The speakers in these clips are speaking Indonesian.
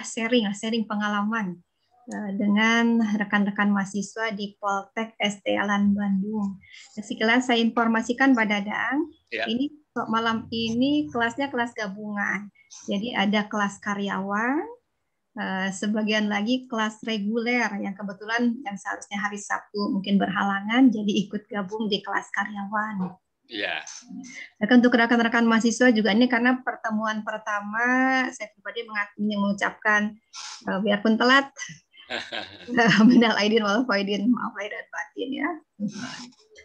sharing pengalaman dengan rekan-rekan mahasiswa di Poltek ST Alan Bandung. Sekilas saya informasikan Pak Dadang, ini malam ini kelasnya kelas gabungan. Jadi ada kelas karyawan, sebagian lagi kelas reguler yang kebetulan yang seharusnya hari Sabtu mungkin berhalangan, jadi ikut gabung di kelas karyawan. Iya. Untuk rekan-rekan mahasiswa juga ini karena pertemuan pertama, saya pribadi mengucapkan biarpun telat, minal aidin wal faidin, maaf lahir dan batin ya.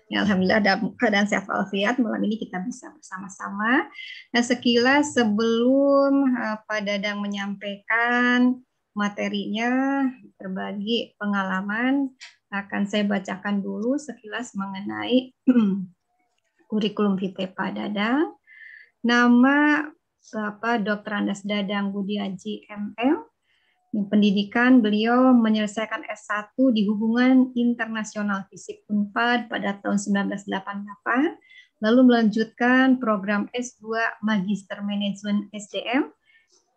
Ya, alhamdulillah dalam keadaan sehat walafiat malam ini kita bisa bersama-sama. Nah, sekilas sebelum Pak Dadang menyampaikan materinya, berbagi pengalaman, akan saya bacakan dulu sekilas mengenai kurikulum vitae Pak Dadang. Nama Bapak Dr. Andas Dadang Budiaji MM. Pendidikan beliau menyelesaikan S1 di Hubungan Internasional Fisip Unpad pada tahun 1988, lalu melanjutkan program S2 Magister Manajemen SDM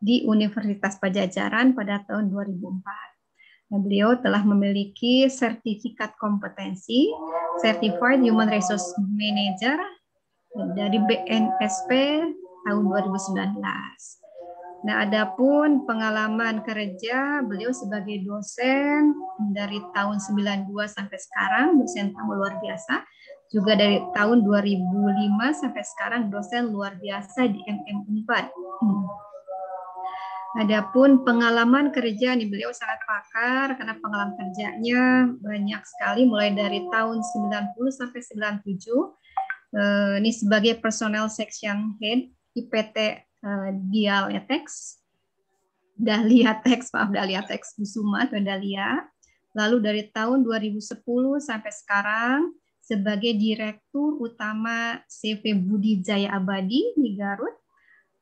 di Universitas Pajajaran pada tahun 2004. Nah, beliau telah memiliki sertifikat kompetensi Certified Human Resource Manager dari BNSP tahun 2019. Nah, adapun pengalaman kerja beliau sebagai dosen dari tahun 92 sampai sekarang, dosen tamu luar biasa. Juga dari tahun 2005 sampai sekarang dosen luar biasa di MM Unpad. Adapun pengalaman kerja nih beliau sangat pakar karena pengalaman kerjanya banyak sekali mulai dari tahun 90 sampai 97. Ini sebagai personal section head di PT Dahlia Tex Kusuma atau Dahlia. Lalu dari tahun 2010 sampai sekarang sebagai Direktur Utama CV Budi Jaya Abadi di Garut.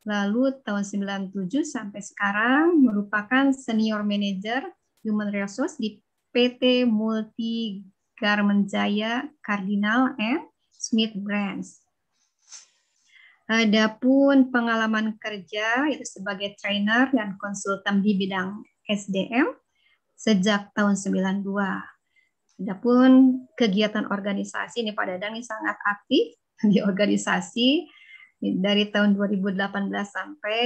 Lalu tahun 97 sampai sekarang merupakan Senior Manager Human Resource di PT Multi Garment Jaya Cardinal and Smith Brands. Adapun pengalaman kerja itu sebagai trainer dan konsultan di bidang SDM sejak tahun 92. Adapun kegiatan organisasi ini Pak Dadang ini sangat aktif di organisasi dari tahun 2018 sampai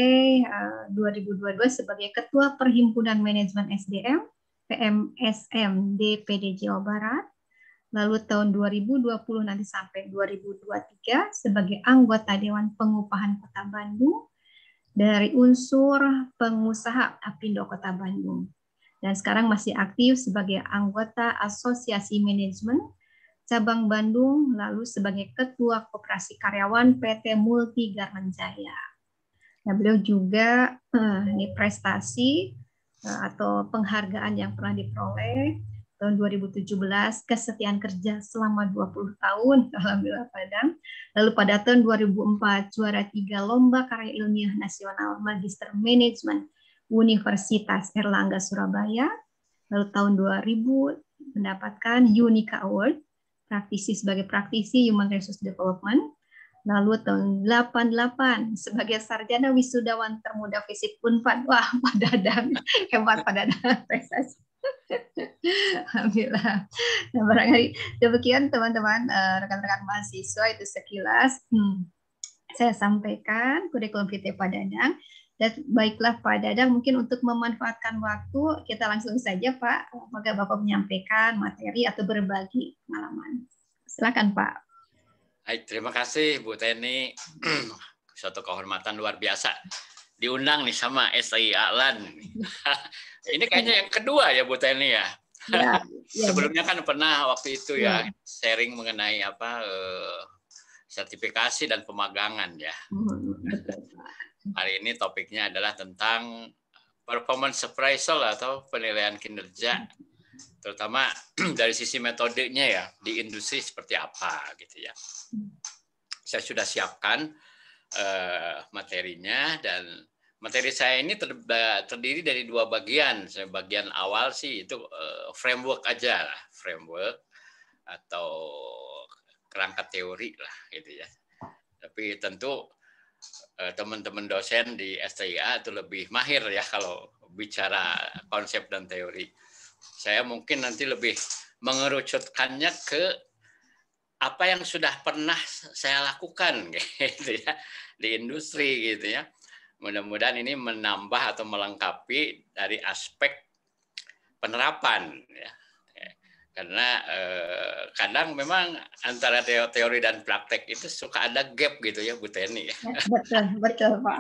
2022 sebagai Ketua Perhimpunan Manajemen SDM PMSM DPD Jawa Barat. Lalu tahun 2020 nanti sampai 2023 sebagai anggota Dewan Pengupahan Kota Bandung dari unsur pengusaha Apindo Kota Bandung. Dan sekarang masih aktif sebagai anggota Asosiasi Manajemen Cabang Bandung, lalu sebagai Ketua Koperasi Karyawan PT Multi Garment Jaya. Nah, beliau juga ini prestasi atau penghargaan yang pernah diperoleh tahun 2017 kesetiaan kerja selama 20 tahun alhamdulillah Padang. Lalu pada tahun 2004 juara 3 Lomba Karya Ilmiah Nasional Magister Manajemen Universitas Erlangga Surabaya. Lalu tahun 2000 mendapatkan Unica Award praktisi sebagai praktisi Human Resource Development. Lalu tahun 88 sebagai sarjana wisudawan termuda Fisip Unpad. Wah, Pak Dadang hebat Pak Dadang prestasi. Alhamdulillah. Nah, barangkali demikian teman-teman rekan-rekan mahasiswa itu sekilas saya sampaikan kurikulum vitae Pak Dadang. Dan baiklah Pak Dadang, mungkin untuk memanfaatkan waktu kita langsung saja Pak, apakah Bapak menyampaikan materi atau berbagi pengalaman. Silakan Pak. Baik, terima kasih Bu Teni. Suatu kehormatan luar biasa diundang nih sama STI Alan. Ini kayaknya yang kedua ya Bu Teni ya. Sebelumnya kan pernah waktu itu ya sharing mengenai sertifikasi dan pemagangan ya. Hari ini topiknya adalah tentang performance appraisal atau penilaian kinerja, terutama dari sisi metodenya ya di industri seperti apa gitu ya. Saya sudah siapkan materinya dan materi saya ini terdiri dari dua bagian. Bagian awal sih itu framework aja lah, framework atau kerangka teori lah gitu ya. Tapi tentu teman-teman dosen di STIA itu lebih mahir ya kalau bicara konsep dan teori. Saya mungkin nanti lebih mengerucutkannya ke apa yang sudah pernah saya lakukan gitu ya di industri gitu ya. Mudah-mudahan ini menambah atau melengkapi dari aspek penerapan ya. Karena kadang memang antara teori dan praktek itu suka ada gap gitu ya Bu Teni ya. Betul Pak.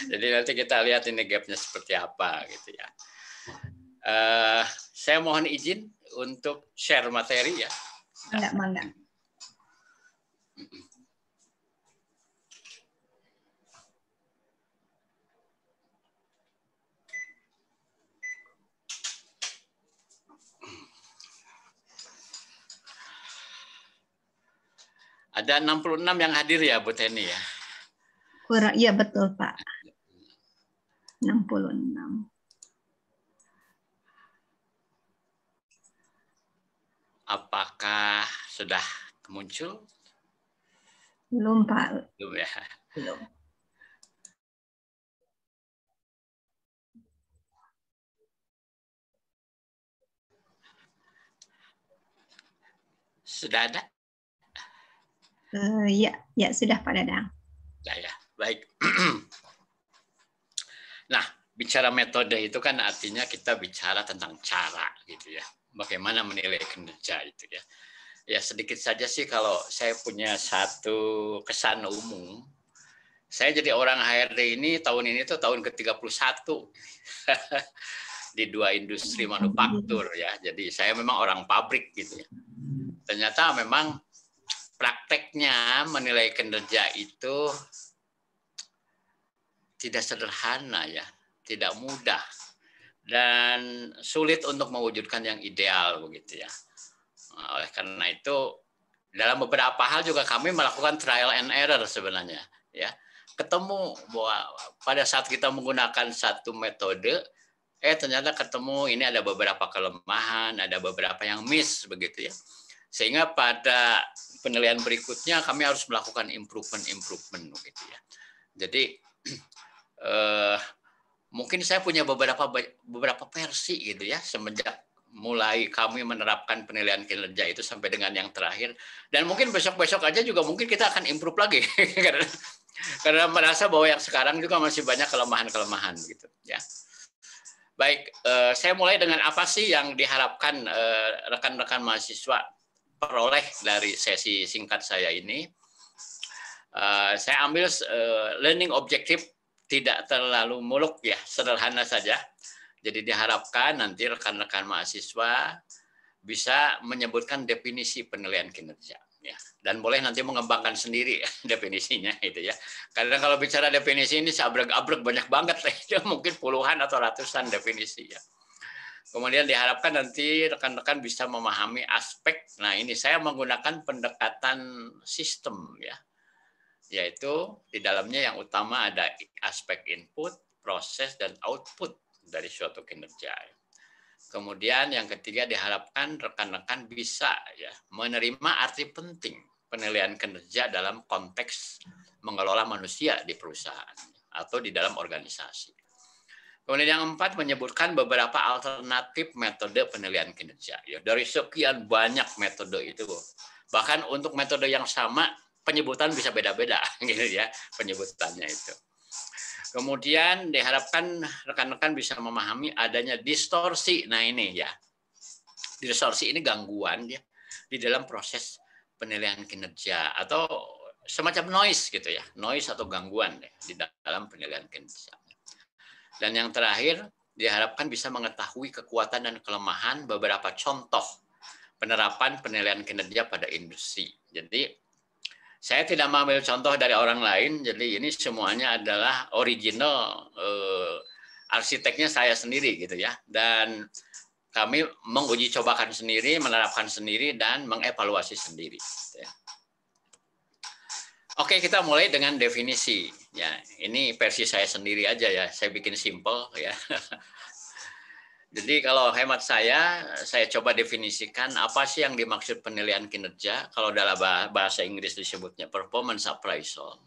Jadi nanti kita lihat ini gapnya seperti apa gitu ya. Saya mohon izin untuk share materi ya. Mangga. Ada 66 yang hadir ya Bu Teni ya? Kurang, iya betul Pak. 66. Apakah sudah muncul? Belum Pak. Belum ya? Belum. Sudah ada? Ya sudah Pak Dadang. Ya, baik. Nah, bicara metode itu kan artinya kita bicara tentang cara gitu ya. Bagaimana menilai kinerja itu ya. Ya sedikit saja sih kalau saya punya satu kesan umum. Saya jadi orang HRD ini tahun ini tuh tahun ke-31 di 2 industri manufaktur ya. Jadi saya memang orang pabrik gitu ya. Ternyata memang prakteknya menilai kinerja itu tidak sederhana ya, tidak mudah dan sulit untuk mewujudkan yang ideal begitu ya. Oleh karena itu dalam beberapa hal juga kami melakukan trial and error sebenarnya ya. Ketemu bahwa pada saat kita menggunakan satu metode ternyata ketemu ini ada beberapa kelemahan, ada beberapa yang miss begitu ya. Sehingga pada penilaian berikutnya kami harus melakukan improvement gitu ya. Jadi mungkin saya punya beberapa versi gitu ya semenjak mulai kami menerapkan penilaian kinerja itu sampai dengan yang terakhir, dan mungkin besok-besok aja juga mungkin kita akan improve lagi karena merasa bahwa yang sekarang juga masih banyak kelemahan-kelemahan gitu ya. Baik, saya mulai dengan apa sih yang diharapkan rekan-rekan mahasiswa peroleh dari sesi singkat saya ini. Saya ambil learning objective tidak terlalu muluk ya, sederhana saja. Jadi diharapkan nanti rekan-rekan mahasiswa bisa menyebutkan definisi penilaian kinerja ya, dan boleh nanti mengembangkan sendiri definisinya itu ya. Karena kalau bicara definisi ini seabrek-abrek banyak banget mungkin puluhan atau ratusan definisi ya. Kemudian diharapkan nanti rekan-rekan bisa memahami aspek. Nah, ini saya menggunakan pendekatan sistem ya. Yaitu di dalamnya yang utama ada aspek input, proses, dan output dari suatu kinerja. Kemudian yang ketiga diharapkan rekan-rekan bisa ya menerima arti penting penilaian kinerja dalam konteks mengelola manusia di perusahaan atau di dalam organisasi. Kemudian yang keempat menyebutkan beberapa alternatif metode penilaian kinerja. Ya, dari sekian banyak metode itu, bahkan untuk metode yang sama penyebutan bisa beda-beda gitu ya penyebutannya itu. Kemudian diharapkan rekan-rekan bisa memahami adanya distorsi. Nah ini ya, distorsi ini gangguan ya di dalam proses penilaian kinerja atau semacam noise gitu ya, noise atau gangguan ya, di dalam penilaian kinerja. Dan yang terakhir diharapkan bisa mengetahui kekuatan dan kelemahan beberapa contoh penerapan penilaian kinerja pada industri. Jadi saya tidak mengambil contoh dari orang lain, jadi ini semuanya adalah original arsiteknya saya sendiri gitu ya. Dan kami menguji cobakan sendiri, menerapkan sendiri, dan mengevaluasi sendiri. Gitu ya. Oke, kita mulai dengan definisi. Ya, ini versi saya sendiri aja ya. Saya bikin simple ya. Jadi kalau hemat saya coba definisikan apa sih yang dimaksud penilaian kinerja. Kalau dalam bahasa Inggris disebutnya performance appraisal.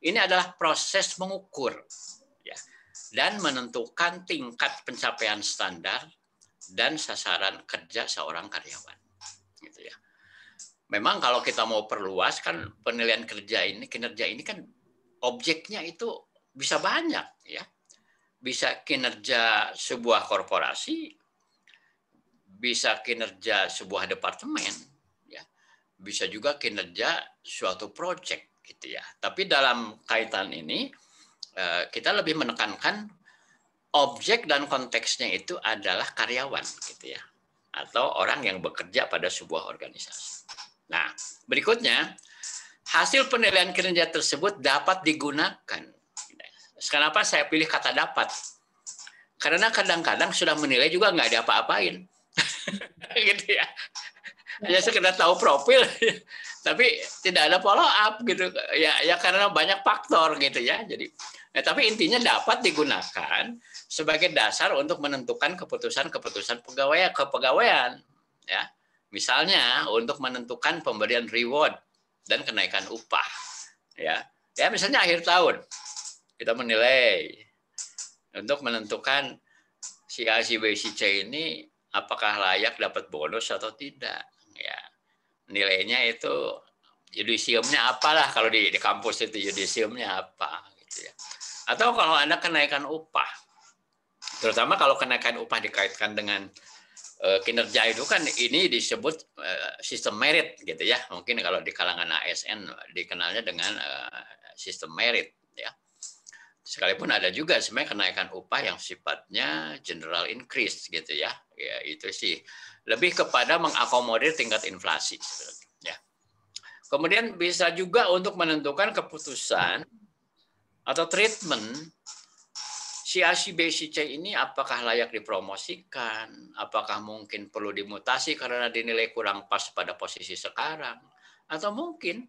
Ini adalah proses mengukur ya, dan menentukan tingkat pencapaian standar dan sasaran kerja seorang karyawan. Gitu ya. Memang kalau kita mau perluas kan penilaian kinerja ini kan objeknya itu bisa banyak ya. Bisa kinerja sebuah korporasi, bisa kinerja sebuah departemen, ya. Bisa juga kinerja suatu proyek gitu ya. Tapi dalam kaitan ini kita lebih menekankan objek dan konteksnya itu adalah karyawan gitu ya, atau orang yang bekerja pada sebuah organisasi. Nah, berikutnya hasil penilaian kinerja tersebut dapat digunakan. Kenapa saya pilih kata dapat? Karena kadang-kadang sudah menilai juga nggak diapa-apain, gitu ya. Hanya sekedar tahu profil, tapi tidak ada follow up gitu. Ya karena banyak faktor gitu ya. Jadi, tapi intinya dapat digunakan sebagai dasar untuk menentukan keputusan-keputusan kepegawaian. Ya, misalnya untuk menentukan pemberian reward dan kenaikan upah. Ya misalnya akhir tahun kita menilai untuk menentukan si A, si B, si C ini apakah layak dapat bonus atau tidak. Ya, nilainya itu yudisiumnya apalah, kalau di kampus itu yudisiumnya apa gitu ya. Atau kalau Anda kenaikan upah, terutama kalau kenaikan upah dikaitkan dengan kinerja itu kan ini disebut sistem merit gitu ya. Mungkin kalau di kalangan ASN dikenalnya dengan sistem merit ya. Sekalipun ada juga sebenarnya kenaikan upah yang sifatnya general increase gitu ya. Ya itu sih lebih kepada mengakomodir tingkat inflasi ya. Kemudian bisa juga untuk menentukan keputusan atau treatment si A, si B, si C ini apakah layak dipromosikan, apakah mungkin perlu dimutasi karena dinilai kurang pas pada posisi sekarang, atau mungkin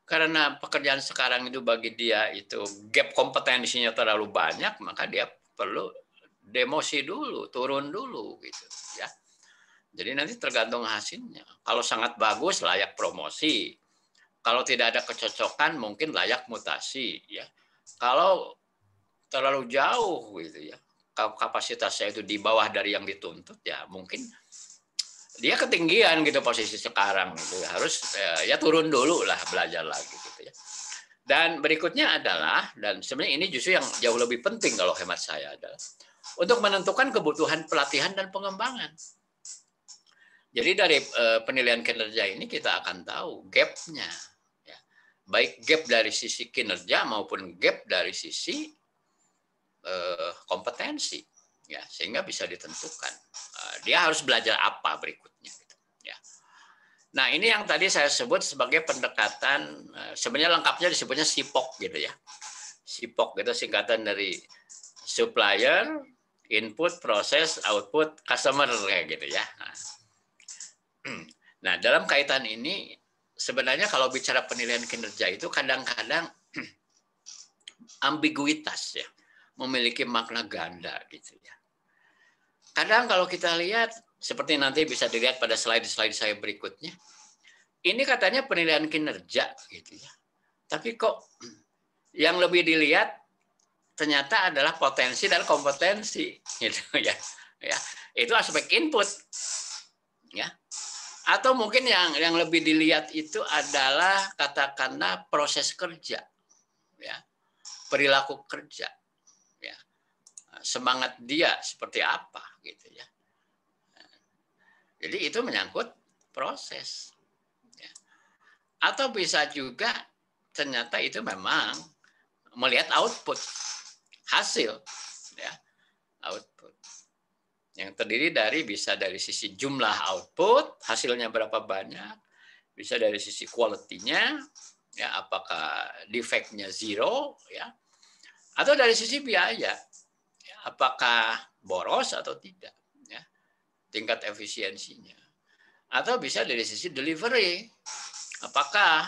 karena pekerjaan sekarang itu bagi dia itu gap kompetensinya terlalu banyak, maka dia perlu demosi dulu, turun dulu gitu ya. Jadi nanti tergantung hasilnya. Kalau sangat bagus layak promosi. Kalau tidak ada kecocokan mungkin layak mutasi ya. Kalau terlalu jauh gitu ya, kapasitasnya itu di bawah dari yang dituntut ya, mungkin dia ketinggian gitu posisi sekarang gitu, harus ya turun dulu lah, belajar lagi gitu ya. Dan berikutnya adalah, dan sebenarnya ini justru yang jauh lebih penting kalau hemat saya, adalah untuk menentukan kebutuhan pelatihan dan pengembangan. Jadi dari penilaian kinerja ini kita akan tahu gap-nya ya. Baik gap dari sisi kinerja maupun gap dari sisi kompetensi ya, sehingga bisa ditentukan dia harus belajar apa berikutnya gitu, ya. Nah, ini yang tadi saya sebut sebagai pendekatan, sebenarnya lengkapnya disebutnya SIPOK gitu ya. SIPOK itu singkatan dari supplier, input, proses, output, customer kayak gitu ya. Nah, dalam kaitan ini sebenarnya kalau bicara penilaian kinerja itu kadang-kadang ambiguitas ya, memiliki makna ganda gitu ya. Kadang kalau kita lihat, seperti nanti bisa dilihat pada slide-slide saya berikutnya, ini katanya penilaian kinerja gitu ya. Tapi kok yang lebih dilihat ternyata adalah potensi dan kompetensi gitu ya. Ya, itu aspek input ya. Atau mungkin yang lebih dilihat itu adalah katakanlah proses kerja ya. Perilaku kerja ya. Semangat dia seperti apa gitu ya. Jadi itu menyangkut proses ya. Atau bisa juga ternyata itu memang melihat output, hasil ya, output yang terdiri dari bisa dari sisi jumlah output, hasilnya berapa banyak, bisa dari sisi quality-nya ya, apakah defect-nya zero ya, atau dari sisi biaya ya, apakah boros atau tidak ya, tingkat efisiensinya, atau bisa dari sisi delivery, apakah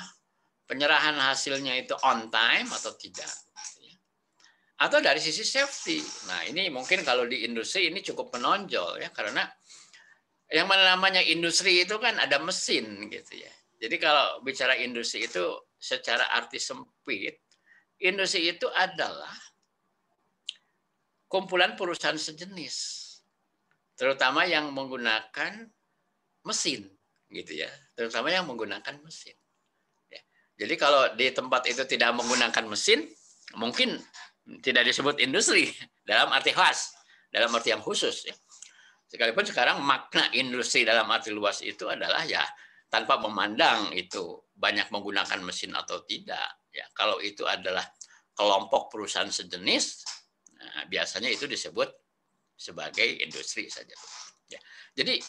penyerahan hasilnya itu on time atau tidak, atau dari sisi safety. Nah, ini mungkin kalau di industri ini cukup menonjol ya, karena yang namanya industri itu kan ada mesin gitu ya. Jadi kalau bicara industri itu secara arti sempit, industri itu adalah kumpulan perusahaan sejenis, terutama yang menggunakan mesin, gitu ya, terutama yang menggunakan mesin. Ya. Jadi kalau di tempat itu tidak menggunakan mesin, mungkin tidak disebut industri dalam arti khas, dalam arti yang khusus. Ya. Sekalipun sekarang makna industri dalam arti luas itu adalah ya tanpa memandang itu banyak menggunakan mesin atau tidak. Ya, kalau itu adalah kelompok perusahaan sejenis, nah, biasanya itu disebut sebagai industri saja. Ya. Jadi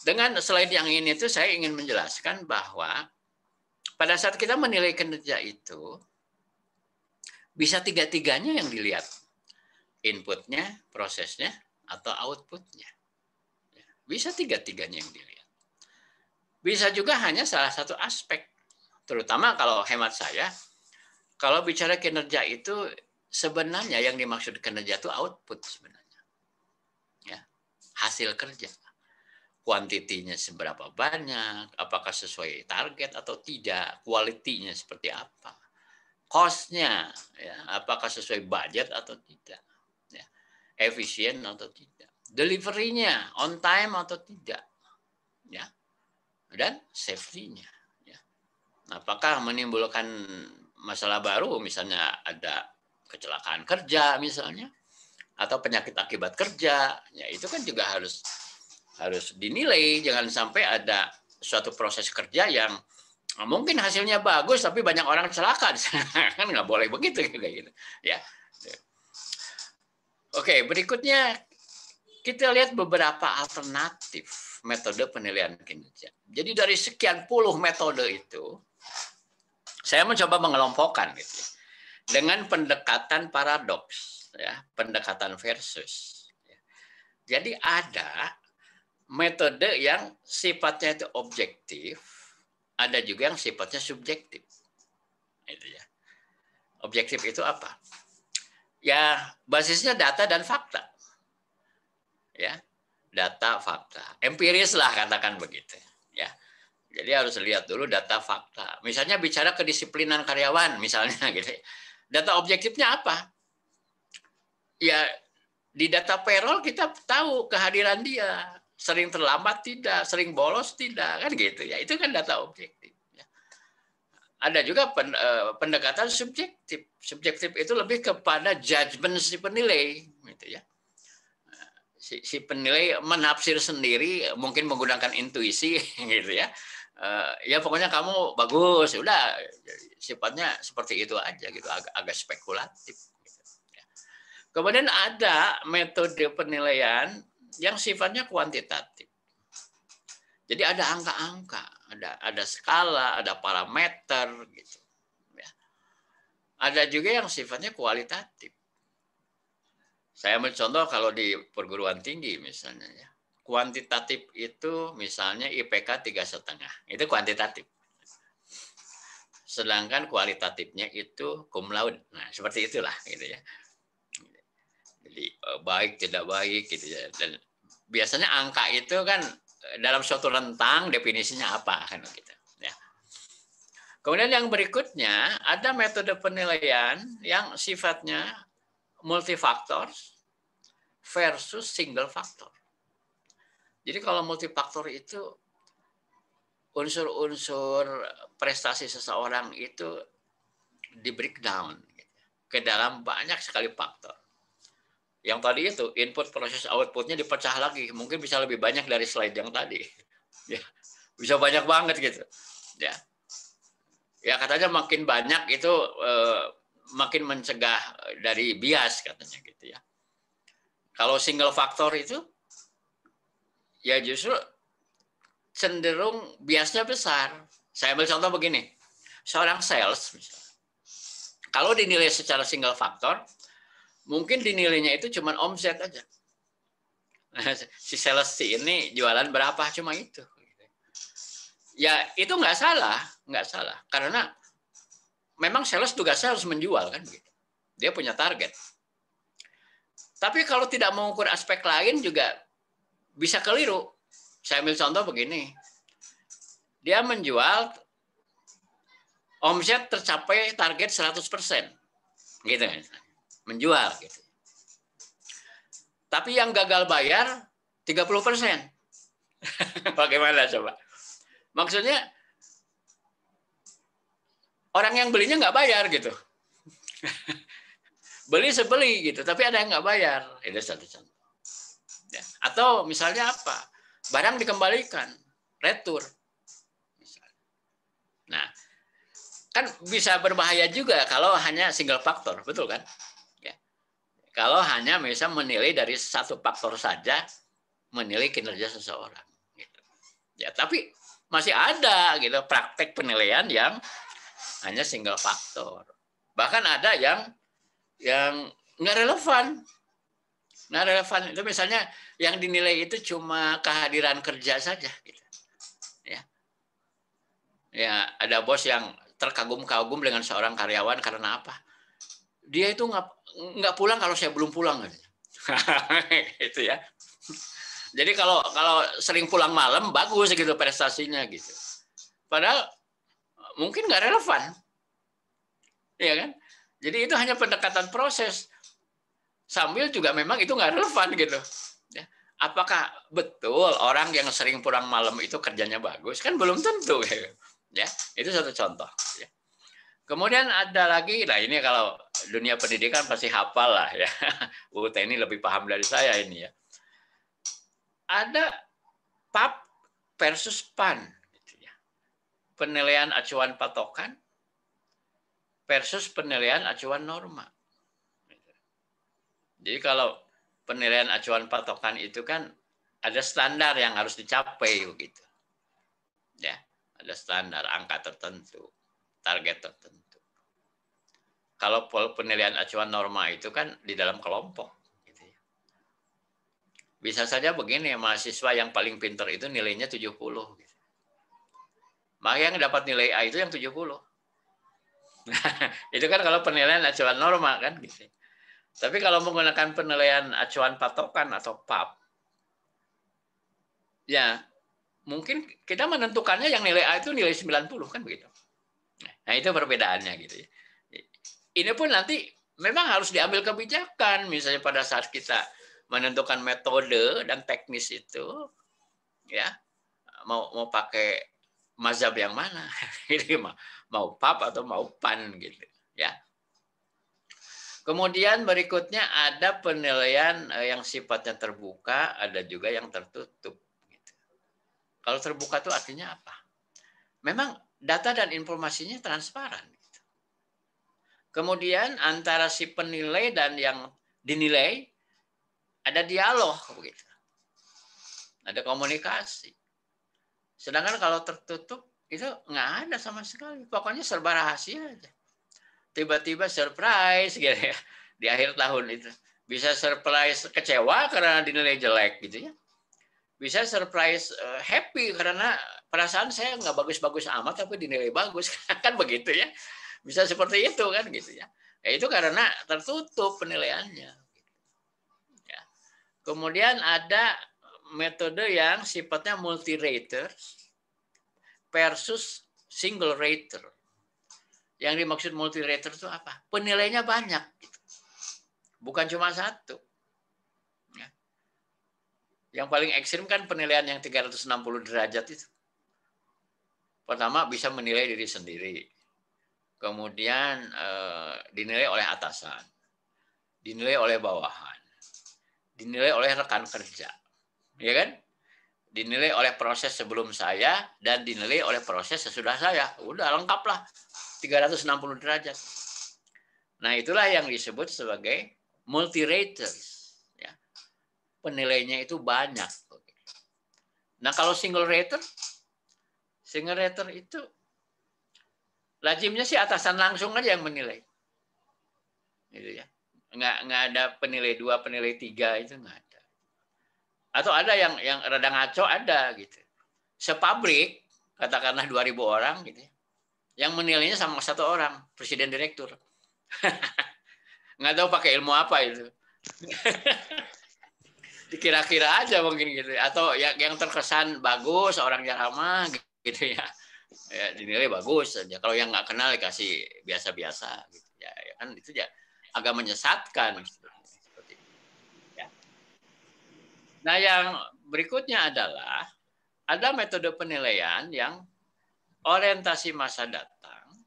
dengan slide yang ini tuh saya ingin menjelaskan bahwa pada saat kita menilai kinerja itu bisa tiga-tiganya yang dilihat, inputnya, prosesnya, atau outputnya. Bisa tiga-tiganya yang dilihat. Bisa juga hanya salah satu aspek, terutama kalau hemat saya, kalau bicara kinerja itu sebenarnya yang dimaksud kinerja itu output sebenarnya, ya, hasil kerja. Kuantitinya seberapa banyak, apakah sesuai target atau tidak, kualitinya seperti apa, cost-nya, ya, apakah sesuai budget atau tidak, ya, efisien atau tidak, delivery-nya on time atau tidak, ya, dan safety-nya, ya. Apakah menimbulkan masalah baru, misalnya ada kecelakaan kerja misalnya, atau penyakit akibat kerja, ya itu kan juga harus dinilai. Jangan sampai ada suatu proses kerja yang mungkin hasilnya bagus tapi banyak orang celaka, kan nggak boleh begitu kayak gitu, ya. Oke, berikutnya kita lihat beberapa alternatif metode penilaian kinerja. Jadi dari sekian puluh metode itu, saya mencoba mengelompokkan gitu ya, dengan pendekatan paradoks, ya, pendekatan versus. Jadi ada metode yang sifatnya itu objektif, ada juga yang sifatnya subjektif. Itu ya. Objektif itu apa? Ya, basisnya data dan fakta. Ya, data fakta. Empiris lah katakan begitu, ya. Jadi harus lihat dulu data fakta. Misalnya bicara kedisiplinan karyawan misalnya gitu. Data objektifnya apa? Ya, di data payroll kita tahu kehadiran dia. Sering terlambat tidak, sering bolos tidak, kan gitu ya. Itu kan data objektif. Ya. Ada juga pendekatan subjektif. Subjektif itu lebih kepada judgement si penilai, gitu ya. Si penilai menafsir sendiri, mungkin menggunakan intuisi, gitu ya. Ya pokoknya kamu bagus, udah sifatnya seperti itu aja, gitu, agak spekulatif. Gitu. Ya. Kemudian ada metode penilaian yang sifatnya kuantitatif. Jadi ada angka-angka, ada skala, ada parameter, gitu. Ya. Ada juga yang sifatnya kualitatif. Saya mencontoh kalau di perguruan tinggi misalnya, ya. Kuantitatif itu misalnya IPK 3,5, itu kuantitatif. Sedangkan kualitatifnya itu cum laude. Nah, seperti itulah, gitu ya. Jadi baik tidak baik, gitu ya. Dan biasanya angka itu kan dalam suatu rentang definisinya apa kan gitu, ya. Kemudian yang berikutnya ada metode penilaian yang sifatnya multifaktor versus single faktor. Jadi kalau multifaktor itu unsur-unsur prestasi seseorang itu di breakdown ke dalam banyak sekali faktor. Yang tadi itu input, proses, outputnya dipecah lagi, mungkin bisa lebih banyak dari slide yang tadi, ya, bisa banyak banget gitu, ya. Ya katanya makin banyak itu makin mencegah dari bias katanya gitu ya. Kalau single faktor itu ya justru cenderung biasnya besar. Saya ambil contoh begini, seorang sales misalnya, kalau dinilai secara single faktor, mungkin dinilainya itu cuma omset aja. Si sales si ini jualan berapa, cuma itu. Ya itu nggak salah, karena memang sales tugasnya harus menjual kan begitu. Dia punya target. Tapi kalau tidak mengukur aspek lain juga bisa keliru. Saya ambil contoh begini, dia menjual omset tercapai target 100%, gitu kan? Menjual gitu. Tapi yang gagal bayar 30%. Bagaimana coba? Maksudnya orang yang belinya nggak bayar gitu. Beli sebeli gitu, tapi ada yang nggak bayar. Itu satu contoh. Ya. Atau misalnya apa? Barang dikembalikan, retur. Nah, kan bisa berbahaya juga kalau hanya single faktor, betul kan? Ya. Kalau hanya bisa menilai dari satu faktor saja, menilai kinerja seseorang. Gitu. Ya, tapi masih ada gitu praktek penilaian yang hanya single faktor. Bahkan ada yang nggak relevan. Nggak relevan itu misalnya yang dinilai itu cuma kehadiran kerja saja. Gitu. Ya, ada bos yang terkagum-kagum dengan seorang karyawan karena apa? Dia itu nggak pulang kalau saya belum pulang. Itu ya. Jadi kalau sering pulang malam bagus gitu prestasinya gitu. Padahal mungkin nggak relevan, ya kan? Jadi itu hanya pendekatan proses. Sambil juga memang itu nggak relevan gitu. Ya. Apakah betul orang yang sering pulang malam itu kerjanya bagus? Kan belum tentu. Ya, itu satu contoh. Ya. Kemudian ada lagi, nah ini kalau dunia pendidikan pasti hafal lah ya. UT ini lebih paham dari saya ini ya. Ada PAP versus PAN. Gitu ya. Penilaian acuan patokan versus penilaian acuan norma. Jadi kalau penilaian acuan patokan itu kan ada standar yang harus dicapai begitu. Ya, ada standar angka tertentu, target tertentu. Kalau penilaian acuan norma itu kan di dalam kelompok. Gitu ya. Bisa saja begini, mahasiswa yang paling pintar itu nilainya 70. Gitu. Maka yang dapat nilai A itu yang 70. Itu kan kalau penilaian acuan norma kan. Gitu. Tapi kalau menggunakan penilaian acuan patokan atau PAP, ya mungkin kita menentukannya yang nilai A itu nilai 90 kan begitu. Nah itu perbedaannya gitu ya. Ini pun nanti memang harus diambil kebijakan misalnya pada saat kita menentukan metode dan teknis itu ya mau pakai mazhab yang mana. Ini mau PAP atau mau PAN gitu ya. Kemudian berikutnya ada penilaian yang sifatnya terbuka, ada juga yang tertutup. Gitu. Kalau terbuka itu artinya apa? Memang data dan informasinya transparan. Gitu. Kemudian antara si penilai dan yang dinilai ada dialog, begitu. Ada komunikasi. Sedangkan kalau tertutup itu nggak ada sama sekali. Pokoknya serba rahasia aja. Tiba-tiba surprise gitu ya di akhir tahun itu. Bisa surprise kecewa karena dinilai jelek gitu ya. Bisa surprise happy karena perasaan saya nggak bagus-bagus amat tapi dinilai bagus. Kan begitu ya. Bisa seperti itu kan gitu ya. Itu karena tertutup penilaiannya. Ya. Kemudian ada metode yang sifatnya multi-rater versus single rater. Yang dimaksud multi-rater itu apa? Penilainya banyak. Bukan cuma satu. Ya. Yang paling ekstrim kan penilaian yang 360 derajat itu. Pertama bisa menilai diri sendiri. Kemudian dinilai oleh atasan. Dinilai oleh bawahan. Dinilai oleh rekan kerja. Ya kan? Dinilai oleh proses sebelum saya dan dinilai oleh proses sesudah saya. Udah lengkap lah. 360 derajat. Nah, itulah yang disebut sebagai multi-raters. Ya. Penilainya itu banyak. Nah, kalau single rater itu lazimnya sih atasan langsung aja yang menilai. Gitu ya. Nggak ada penilai 2, penilai 3 itu nggak ada. Atau ada yang rada ngaco ada gitu. Sepabrik, katakanlah 2.000 orang gitu ya. Yang menilainya sama satu orang, presiden direktur. Nggak tahu pakai ilmu apa itu. Dikira-kira aja mungkin gitu. Atau yang terkesan bagus, orangnya ramah gitu ya. Ya dinilai bagus saja. Kalau yang nggak kenal dikasih biasa-biasa gitu. Ya kan itu ya agak menyesatkan seperti itu. Ya. Nah, yang berikutnya adalah ada metode penilaian yang orientasi masa datang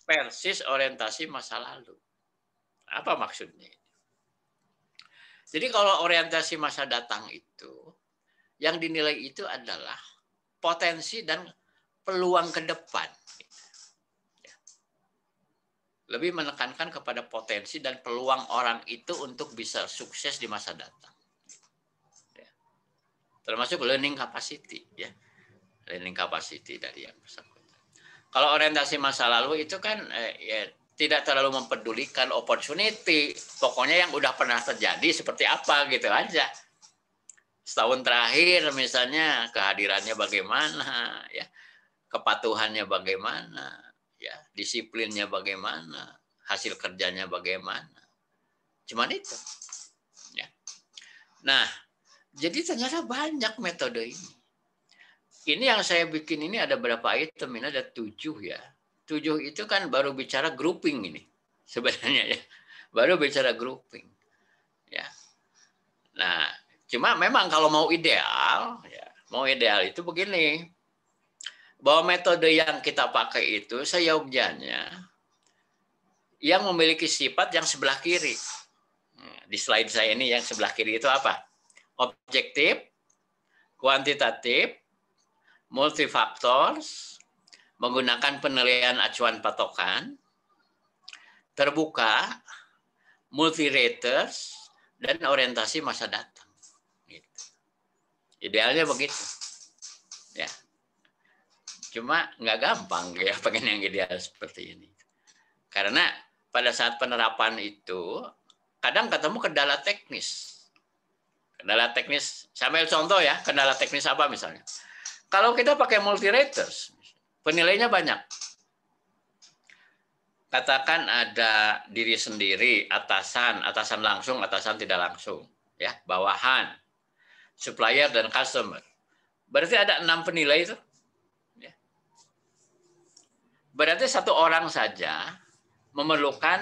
versus orientasi masa lalu. Apa maksudnya? Jadi kalau orientasi masa datang itu, yang dinilai itu adalah potensi dan peluang ke depan. Lebih menekankan kepada potensi dan peluang orang itu untuk bisa sukses di masa datang. Termasuk learning capacity, ya, learning capacity dari yang bersangkutan. Kalau orientasi masa lalu itu kan ya, tidak terlalu mempedulikan opportunity, pokoknya yang udah pernah terjadi seperti apa gitu aja. Setahun terakhir misalnya kehadirannya bagaimana, ya, kepatuhannya bagaimana, ya, disiplinnya bagaimana, hasil kerjanya bagaimana. Cuman itu. Ya. Nah, jadi ternyata banyak metode ini. Ini yang saya bikin ini ada berapa item? Ini ada 7 ya. 7 itu kan baru bicara grouping ini. Sebenarnya ya. Baru bicara grouping. Ya. Nah, cuma memang kalau mau ideal, ya, mau ideal itu begini. Bahwa metode yang kita pakai itu seyogyanya yang memiliki sifat yang sebelah kiri. Di slide saya ini yang sebelah kiri itu apa? Objektif, kuantitatif, multifaktor, menggunakan penilaian acuan patokan, terbuka, multi-raters, dan orientasi masa datang. Gitu. Idealnya begitu. Ya. Cuma nggak gampang ya pengen yang ideal seperti ini. Karena pada saat penerapan itu kadang ketemu kendala teknis. Kendala teknis, saya ambil contoh ya, kendala teknis apa misalnya. Kalau kita pakai multi-raters, penilainya banyak. Katakan ada diri sendiri, atasan langsung, atasan tidak langsung, ya, bawahan, supplier dan customer. Berarti ada 6 penilai itu. Ya. Berarti satu orang saja memerlukan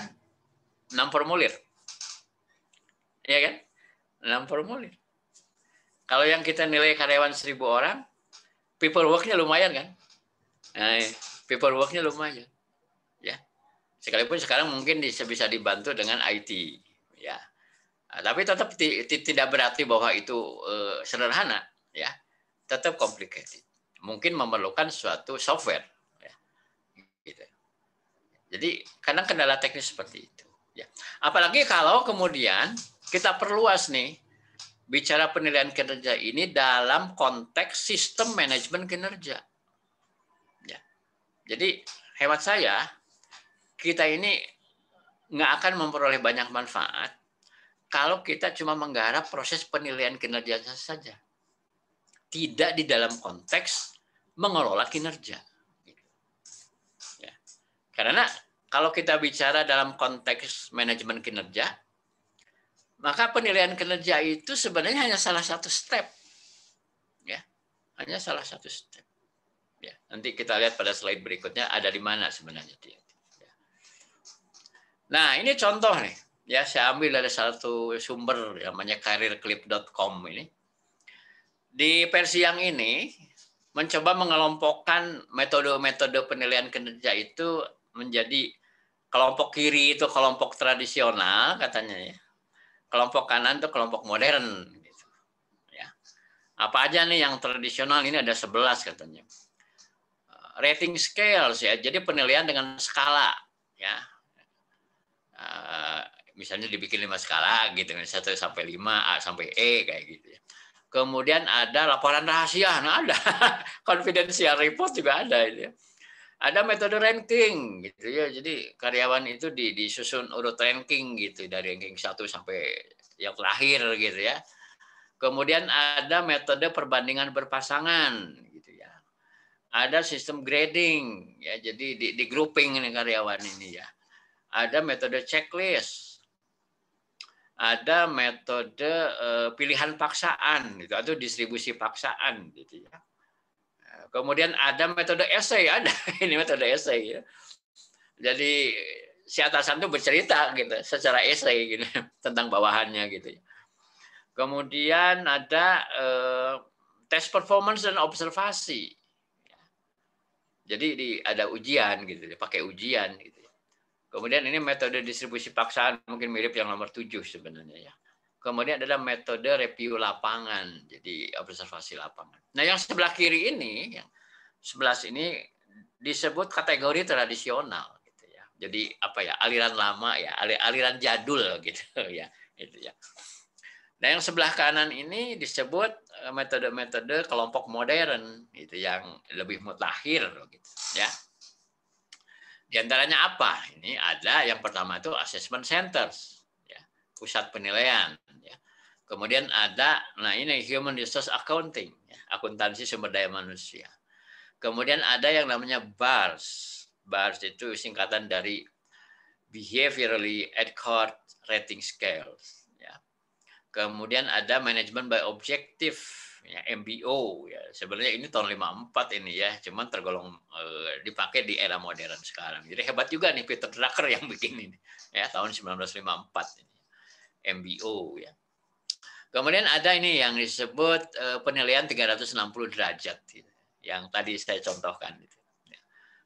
6 formulir. Ya kan? 6 formulir. Kalau yang kita nilai karyawan 1.000 orang, paperwork-nya lumayan kan? Nah, paperwork-nya lumayan. Ya. Sekalipun sekarang mungkin bisa dibantu dengan IT. Ya. Nah, tapi tetap tidak berarti bahwa itu sederhana. Ya. Tetap complicated. Mungkin memerlukan suatu software. Ya. Gitu. Jadi kadang kendala teknis seperti itu. Ya. Apalagi kalau kemudian kita perluas nih bicara penilaian kinerja ini dalam konteks sistem manajemen kinerja. Ya. Jadi hemat saya kita ini nggak akan memperoleh banyak manfaat kalau kita cuma menggarap proses penilaian kinerja saja, tidak di dalam konteks mengelola kinerja. Ya. Karena kalau kita bicara dalam konteks manajemen kinerja, maka penilaian kinerja itu sebenarnya hanya salah satu step. Ya, hanya salah satu step. Ya, nanti kita lihat pada slide berikutnya ada di mana sebenarnya dia. Ya. Nah, ini contoh nih. Ya, saya ambil dari satu sumber namanya careerclip.com ini. Di versi yang ini mencoba mengelompokkan metode-metode penilaian kinerja itu menjadi kelompok kiri itu kelompok tradisional katanya ya. Kelompok kanan itu kelompok modern. Gitu. Ya. Apa aja nih yang tradisional ini ada 11 katanya. Rating scales ya, jadi penilaian dengan skala ya. Misalnya dibikin 5 skala gitu, 1 sampai 5, A sampai E kayak gitu ya. Kemudian ada laporan rahasia, nah ada. Confidential report juga ada itu ya. Ada metode ranking gitu ya. Jadi karyawan itu disusun urut ranking gitu dari ranking 1 sampai yang terakhir gitu ya. Kemudian ada metode perbandingan berpasangan gitu ya. Ada sistem grading ya. Jadi di grouping ini karyawan ini ya. Ada metode checklist. Ada metode pilihan paksaan gitu atau distribusi paksaan gitu ya. Kemudian ada metode essay, ada ini metode essay ya. Jadi si atasan itu bercerita gitu secara essay gitu tentang bawahannya gitu ya. Kemudian ada tes performance dan observasi. Jadi ada ujian gitu, pakai ujian gitu. Kemudian ini metode distribusi paksaan, mungkin mirip yang nomor 7 sebenarnya ya. Kemudian adalah metode review lapangan, jadi observasi lapangan. Nah, yang sebelah kiri ini, yang 11 ini disebut kategori tradisional gitu ya. Jadi apa ya, aliran lama ya, aliran jadul gitu ya, itu ya. Nah, yang sebelah kanan ini disebut metode-metode kelompok modern gitu, yang lebih mutakhir gitu ya. Di antaranya apa? Ini ada yang pertama itu assessment centers ya, pusat penilaian ya. Kemudian ada ini human resource accounting ya, akuntansi sumber daya manusia. Kemudian ada yang namanya BARS. BARS itu singkatan dari Behaviorally Adcord Rating Scales. Ya. Kemudian ada Management by Objective, ya, MBO. Ya. Sebenarnya ini tahun 54 ini ya, cuman tergolong dipakai di era modern sekarang. Jadi hebat juga nih Peter Drucker yang bikin ini, ya, tahun 1954 ini, MBO ya. Kemudian ada ini yang disebut penilaian 360 derajat. Gitu, yang tadi saya contohkan.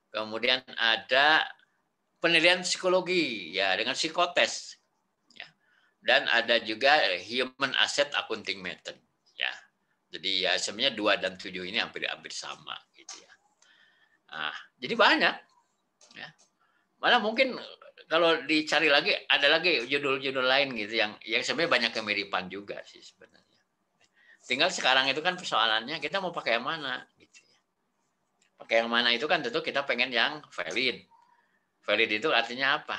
Kemudian ada penilaian psikologi ya dengan psikotes ya. Dan ada juga human asset accounting method ya. Jadi ya sebenarnya 2 dan 7 ini hampir sama gitu ya. Nah, jadi banyak ya. Malah mungkin kalau dicari lagi ada lagi judul-judul lain gitu yang sebenarnya banyak kemiripan juga sih sebenarnya. Tinggal sekarang itu kan persoalannya kita mau pakai yang mana gitu ya. Pakai yang mana itu kan tentu kita pengen yang valid. Valid itu artinya apa?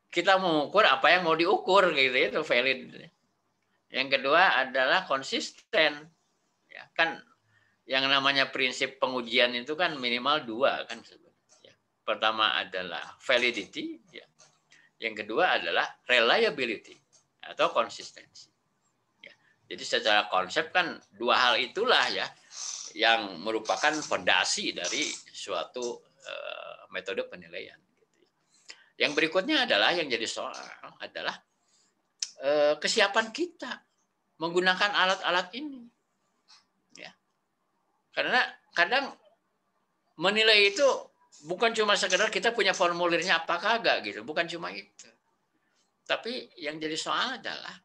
Kita mengukur apa yang mau diukur gitu, itu valid. Yang kedua adalah konsisten. Ya, kan yang namanya prinsip pengujian itu kan minimal 2 kan sebenarnya. Pertama adalah validity ya. Yang kedua adalah reliability atau konsistensi. Jadi secara konsep kan 2 hal itulah ya yang merupakan fondasi dari suatu metode penilaian. Yang berikutnya adalah yang jadi soal adalah kesiapan kita menggunakan alat-alat ini. Ya. Karena kadang menilai itu bukan cuma sekedar kita punya formulirnya apa kagak gitu, bukan cuma itu. Tapi yang jadi soal adalah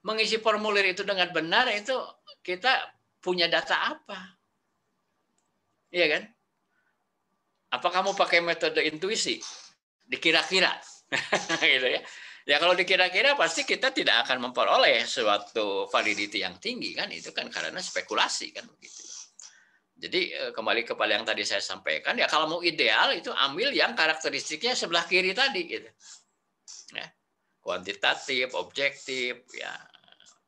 mengisi formulir itu dengan benar itu kita punya data apa? Iya kan? Apa kamu pakai metode intuisi? Dikira-kira. Gitu ya. Ya kalau dikira-kira pasti kita tidak akan memperoleh suatu validity yang tinggi kan, itu kan karena spekulasi kan begitu. Jadi kembali kepada yang tadi saya sampaikan, ya kalau mau ideal itu ambil yang karakteristiknya sebelah kiri tadi gitu. Ya. Kuantitatif, objektif, ya,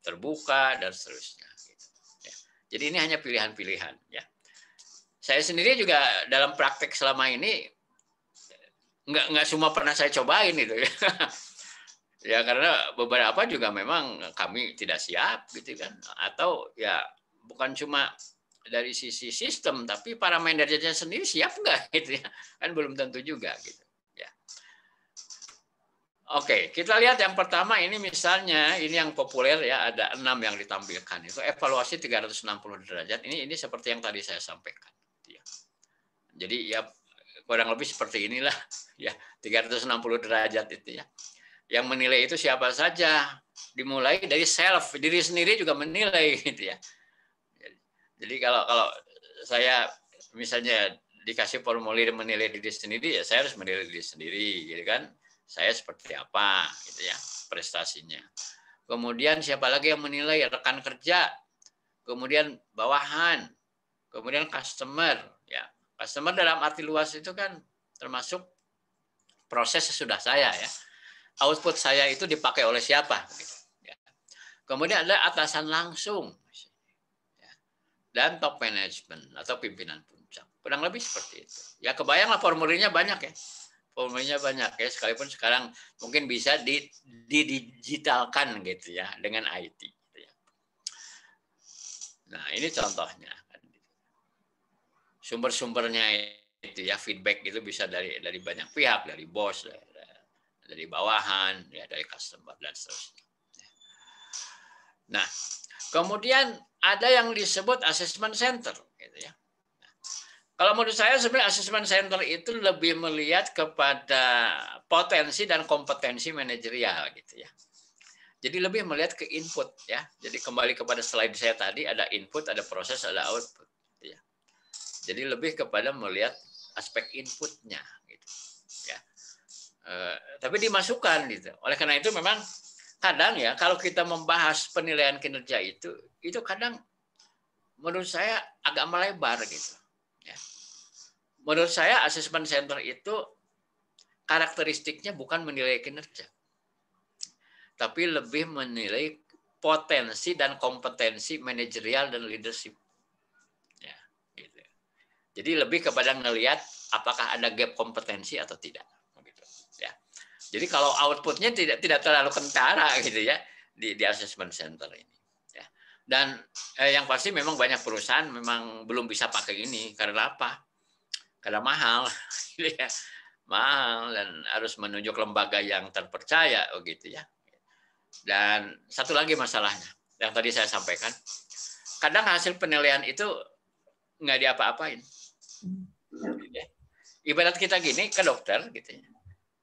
terbuka dan seterusnya. Gitu. Ya. Jadi ini hanya pilihan-pilihan. Ya. Saya sendiri juga dalam praktek selama ini nggak semua pernah saya cobain itu. Ya. Ya karena beberapa juga memang kami tidak siap gitu kan. Atau ya bukan cuma dari sisi sistem, tapi para manajernya sendiri siap nggak gitu ya. Kan belum tentu juga gitu. Ya. Oke, kita lihat yang pertama ini misalnya, ini yang populer ya, ada 6 yang ditampilkan. Itu evaluasi 360 derajat. Ini seperti yang tadi saya sampaikan. Jadi ya kurang lebih seperti inilah ya, 360 derajat itu ya. Yang menilai itu siapa saja, dimulai dari self, diri sendiri juga menilai gitu ya. Jadi kalau saya misalnya dikasih formulir menilai diri sendiri, ya saya harus menilai diri sendiri gitu kan. Saya seperti apa gitu ya prestasinya. Kemudian siapa lagi yang menilai? Rekan kerja, kemudian bawahan, kemudian customer ya. Customer dalam arti luas itu kan termasuk proses sesudah saya ya. Output saya itu dipakai oleh siapa? Kemudian ada atasan langsung dan top management atau pimpinan puncak. Kurang lebih seperti itu. Ya kebayanglah formulirnya banyak ya. Formulirnya banyak ya. Sekalipun sekarang mungkin bisa didigitalkan gitu ya dengan IT. Gitu ya. Nah ini contohnya. Sumber-sumbernya itu ya, feedback itu bisa dari banyak pihak, dari bos, dari bawahan, ya dari customer dan seterusnya. Nah, kemudian ada yang disebut assessment center, gitu ya. Kalau menurut saya sebenarnya assessment center itu lebih melihat kepada potensi dan kompetensi manajerial, gitu ya. Jadi lebih melihat ke input, ya. Jadi kembali kepada slide saya tadi, ada input, ada proses, ada output, gitu ya. Jadi lebih kepada melihat aspek inputnya, gitu ya. Tapi dimasukkan, gitu. Oleh karena itu memang kadang ya kalau kita membahas penilaian kinerja itu kadang menurut saya agak melebar, gitu. Ya. Menurut saya assessment center itu karakteristiknya bukan menilai kinerja, tapi lebih menilai potensi dan kompetensi manajerial dan leadership. Ya, gitu. Jadi lebih kepada ngelihat apakah ada gap kompetensi atau tidak. Gitu, ya. Jadi kalau outputnya tidak terlalu kentara, gitu ya, di assessment center ini. Ya. Dan yang pasti memang banyak perusahaan memang belum bisa pakai ini karena apa? Karena mahal, ya. Mahal dan harus menunjuk lembaga yang terpercaya, begitu ya. Dan satu lagi masalahnya yang tadi saya sampaikan, kadang hasil penilaian itu nggak diapa-apain. Ibarat kita gini ke dokter, gitu ya,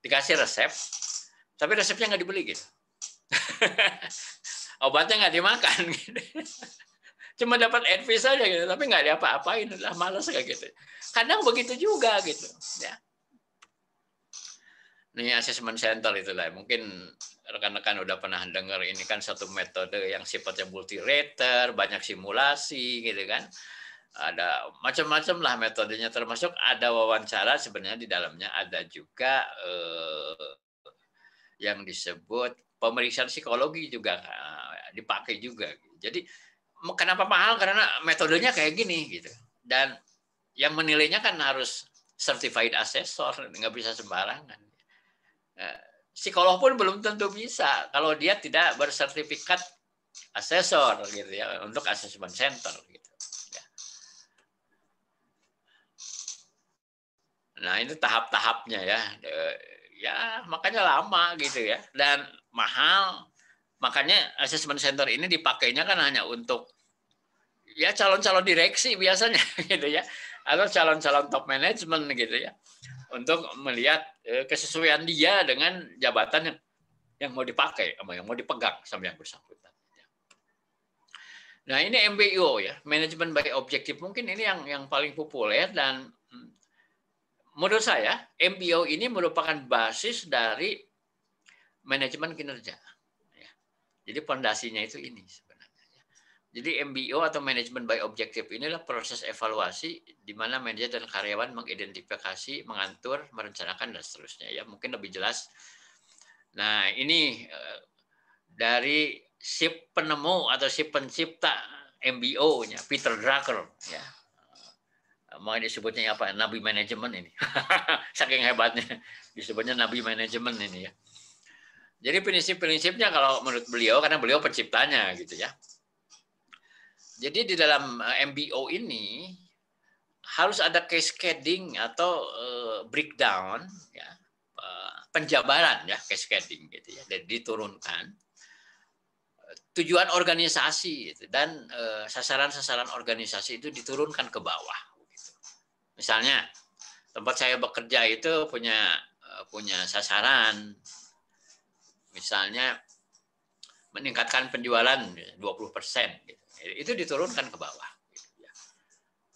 dikasih resep, tapi resepnya nggak dibeli, gitu. Obatnya nggak dimakan, gitu. Cuma dapat advice saja, gitu, tapi nggak diapa-apain, udah malas kayak gitu. Kadang begitu juga, gitu ya. Ini assessment center itulah. Mungkin rekan-rekan udah pernah dengar, ini kan satu metode yang sifatnya multi-rater, banyak simulasi, gitu kan. Ada macam-macam lah metodenya, termasuk ada wawancara sebenarnya di dalamnya, ada juga yang disebut pemeriksaan psikologi juga dipakai juga. Jadi kenapa mahal? Karena metodenya kayak gini, gitu. Dan yang menilainya kan harus certified assessor, nggak bisa sembarangan. Psikolog pun belum tentu bisa kalau dia tidak bersertifikat asesor, gitu ya, untuk assessment center, gitu ya. Nah itu tahap-tahapnya ya, ya makanya lama, gitu ya, dan mahal. Makanya assessment center ini dipakainya kan hanya untuk ya calon-calon direksi biasanya, gitu ya, atau calon-calon top management, gitu ya, untuk melihat kesesuaian dia dengan jabatan yang mau dipakai, yang mau dipegang sama yang bersangkutan. Nah ini MBO ya, manajemen by objektif, mungkin ini yang paling populer, dan menurut saya MBO ini merupakan basis dari manajemen kinerja. Jadi fondasinya itu ini sebenarnya. Jadi MBO atau manajemen by objektif inilah proses evaluasi di mana manajer dan karyawan mengidentifikasi, mengatur, merencanakan, dan seterusnya. Ya mungkin lebih jelas. Nah ini dari si penemu atau si pencipta MBO-nya, Peter Drucker, ya. Mau disebutnya apa? Nabi manajemen ini. Saking hebatnya disebutnya Nabi manajemen ini ya. Jadi prinsip-prinsipnya kalau menurut beliau, karena beliau penciptanya, gitu ya. Jadi di dalam MBO ini harus ada cascading atau breakdown, ya, penjabaran ya, cascading, gitu ya, dan diturunkan tujuan organisasi, gitu, dan sasaran-sasaran organisasi itu diturunkan ke bawah. Gitu. Misalnya tempat saya bekerja itu punya sasaran, misalnya meningkatkan penjualan 20%, gitu. Itu diturunkan ke bawah. Gitu ya.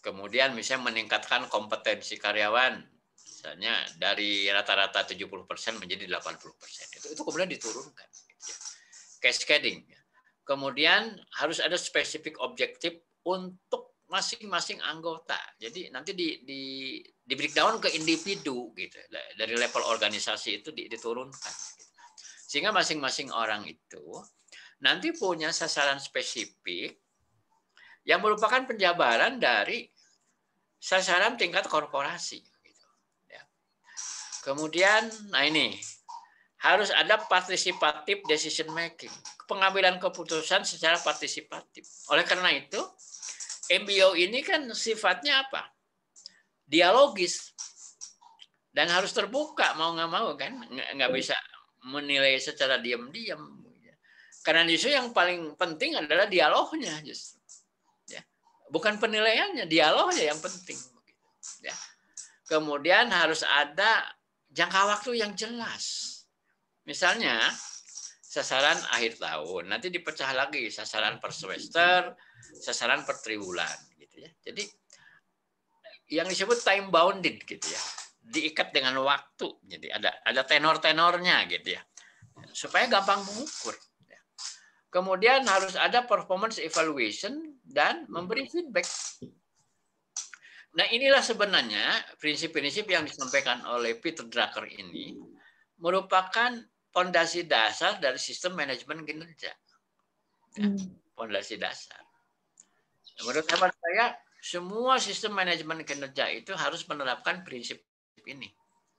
Kemudian misalnya meningkatkan kompetensi karyawan, misalnya dari rata-rata 70% menjadi 80%. Itu kemudian diturunkan. Gitu ya. Cascading. Kemudian harus ada spesifik objektif untuk masing-masing anggota. Jadi nanti di breakdown ke individu, gitu. Dari level organisasi itu diturunkan. Gitu. Sehingga masing-masing orang itu nanti punya sasaran spesifik yang merupakan penjabaran dari sasaran tingkat korporasi. Gitu. Ya. Kemudian, nah ini harus ada participative decision making, pengambilan keputusan secara partisipatif. Oleh karena itu, MBO ini kan sifatnya apa? Dialogis dan harus terbuka, mau nggak mau kan, nggak bisa menilai secara diam-diam. Karena justru yang paling penting adalah dialognya justru. Ya. Bukan penilaiannya, dialognya yang penting. Ya. Kemudian harus ada jangka waktu yang jelas. Misalnya sasaran akhir tahun, nanti dipecah lagi sasaran per semester, sasaran per triwulan, gitu ya. Jadi yang disebut time bounded, gitu ya, diikat dengan waktu, jadi ada tenor-tenornya, gitu ya, supaya gampang mengukur. Kemudian harus ada performance evaluation dan memberi feedback. Nah, inilah sebenarnya prinsip-prinsip yang disampaikan oleh Peter Drucker ini merupakan fondasi dasar dari sistem manajemen kinerja. Ya, fondasi dasar. Menurut hemat saya, semua sistem manajemen kinerja itu harus menerapkan prinsip ini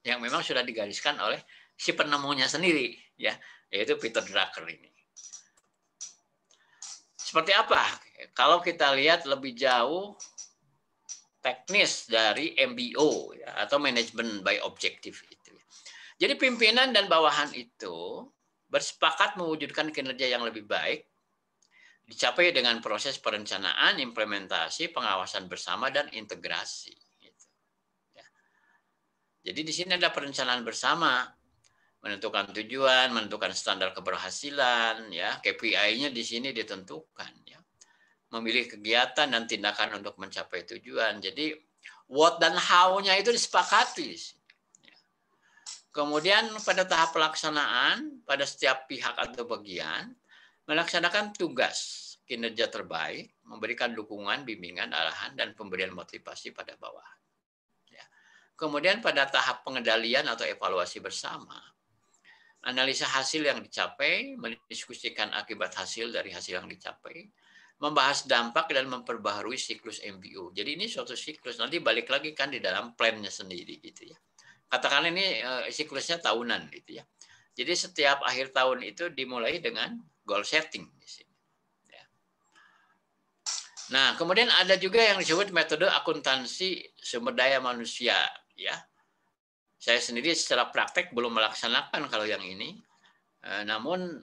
yang memang sudah digariskan oleh si penemunya sendiri, ya, yaitu Peter Drucker ini. Seperti apa? Kalau kita lihat lebih jauh teknis dari MBO, ya, atau Management by Objective itu. Jadi pimpinan dan bawahan itu bersepakat mewujudkan kinerja yang lebih baik, dicapai dengan proses perencanaan, implementasi, pengawasan bersama, dan integrasi. Jadi di sini ada perencanaan bersama, menentukan tujuan, menentukan standar keberhasilan, ya, KPI-nya di sini ditentukan, ya. Memilih kegiatan dan tindakan untuk mencapai tujuan. Jadi what dan how-nya itu disepakati. Kemudian pada tahap pelaksanaan, pada setiap pihak atau bagian melaksanakan tugas kinerja terbaik, memberikan dukungan, bimbingan, arahan, dan pemberian motivasi pada bawahan. Ya. Kemudian pada tahap pengendalian atau evaluasi bersama, analisa hasil yang dicapai, mendiskusikan akibat hasil dari hasil yang dicapai, membahas dampak dan memperbaharui siklus MBO. Jadi ini suatu siklus, nanti balik lagi kan di dalam plan-nya sendiri gitu ya. Katakan ini siklusnya tahunan gitu ya. Jadi setiap akhir tahun itu dimulai dengan goal setting di sini. Ya. Nah, kemudian ada juga yang disebut metode akuntansi sumber daya manusia, ya. Saya sendiri secara praktek belum melaksanakan kalau yang ini. Namun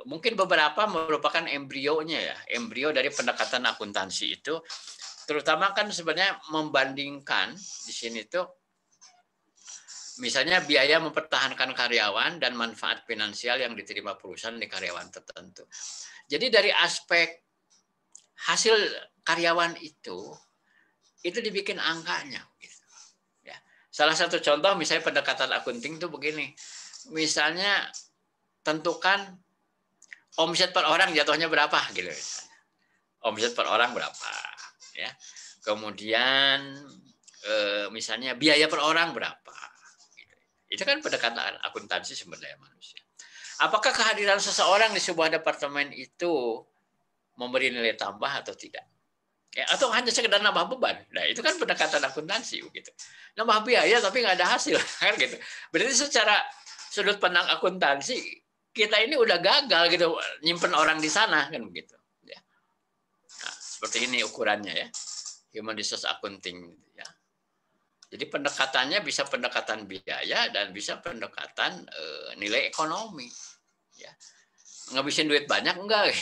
mungkin beberapa merupakan embrionya, ya, embrio dari pendekatan akuntansi itu, terutama kan sebenarnya membandingkan di sini tuh, misalnya biaya mempertahankan karyawan dan manfaat finansial yang diterima perusahaan di karyawan tertentu. Jadi dari aspek hasil karyawan itu dibikin angkanya. Ya. Salah satu contoh misalnya pendekatan akunting itu begini, misalnya tentukan omset per orang jatuhnya berapa gitu. Omset per orang berapa, ya. Kemudian misalnya biaya per orang berapa. Gitu. Itu kan pendekatan akuntansi sumber daya manusia. Apakah kehadiran seseorang di sebuah departemen itu memberi nilai tambah atau tidak? Ya, atau hanya sekedar nambah beban. Nah, itu kan pendekatan akuntansi gitu. Nambah biaya tapi nggak ada hasil kan gitu. Berarti secara sudut pandang akuntansi kita ini udah gagal gitu nyimpen orang di sana kan begitu. Ya. Nah, seperti ini ukurannya ya, human resource accounting. Ya. Jadi pendekatannya bisa pendekatan biaya dan bisa pendekatan nilai ekonomi. Ya. Ngabisin duit banyak enggak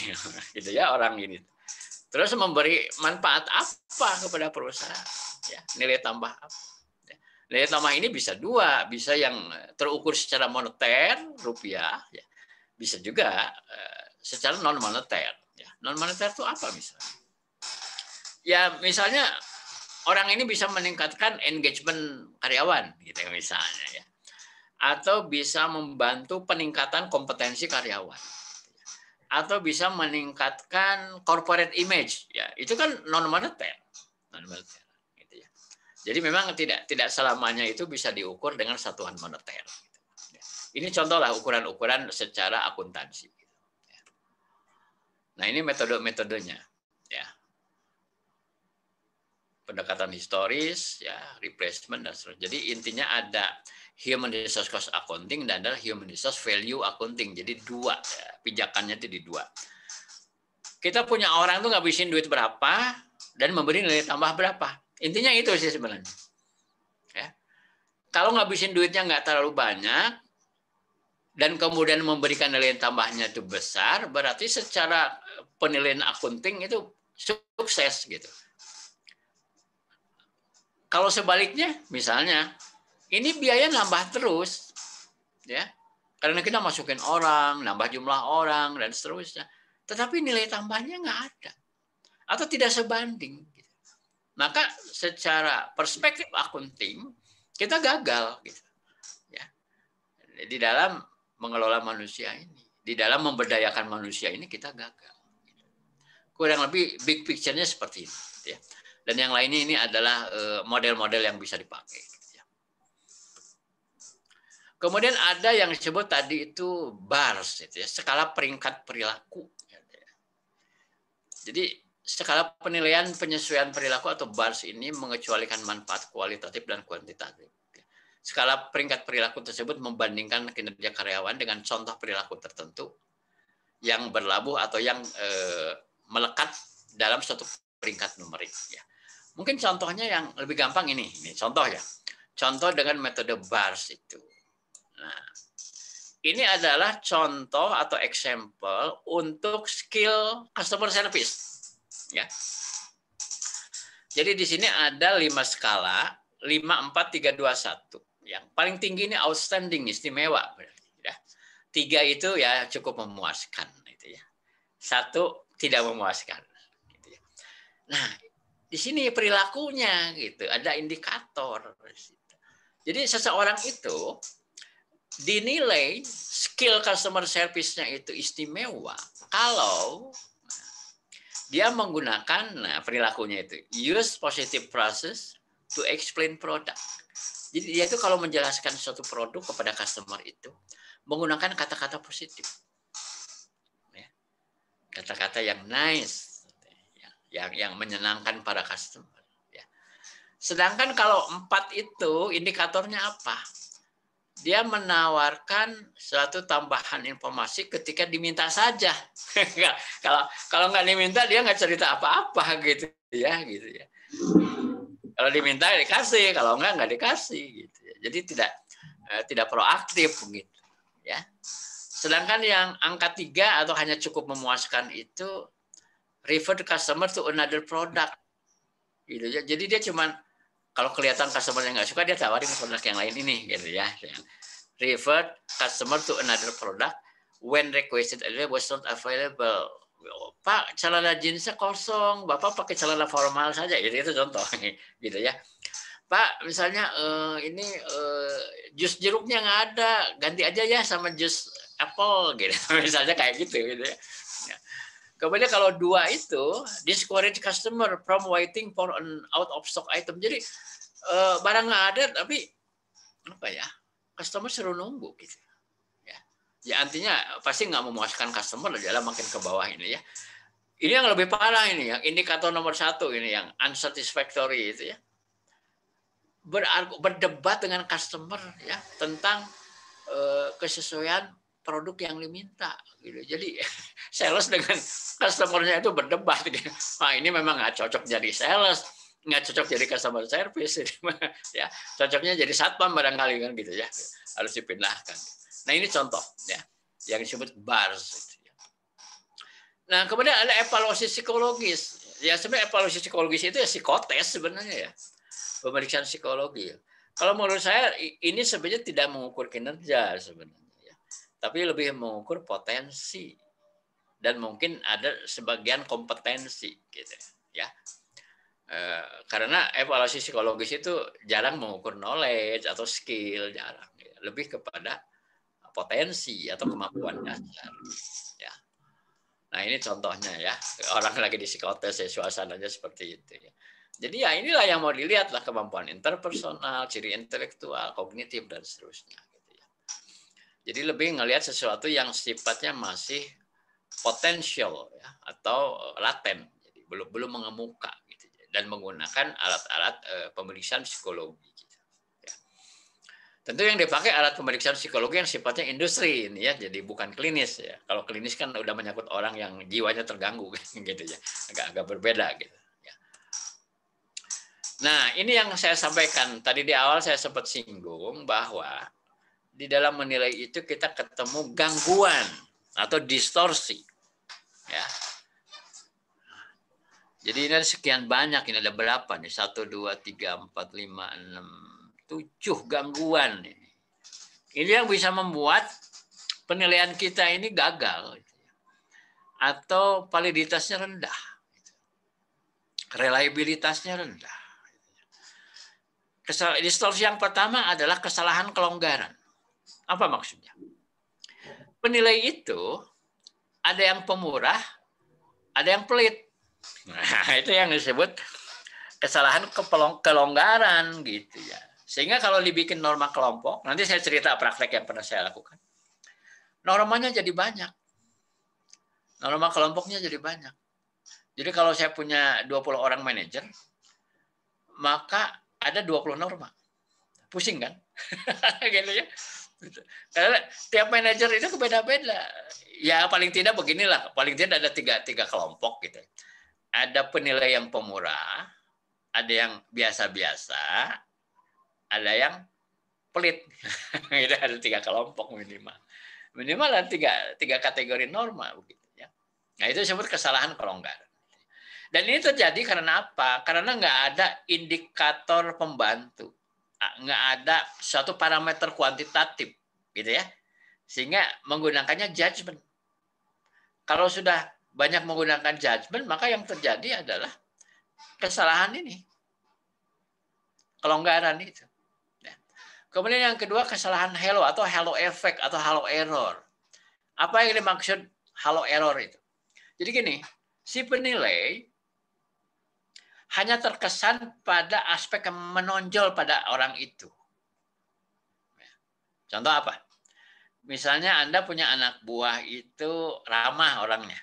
gitu ya orang ini. Terus memberi manfaat apa kepada perusahaan? Ya, nilai tambah apa? Nilai tambah ini bisa dua, bisa yang terukur secara moneter rupiah. Ya. Bisa juga secara non moneter. Ya, non moneter itu apa misalnya? Ya misalnya orang ini bisa meningkatkan engagement karyawan, gitu misalnya ya, atau bisa membantu peningkatan kompetensi karyawan, atau bisa meningkatkan corporate image, ya itu kan non moneter, gitu ya. Jadi memang tidak selamanya itu bisa diukur dengan satuan moneter. Ini contohlah ukuran-ukuran secara akuntansi. Nah ini metode-metodenya, ya. Pendekatan historis, ya, replacement dan seterusnya. Jadi intinya ada human resource cost accounting dan ada human resource value accounting. Jadi dua, ya, pijakannya itu di dua. Kita punya orang tuh ngabisin duit berapa dan memberi nilai tambah berapa. Intinya itu sih sebenarnya. Ya. Kalau ngabisin duitnya nggak terlalu banyak, dan kemudian memberikan nilai tambahnya itu besar, berarti secara penilaian akunting itu sukses gitu. Kalau sebaliknya, misalnya, ini biaya nambah terus, ya, karena kita masukin orang, nambah jumlah orang dan seterusnya, tetapi nilai tambahnya nggak ada atau tidak sebanding. Gitu. Maka secara perspektif akunting kita gagal, gitu, ya, di dalam mengelola manusia ini, di dalam memberdayakan manusia ini kita gagal. Kurang lebih big picture-nya seperti ini. Ya. Dan yang lainnya ini adalah model-model yang bisa dipakai. Ya. Kemudian ada yang disebut tadi itu BARS, ya, skala peringkat perilaku. Jadi skala penilaian penyesuaian perilaku atau BARS ini mengecualikan manfaat kualitatif dan kuantitatif. Skala peringkat perilaku tersebut membandingkan kinerja karyawan dengan contoh perilaku tertentu yang berlabuh atau yang melekat dalam suatu peringkat numerik. Ya. Mungkin contohnya yang lebih gampang ini contoh ya. Contoh dengan metode BARS itu. Nah, ini adalah contoh atau example untuk skill customer service. Ya. Jadi di sini ada 5 skala, 5, 4, 3, 2, 1. Yang paling tinggi ini outstanding, istimewa. Ya. 3 itu ya cukup memuaskan. Gitu ya. 1 tidak memuaskan. Gitu ya. Nah, di sini perilakunya gitu, ada indikator. Jadi seseorang itu dinilai skill customer service-nya itu istimewa kalau dia menggunakan perilakunya itu use positive process to explain product. Jadi dia itu kalau menjelaskan suatu produk kepada customer itu menggunakan kata-kata positif, kata-kata yang nice, yang menyenangkan para customer. Sedangkan kalau 4 itu indikatornya apa? Dia menawarkan suatu tambahan informasi ketika diminta saja. Kalau nggak diminta dia nggak cerita apa-apa gitu ya. Kalau diminta dikasih, kalau nggak dikasih gitu ya. Jadi tidak proaktif gitu ya. Sedangkan yang angka 3 atau hanya cukup memuaskan itu refer the customer to another product gitu ya. Jadi dia cuman kalau kelihatan customer yang nggak suka dia tawarin produk yang lain ini gitu ya. Refer customer to another product when requested was not available. Pak, celana jeansnya kosong, Bapak pakai celana formal saja. Itu contoh gitu ya. Pak, misalnya ini jus jeruknya nggak ada, ganti aja ya sama jus apple gitu. Misalnya kayak gitu ya. Kemudian kalau 2 itu discourage customer from waiting for an out of stock item. Jadi barang nggak ada tapi apa ya, customer suruh nunggu gitu. Ya artinya pasti nggak memuaskan customer dalam makin ke bawah ini ya. Ini yang lebih parah ini ya, indikator nomor 1 ini yang unsatisfactory itu ya. Berdebat dengan customer ya tentang kesesuaian produk yang diminta gitu. Jadi sales dengan customer-nya itu berdebat gitu. Nah, ini memang nggak cocok jadi sales, nggak cocok jadi customer service ya. Cocoknya jadi satpam barangkali kan gitu ya. Harus dipindahkan. Nah, ini contoh ya yang disebut BARS. Nah, kemudian ada evaluasi psikologis. Ya sebenarnya evaluasi psikologis itu ya psikotes sebenarnya ya. Pemeriksaan psikologi. Kalau menurut saya ini sebenarnya tidak mengukur kinerja sebenarnya ya. Tapi lebih mengukur potensi dan mungkin ada sebagian kompetensi gitu ya. Karena evaluasi psikologis itu jarang mengukur knowledge atau skill, jarang. Ya. Lebih kepada potensi atau kemampuan dasar. Ya. Nah ini contohnya ya, orang lagi di psikotes ya, suasananya seperti itu ya. Jadi ya inilah yang mau dilihat lah, kemampuan interpersonal, ciri intelektual, kognitif dan seterusnya. Gitu ya. Jadi lebih ngelihat sesuatu yang sifatnya masih potensial ya, atau laten, jadi belum mengemuka gitu, dan menggunakan alat-alat pemeriksaan psikologi. Tentu yang dipakai alat pemeriksaan psikologi yang sifatnya industri ini ya, jadi bukan klinis ya. Kalau klinis kan udah menyangkut orang yang jiwanya terganggu gitu ya, agak berbeda gitu. Ya. Nah ini yang saya sampaikan tadi di awal, saya sempat singgung bahwa di dalam menilai itu kita ketemu gangguan atau distorsi. Ya. Jadi ini ada sekian banyak, ini ada berapa nih? 1, 2, 3, 4, 5, 6, 7 gangguan. Ini yang bisa membuat penilaian kita ini gagal. Atau validitasnya rendah. Reliabilitasnya rendah. Distorsi yang pertama adalah kesalahan kelonggaran. Apa maksudnya? Penilai itu ada yang pemurah, ada yang pelit. Nah, itu yang disebut kesalahan kelonggaran gitu ya. Sehingga kalau dibikin norma kelompok, nanti saya cerita praktek yang pernah saya lakukan. Normanya jadi banyak. Norma kelompoknya jadi banyak. Jadi kalau saya punya 20 orang manajer, maka ada 20 norma. Pusing kan? Gitu ya. Karena tiap manajer itu beda-beda. Ya paling tidak beginilah, paling tidak ada tiga kelompok gitu. Ada penilai yang pemurah, ada yang biasa-biasa, ada yang pelit. Itu ada 3 kelompok minimal. Minimal ada tiga kategori norma begitu ya. Nah, itu disebut kesalahan kelonggaran. Dan ini terjadi karena apa? Karena nggak ada indikator pembantu, nggak ada suatu parameter kuantitatif, gitu ya, sehingga menggunakannya judgement. Kalau sudah banyak menggunakan judgement, maka yang terjadi adalah kesalahan ini, kelonggaran itu. Kemudian yang kedua kesalahan halo atau halo effect atau halo error. Apa yang dimaksud halo error itu? Jadi gini, si penilai hanya terkesan pada aspek yang menonjol pada orang itu. Contoh apa? Misalnya Anda punya anak buah itu ramah orangnya.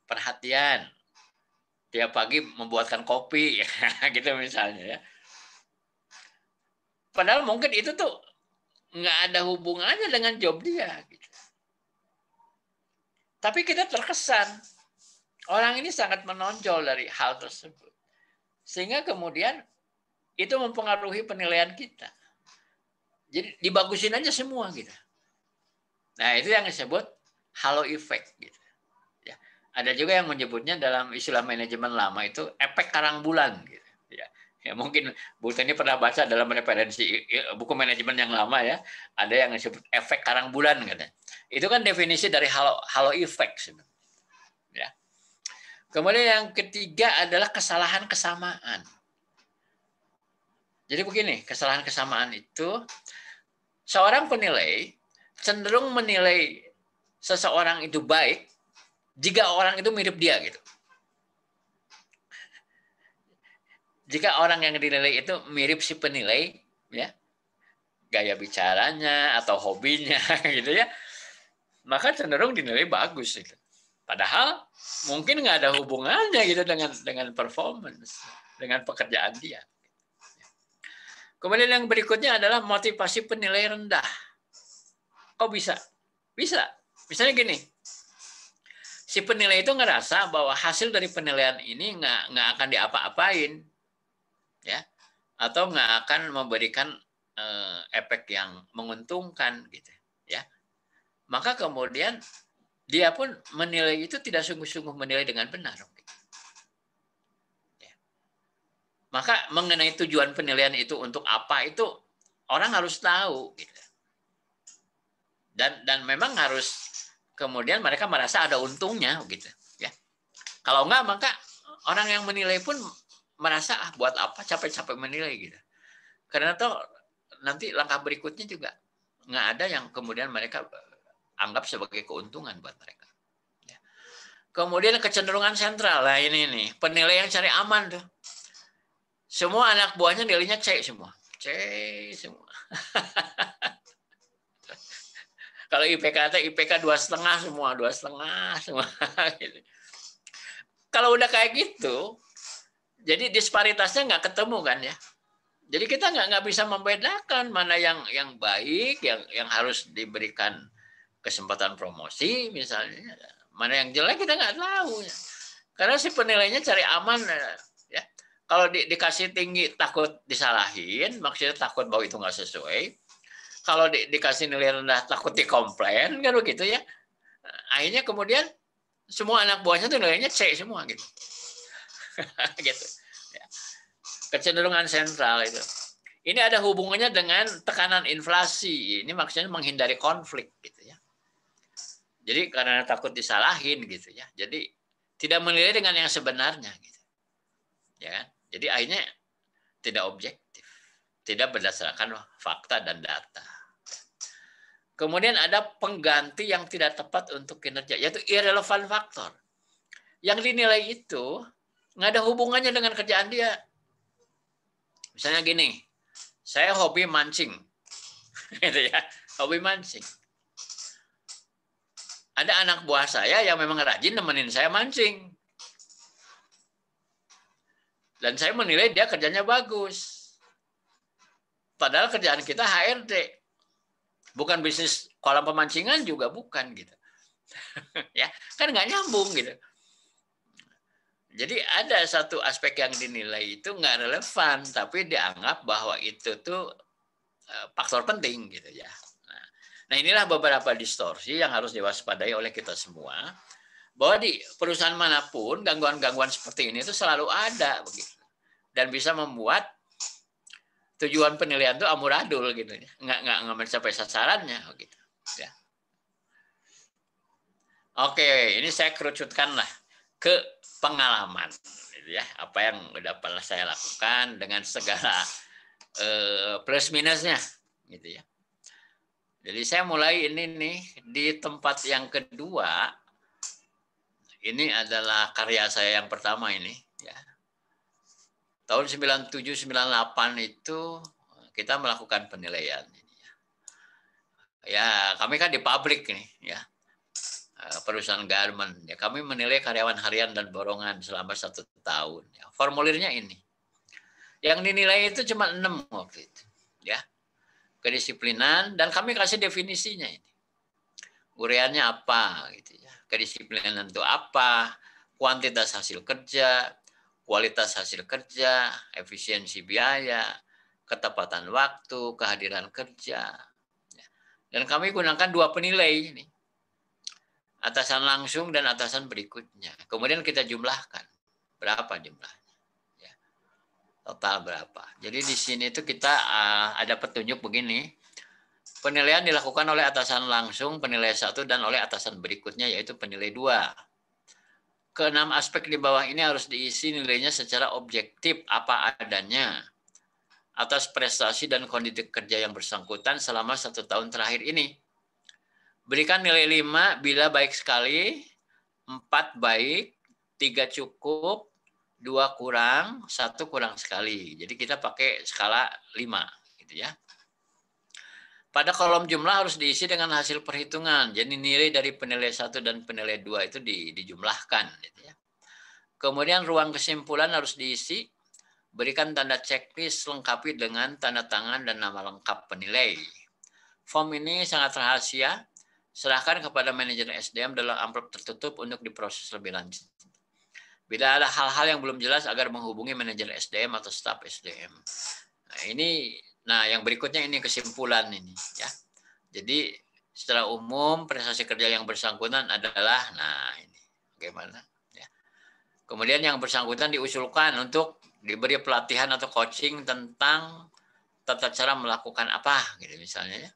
Perhatian. Tiap pagi membuatkan kopi. Gitu misalnya ya. Padahal mungkin itu tuh nggak ada hubungannya dengan job dia. Gitu. Tapi kita terkesan. Orang ini sangat menonjol dari hal tersebut. Sehingga kemudian itu mempengaruhi penilaian kita. Jadi dibagusin aja semua gitu. Nah, itu yang disebut halo effect gitu. Ya. Ada juga yang menyebutnya dalam istilah manajemen lama itu efek karang bulan gitu. Ya, mungkin Bu Teni pernah baca dalam referensi buku manajemen yang lama ya, ada yang disebut efek karang bulan katanya. Itu kan definisi dari halo effect sebenarnya. Ya. Kemudian yang ketiga adalah kesalahan kesamaan. Jadi begini, kesalahan kesamaan itu seorang penilai cenderung menilai seseorang itu baik jika orang itu mirip dia gitu. Jika orang yang dinilai itu mirip si penilai, ya, gaya bicaranya atau hobinya gitu ya, maka cenderung dinilai bagus gitu. Padahal mungkin nggak ada hubungannya gitu dengan performance, dengan pekerjaan dia. Kemudian yang berikutnya adalah motivasi penilai rendah. Kok bisa? Bisa. Misalnya gini, si penilai itu ngerasa bahwa hasil dari penilaian ini nggak akan diapa-apain, ya, atau nggak akan memberikan efek yang menguntungkan, gitu, ya. Maka kemudian dia pun menilai itu tidak sungguh-sungguh menilai dengan benar. Maka mengenai tujuan penilaian itu untuk apa itu orang harus tahu gitu. Dan memang harus kemudian mereka merasa ada untungnya gitu ya. Kalau enggak maka orang yang menilai pun merasa buat apa capek-capek menilai gitu. Karena toh nanti langkah berikutnya juga nggak ada yang kemudian mereka anggap sebagai keuntungan buat mereka. Ya. Kemudian kecenderungan sentral lah ini nih, penilaian cari aman tuh. Semua anak buahnya nilainya C semua. C semua. Kalau IPK 2,5 semua, 2,5 semua. Kalau udah kayak gitu, jadi disparitasnya nggak ketemu kan ya. Jadi kita nggak bisa membedakan mana yang baik, yang harus diberikan kesempatan promosi misalnya. Mana yang jelek kita nggak tahu. Karena si penilainya cari aman ya. Kalau dikasih tinggi takut disalahin, maksudnya takut bahwa itu nggak sesuai. kalau dikasih nilai rendah takut dikomplain kan begitu ya. Akhirnya kemudian semua anak buahnya tuh nilainya C semua gitu. Gitu. Ya. Kecenderungan sentral itu. Ini ada hubungannya dengan tekanan inflasi. Ini maksudnya menghindari konflik gitu ya. Jadi karena takut disalahin gitu ya. Jadi tidak menilai dengan yang sebenarnya gitu. Ya kan? Jadi akhirnya tidak objektif, tidak berdasarkan fakta dan data. Kemudian ada pengganti yang tidak tepat untuk kinerja, yaitu irrelevant factor. Yang dinilai itu nggak ada hubungannya dengan kerjaan dia. Misalnya gini, saya hobi mancing, gitu ya, hobi mancing. Ada anak buah saya yang memang rajin nemenin saya mancing. Dan saya menilai dia kerjanya bagus. Padahal kerjaan kita HRD. Bukan bisnis kolam pemancingan juga bukan gitu. Ya, kan nggak nyambung gitu. Jadi ada satu aspek yang dinilai itu nggak relevan, tapi dianggap bahwa itu tuh faktor penting gitu ya. Nah inilah beberapa distorsi yang harus diwaspadai oleh kita semua. Bahwa di perusahaan manapun gangguan-gangguan seperti ini itu selalu ada begitu. Dan bisa membuat tujuan penilaian itu amburadul gitu ya. Nggak mencapai sasarannya gitu. Ya. Oke, ini saya kerucutkan lah ke pengalaman gitu ya. Apa yang udah pernah saya lakukan dengan segala plus minusnya gitu ya. Jadi saya mulai ini nih di tempat yang kedua. Ini adalah karya saya yang pertama ini ya. Tahun 97-98 itu kita melakukan penilaian. Ya, kami kan di pabrik nih ya. Perusahaan garment. Ya, kami menilai karyawan harian dan borongan selama 1 tahun. Ya, formulirnya ini. Yang dinilai itu cuma 6 waktu itu. Ya. Kedisiplinan dan kami kasih definisinya ini. Ureannya apa gitu ya. Kedisiplinan itu apa? Kuantitas hasil kerja, kualitas hasil kerja, efisiensi biaya, ketepatan waktu, kehadiran kerja. Dan kami gunakan 2 penilai ini. Atasan langsung dan atasan berikutnya. Kemudian kita jumlahkan. Berapa jumlahnya? Ya. Total berapa. Jadi di sini itu kita ada petunjuk begini. Penilaian dilakukan oleh atasan langsung, penilai 1, dan oleh atasan berikutnya, yaitu penilai 2. Ke-6 aspek di bawah ini harus diisi nilainya secara objektif apa adanya atas prestasi dan kondisi kerja yang bersangkutan selama 1 tahun terakhir ini. Berikan nilai 5 bila baik sekali, 4 baik, 3 cukup, 2 kurang, 1 kurang sekali. Jadi kita pakai skala 5 gitu ya. Pada kolom jumlah harus diisi dengan hasil perhitungan. Jadi nilai dari penilai 1 dan penilai 2 itu dijumlahkan. Gitu ya. Kemudian ruang kesimpulan harus diisi. Berikan tanda checklist lengkapi dengan tanda tangan dan nama lengkap penilai. Form ini sangat rahasia. Serahkan kepada manajer SDM dalam amplop tertutup untuk diproses lebih lanjut. Bila ada hal-hal yang belum jelas agar menghubungi manajer SDM atau staf SDM. Nah, yang berikutnya ini kesimpulan ini ya. Jadi secara umum prestasi kerja yang bersangkutan adalah ini bagaimana ya. Kemudian yang bersangkutan diusulkan untuk diberi pelatihan atau coaching tentang tata cara melakukan apa gitu misalnya ya.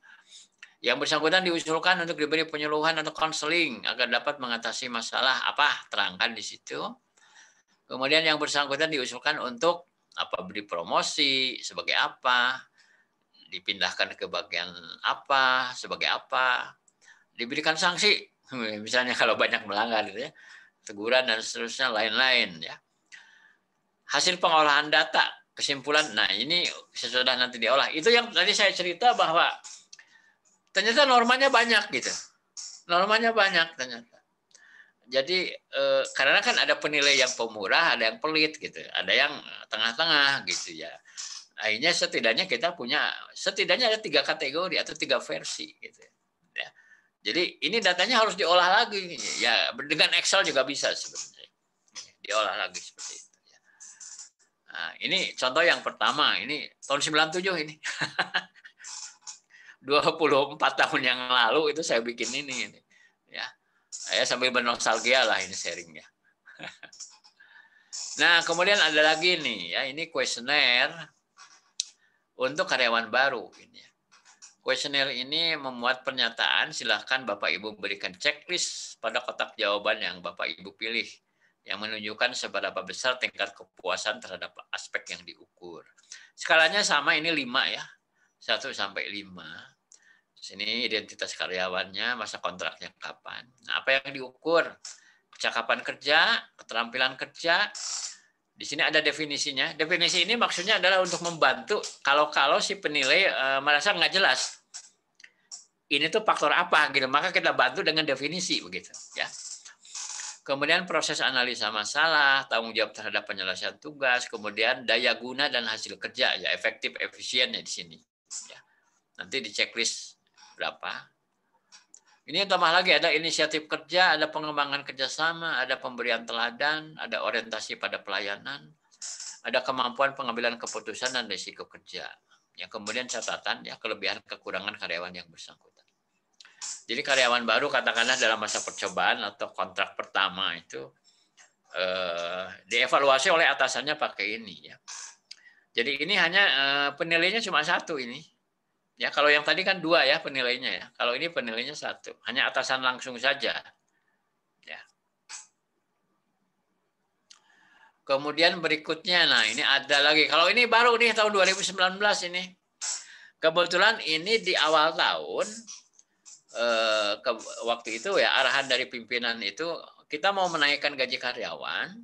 Yang bersangkutan diusulkan untuk diberi penyuluhan atau konseling agar dapat mengatasi masalah apa, terangkan di situ. Kemudian yang bersangkutan diusulkan untuk beri promosi sebagai apa, dipindahkan ke bagian apa, sebagai apa, diberikan sanksi, misalnya kalau banyak melanggar, gitu ya, teguran dan seterusnya, lain-lain. Ya. Hasil pengolahan data, kesimpulan, nah ini sesudah nanti diolah. Itu yang tadi saya cerita bahwa ternyata normanya banyak gitu, normanya banyak ternyata. Jadi karena kan ada penilai yang pemurah, ada yang pelit gitu, ada yang tengah-tengah gitu ya. Akhirnya setidaknya kita punya ada 3 kategori atau 3 versi gitu ya. Jadi ini datanya harus diolah lagi ya, dengan Excel juga bisa sebenarnya diolah lagi seperti itu ya. Nah, ini contoh yang pertama, ini tahun 97 ini. 24 tahun yang lalu itu saya bikin ini. Ya. Saya sambil bernostalgia lah ini sharingnya. Nah, kemudian ada lagi nih, ya, ini kuesioner untuk karyawan baru. Kuesioner ini memuat pernyataan, silahkan Bapak Ibu berikan checklist pada kotak jawaban yang Bapak Ibu pilih, yang menunjukkan seberapa besar tingkat kepuasan terhadap aspek yang diukur. Skalanya sama, ini 5 ya, 1 sampai 5. Sini identitas karyawannya, masa kontraknya kapan. Nah, apa yang diukur? Kecakapan kerja, keterampilan kerja. Di sini ada definisinya. Definisi ini maksudnya adalah untuk membantu kalau si penilai merasa nggak jelas. Ini tuh faktor apa gitu, maka kita bantu dengan definisi begitu ya. Kemudian proses analisa masalah, tanggung jawab terhadap penyelesaian tugas, kemudian daya guna dan hasil kerja ya, efektif efisiennya di sini. Ya. Nanti di checklist berapa. Ini tambah lagi ada inisiatif kerja, ada pengembangan kerjasama, ada pemberian teladan, ada orientasi pada pelayanan, ada kemampuan pengambilan keputusan dan risiko kerja. Ya, kemudian catatan ya kelebihan kekurangan karyawan yang bersangkutan. Jadi karyawan baru katakanlah dalam masa percobaan atau kontrak pertama itu dievaluasi oleh atasannya pakai ini ya. Jadi ini hanya penilainya cuma 1 ini. Ya, kalau yang tadi kan 2 ya penilainya ya. Kalau ini penilainya 1, hanya atasan langsung saja. Ya. Kemudian berikutnya, nah ini ada lagi. Kalau ini baru nih tahun 2019 ini. Kebetulan ini di awal tahun, waktu itu ya arahan dari pimpinan itu kita mau menaikkan gaji karyawan,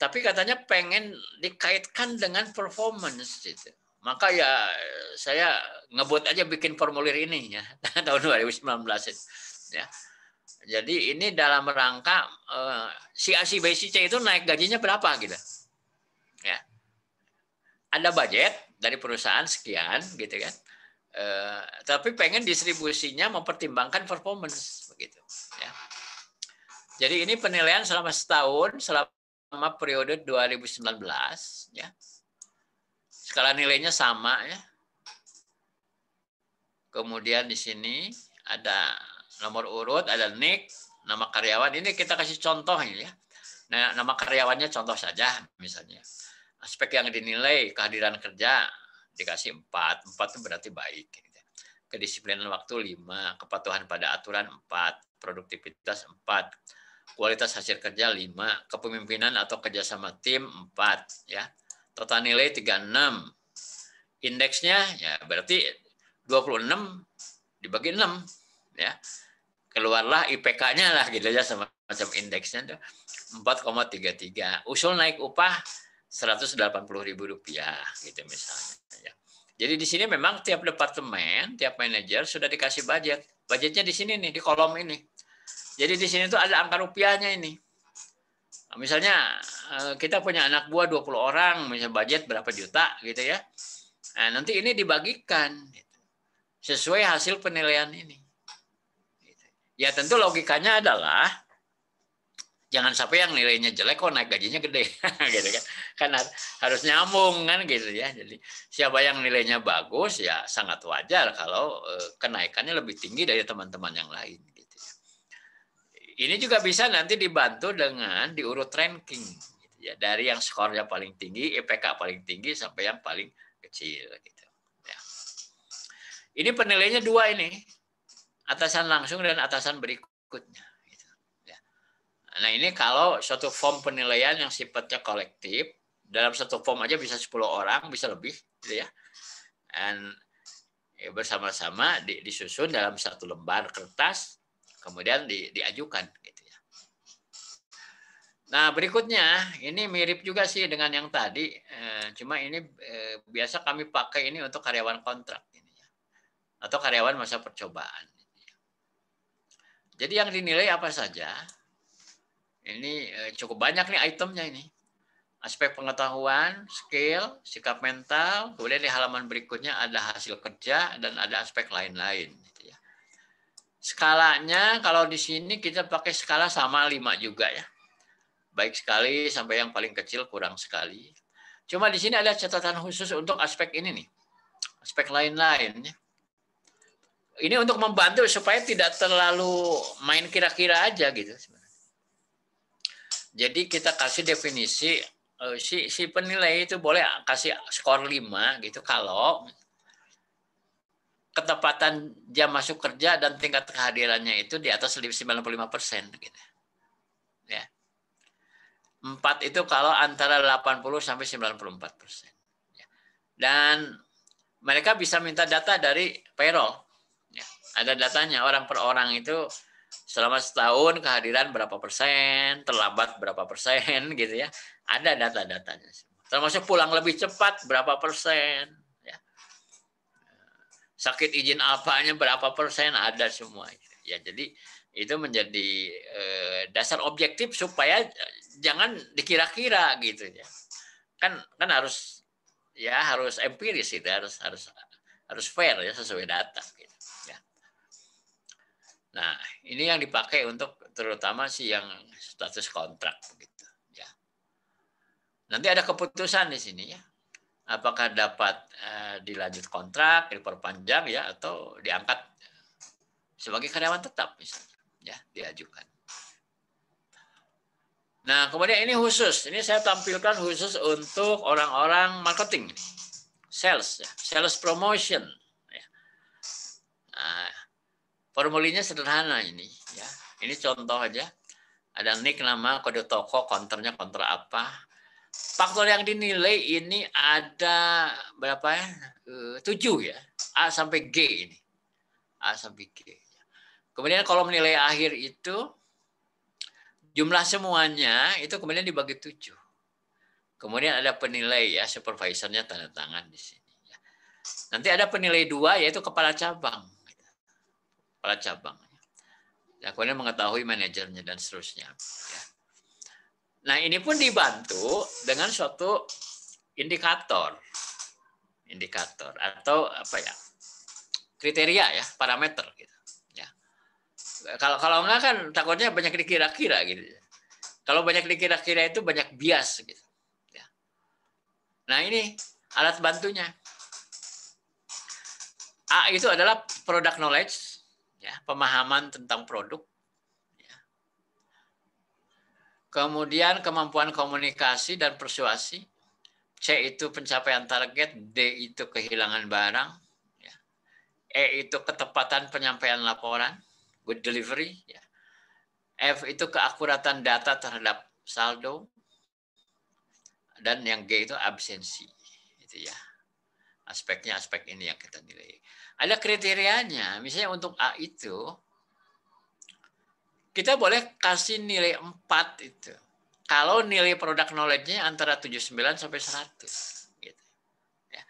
tapi katanya pengen dikaitkan dengan performance gitu. Maka ya saya ngebut aja bikin formulir ini ya tahun 2019 ya. Jadi ini dalam rangka si A, si B, si C itu naik gajinya berapa gitu. Ya. Ada budget dari perusahaan sekian gitu kan. Tapi pengen distribusinya mempertimbangkan performance begitu ya. Jadi ini penilaian selama setahun selama periode 2019 ya. Skala nilainya sama ya. Kemudian di sini ada nomor urut, ada NIK, nama karyawan. Ini kita kasih contoh ini ya. Nah, nama karyawannya contoh saja misalnya. Aspek yang dinilai kehadiran kerja dikasih 4. 4 itu berarti baik. Kedisiplinan waktu 5, kepatuhan pada aturan 4, produktivitas 4, kualitas hasil kerja 5, kepemimpinan atau kerjasama tim 4 ya. Total nilai 36. Indeksnya ya berarti 26 dibagi 6 ya. Keluarlah IPK-nya lah gitu ya semacam indeksnya tuh 4,33. Usul naik upah Rp180.000 gitu misalnya ya. Jadi di sini memang tiap departemen, tiap manajer sudah dikasih budget. Budgetnya di sini nih di kolom ini. Jadi di sini tuh ada angka rupiahnya ini. Misalnya kita punya anak buah 20 orang, misalnya budget berapa juta gitu ya. Nah, nanti ini dibagikan sesuai hasil penilaian ini. Ya tentu logikanya adalah jangan sampai yang nilainya jelek kok naik gajinya gede gitu kan. Kan harus nyambung kan gitu ya. Jadi siapa yang nilainya bagus ya sangat wajar kalau kenaikannya lebih tinggi dari teman-teman yang lain gitu ya. Ini juga bisa nanti dibantu dengan diurut ranking gitu ya. Dari yang skornya paling tinggi, IPK paling tinggi sampai yang paling kecil gitu. Ya. Ini penilainya 2 ini. Atasan langsung dan atasan berikutnya. Gitu. Ya. Nah ini kalau suatu form penilaian yang sifatnya kolektif, dalam satu form aja bisa 10 orang, bisa lebih gitu ya. Dan ya, bersama-sama disusun dalam satu lembar kertas, kemudian diajukan gitu ya. Nah berikutnya ini mirip juga sih dengan yang tadi, cuma ini biasa kami pakai ini untuk karyawan kontrak ini ya, atau karyawan masa percobaan. Jadi yang dinilai apa saja? Ini cukup banyak nih itemnya ini. Aspek pengetahuan, skill, sikap mental, kemudian di halaman berikutnya ada hasil kerja dan ada aspek lain-lain. Gitu ya. Skalanya kalau di sini kita pakai skala sama 5 juga ya. Baik sekali sampai yang paling kecil kurang sekali. Cuma di sini ada catatan khusus untuk aspek ini nih. Aspek lain-lain. Ya. ini untuk membantu supaya tidak terlalu main kira-kira aja gitu. Jadi kita kasih definisi si penilai itu boleh kasih skor 5 gitu kalau ketepatan jam masuk kerja dan tingkat kehadirannya itu di atas 95% gitu. Ya. 4 itu kalau antara 80 sampai 94%. Ya. Dan mereka bisa minta data dari payroll. Ya. Ada datanya orang per orang itu selama setahun kehadiran berapa persen, terlambat berapa persen gitu ya. Ada data-datanya. Termasuk pulang lebih cepat berapa persen. Sakit izin apanya berapa persen, ada semua. Ya, jadi itu menjadi dasar objektif supaya jangan dikira-kira gitu ya. Kan harus empiris itu, harus fair ya, sesuai data gitu ya. Nah, ini yang dipakai untuk terutama sih yang status kontrak begitu ya. Nanti ada keputusan di sini ya. Apakah dapat dilanjut kontrak, diperpanjang ya, atau diangkat sebagai karyawan tetap misalnya, ya diajukan. Nah, kemudian ini khusus, ini saya tampilkan khusus untuk orang-orang marketing, sales, ya, sales promotion. Ya. Nah, formulirnya sederhana ini, ya. Ini contoh aja. Ada nick, nama, kode toko, konternya konter apa. Faktor yang dinilai ini ada berapa ya? 7 ya. A sampai G ini. A sampai G. Kemudian kolom nilai akhir itu jumlah semuanya itu kemudian dibagi 7. Kemudian ada penilai ya, supervisornya tanda tangan di sini. Nanti ada penilai 2 yaitu kepala cabang. Kepala cabang. Ya, kemudian mengetahui manajernya dan seterusnya. Ya. Nah, ini pun dibantu dengan suatu indikator atau apa ya, kriteria ya, parameter gitu ya. Kalau enggak kan takutnya banyak dikira-kira gitu. Kalau banyak dikira-kira itu banyak bias gitu ya. Nah, ini alat bantunya. A itu adalah product knowledge ya, pemahaman tentang produk. Kemudian kemampuan komunikasi dan persuasi. C itu pencapaian target. D itu kehilangan barang. E itu ketepatan penyampaian laporan. Good delivery. F itu keakuratan data terhadap saldo. Dan yang G itu absensi. Itu ya. Aspeknya aspek ini yang kita nilai. Ada kriterianya. Misalnya untuk A itu, kita boleh kasih nilai 4 itu. Kalau nilai product knowledge-nya antara 79 sampai 100. Gitu. Ya.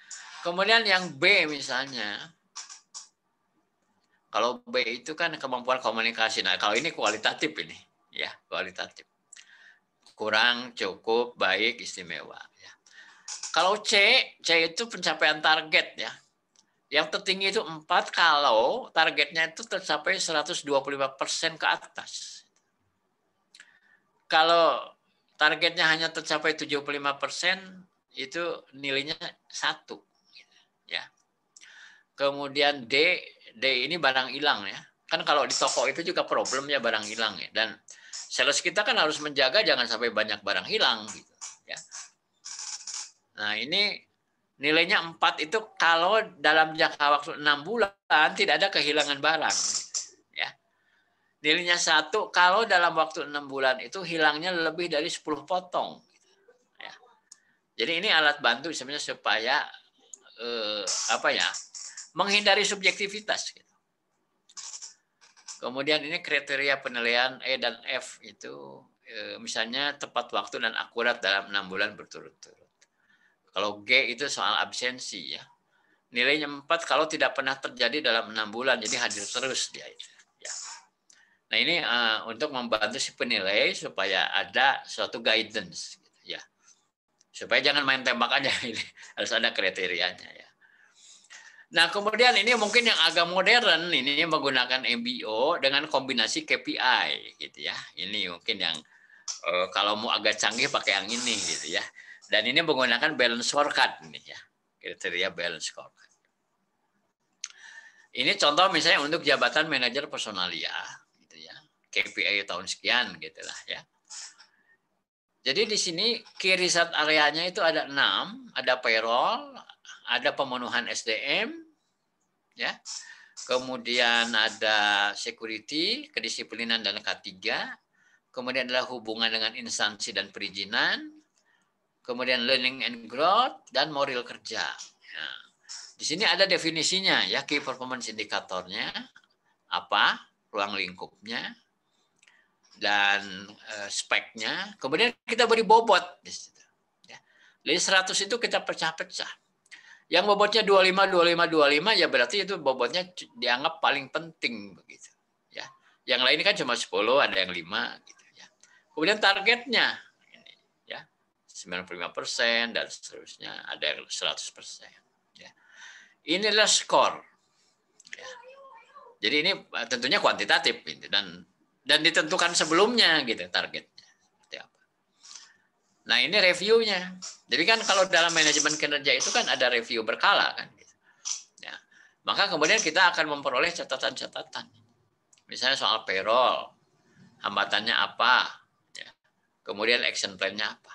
Kemudian yang B misalnya, kalau B itu kan kemampuan komunikasi. Nah, kalau ini kualitatif ini. Ya, kualitatif. Kurang, cukup, baik, istimewa. Ya. Kalau C itu pencapaian target ya. Yang tertinggi itu 4 kalau targetnya itu tercapai 125% ke atas. Kalau targetnya hanya tercapai 75%, itu nilainya 1. Ya. Kemudian D ini barang hilang ya. Kan kalau di toko itu juga problemnya barang hilang ya. Dan sales kita kan harus menjaga jangan sampai banyak barang hilang gitu ya. Nah, ini nilainya 4 itu kalau dalam jangka waktu 6 bulan tidak ada kehilangan barang. Ya. Nilainya 1 kalau dalam waktu 6 bulan itu hilangnya lebih dari 10 potong. Ya. Jadi ini alat bantu sebenarnya supaya menghindari subjektivitas. Gitu. Kemudian ini kriteria penilaian E dan F itu misalnya tepat waktu dan akurat dalam 6 bulan berturut-turut. Kalau G itu soal absensi ya. Nilainya 4 kalau tidak pernah terjadi dalam 6 bulan, jadi hadir terus dia itu. Ya. Nah, ini untuk membantu si penilai supaya ada suatu guidance gitu, ya. Supaya jangan main tembak aja ini. Harus ada kriterianya ya. Nah, kemudian ini mungkin yang agak modern ini menggunakan MBO dengan kombinasi KPI gitu ya. Ini mungkin yang kalau mau agak canggih pakai yang ini gitu ya. Dan ini menggunakan balance scorecard ini ya, kriteria balance scorecard. Ini contoh misalnya untuk jabatan manajer personalia, gitu ya. KPI tahun sekian, gitulah ya. Jadi di sini key result areanya itu ada 6, ada payroll, ada pemenuhan SDM, ya. Kemudian ada security, kedisiplinan dan K3, kemudian adalah hubungan dengan instansi dan perizinan, kemudian learning and growth, dan moral kerja. Nah, di sini ada definisinya ya, key performance indikatornya, apa, ruang lingkupnya, dan speknya. Kemudian kita beri bobot di situ. Ya. Dari 100 itu kita pecah-pecah. Yang bobotnya 25, 25, 25 ya berarti itu bobotnya dianggap paling penting begitu. Ya. Yang lain kan cuma 10, ada yang 5 gitu ya. Kemudian targetnya ini ya 95% dan seterusnya, ada yang 100%. Ya. Inilah skor. Ya. Jadi ini tentunya kuantitatif dan ditentukan sebelumnya gitu targetnya. Nah ini reviewnya. Jadi kan kalau dalam manajemen kinerja itu kan ada review berkala kan. Ya. Maka kemudian kita akan memperoleh catatan-catatan. Misalnya soal payroll, hambatannya apa, ya. Kemudian action plan-nya apa.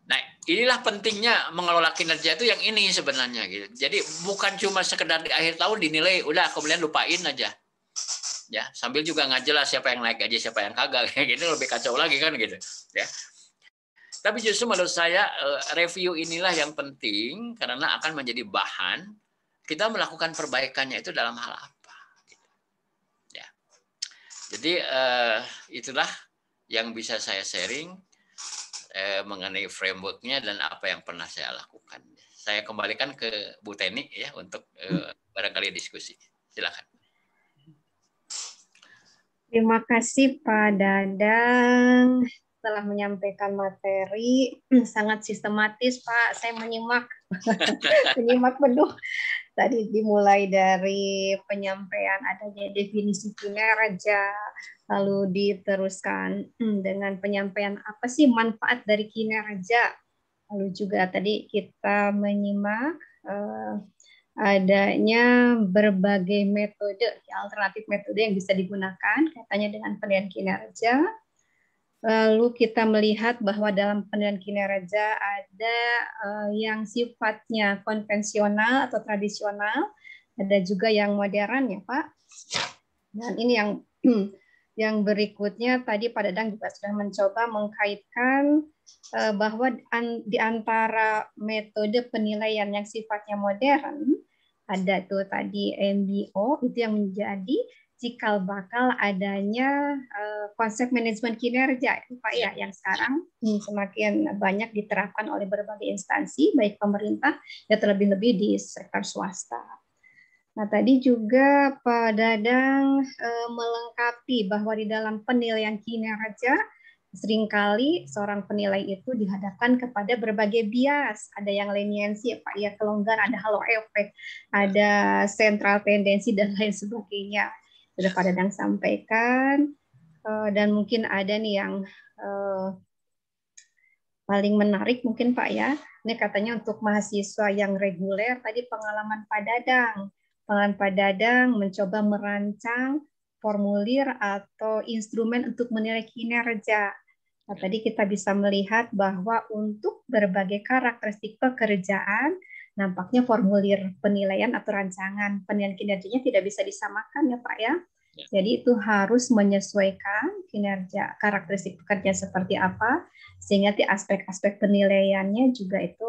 Nah inilah pentingnya mengelola kinerja itu yang ini sebenarnya gitu. Jadi bukan cuma sekedar di akhir tahun dinilai, udah kemudian lupain aja. Ya sambil juga nggak jelas siapa yang naik gaji, siapa yang kagak, kayak gitu lebih kacau lagi kan gitu. Ya. Tapi justru menurut saya review inilah yang penting karena akan menjadi bahan kita melakukan perbaikannya itu dalam hal apa. Ya. Jadi itulah yang bisa saya sharing mengenai frameworknya dan apa yang pernah saya lakukan. Saya kembalikan ke Bu Teni ya untuk barangkali diskusi. Silakan. Terima kasih Pak Dadang telah menyampaikan materi sangat sistematis Pak. Saya menyimak penuh. Tadi dimulai dari penyampaian adanya definisi kinerja, lalu diteruskan dengan penyampaian apa sih manfaat dari kinerja. Lalu juga tadi kita menyimak adanya berbagai metode, alternatif metode yang bisa digunakan katanya dengan penilaian kinerja. Lalu kita melihat bahwa dalam penilaian kinerja ada yang sifatnya konvensional atau tradisional, ada juga yang modern ya Pak. Dan ini yang berikutnya tadi Pak Dadang juga sudah mencoba mengkaitkan bahwa di antara metode penilaian yang sifatnya modern ada tuh tadi MBO itu yang menjadi cikal bakal adanya konsep manajemen kinerja Pak ya yang sekarang semakin banyak diterapkan oleh berbagai instansi baik pemerintah ya terlebih-lebih di sektor swasta. Nah tadi juga Pak Dadang melengkapi bahwa di dalam penilaian kinerja seringkali seorang penilai itu dihadapkan kepada berbagai bias. Ada yang leniensi, Pak, ya kelonggaran, ada halo efek, ada sentral tendensi, dan lain sebagainya. Sudah Pak Dadang sampaikan. Dan mungkin ada nih yang paling menarik mungkin Pak ya. Ini katanya untuk mahasiswa yang reguler, tadi pengalaman Pak Dadang. Pengalaman Pak Dadang mencoba merancang formulir atau instrumen untuk menilai kinerja. Nah, tadi kita bisa melihat bahwa untuk berbagai karakteristik pekerjaan, nampaknya formulir penilaian atau rancangan penilaian kinerjanya tidak bisa disamakan ya Pak ya. Jadi itu harus menyesuaikan kinerja, karakteristik pekerjaan seperti apa, sehingga di aspek-aspek penilaiannya juga itu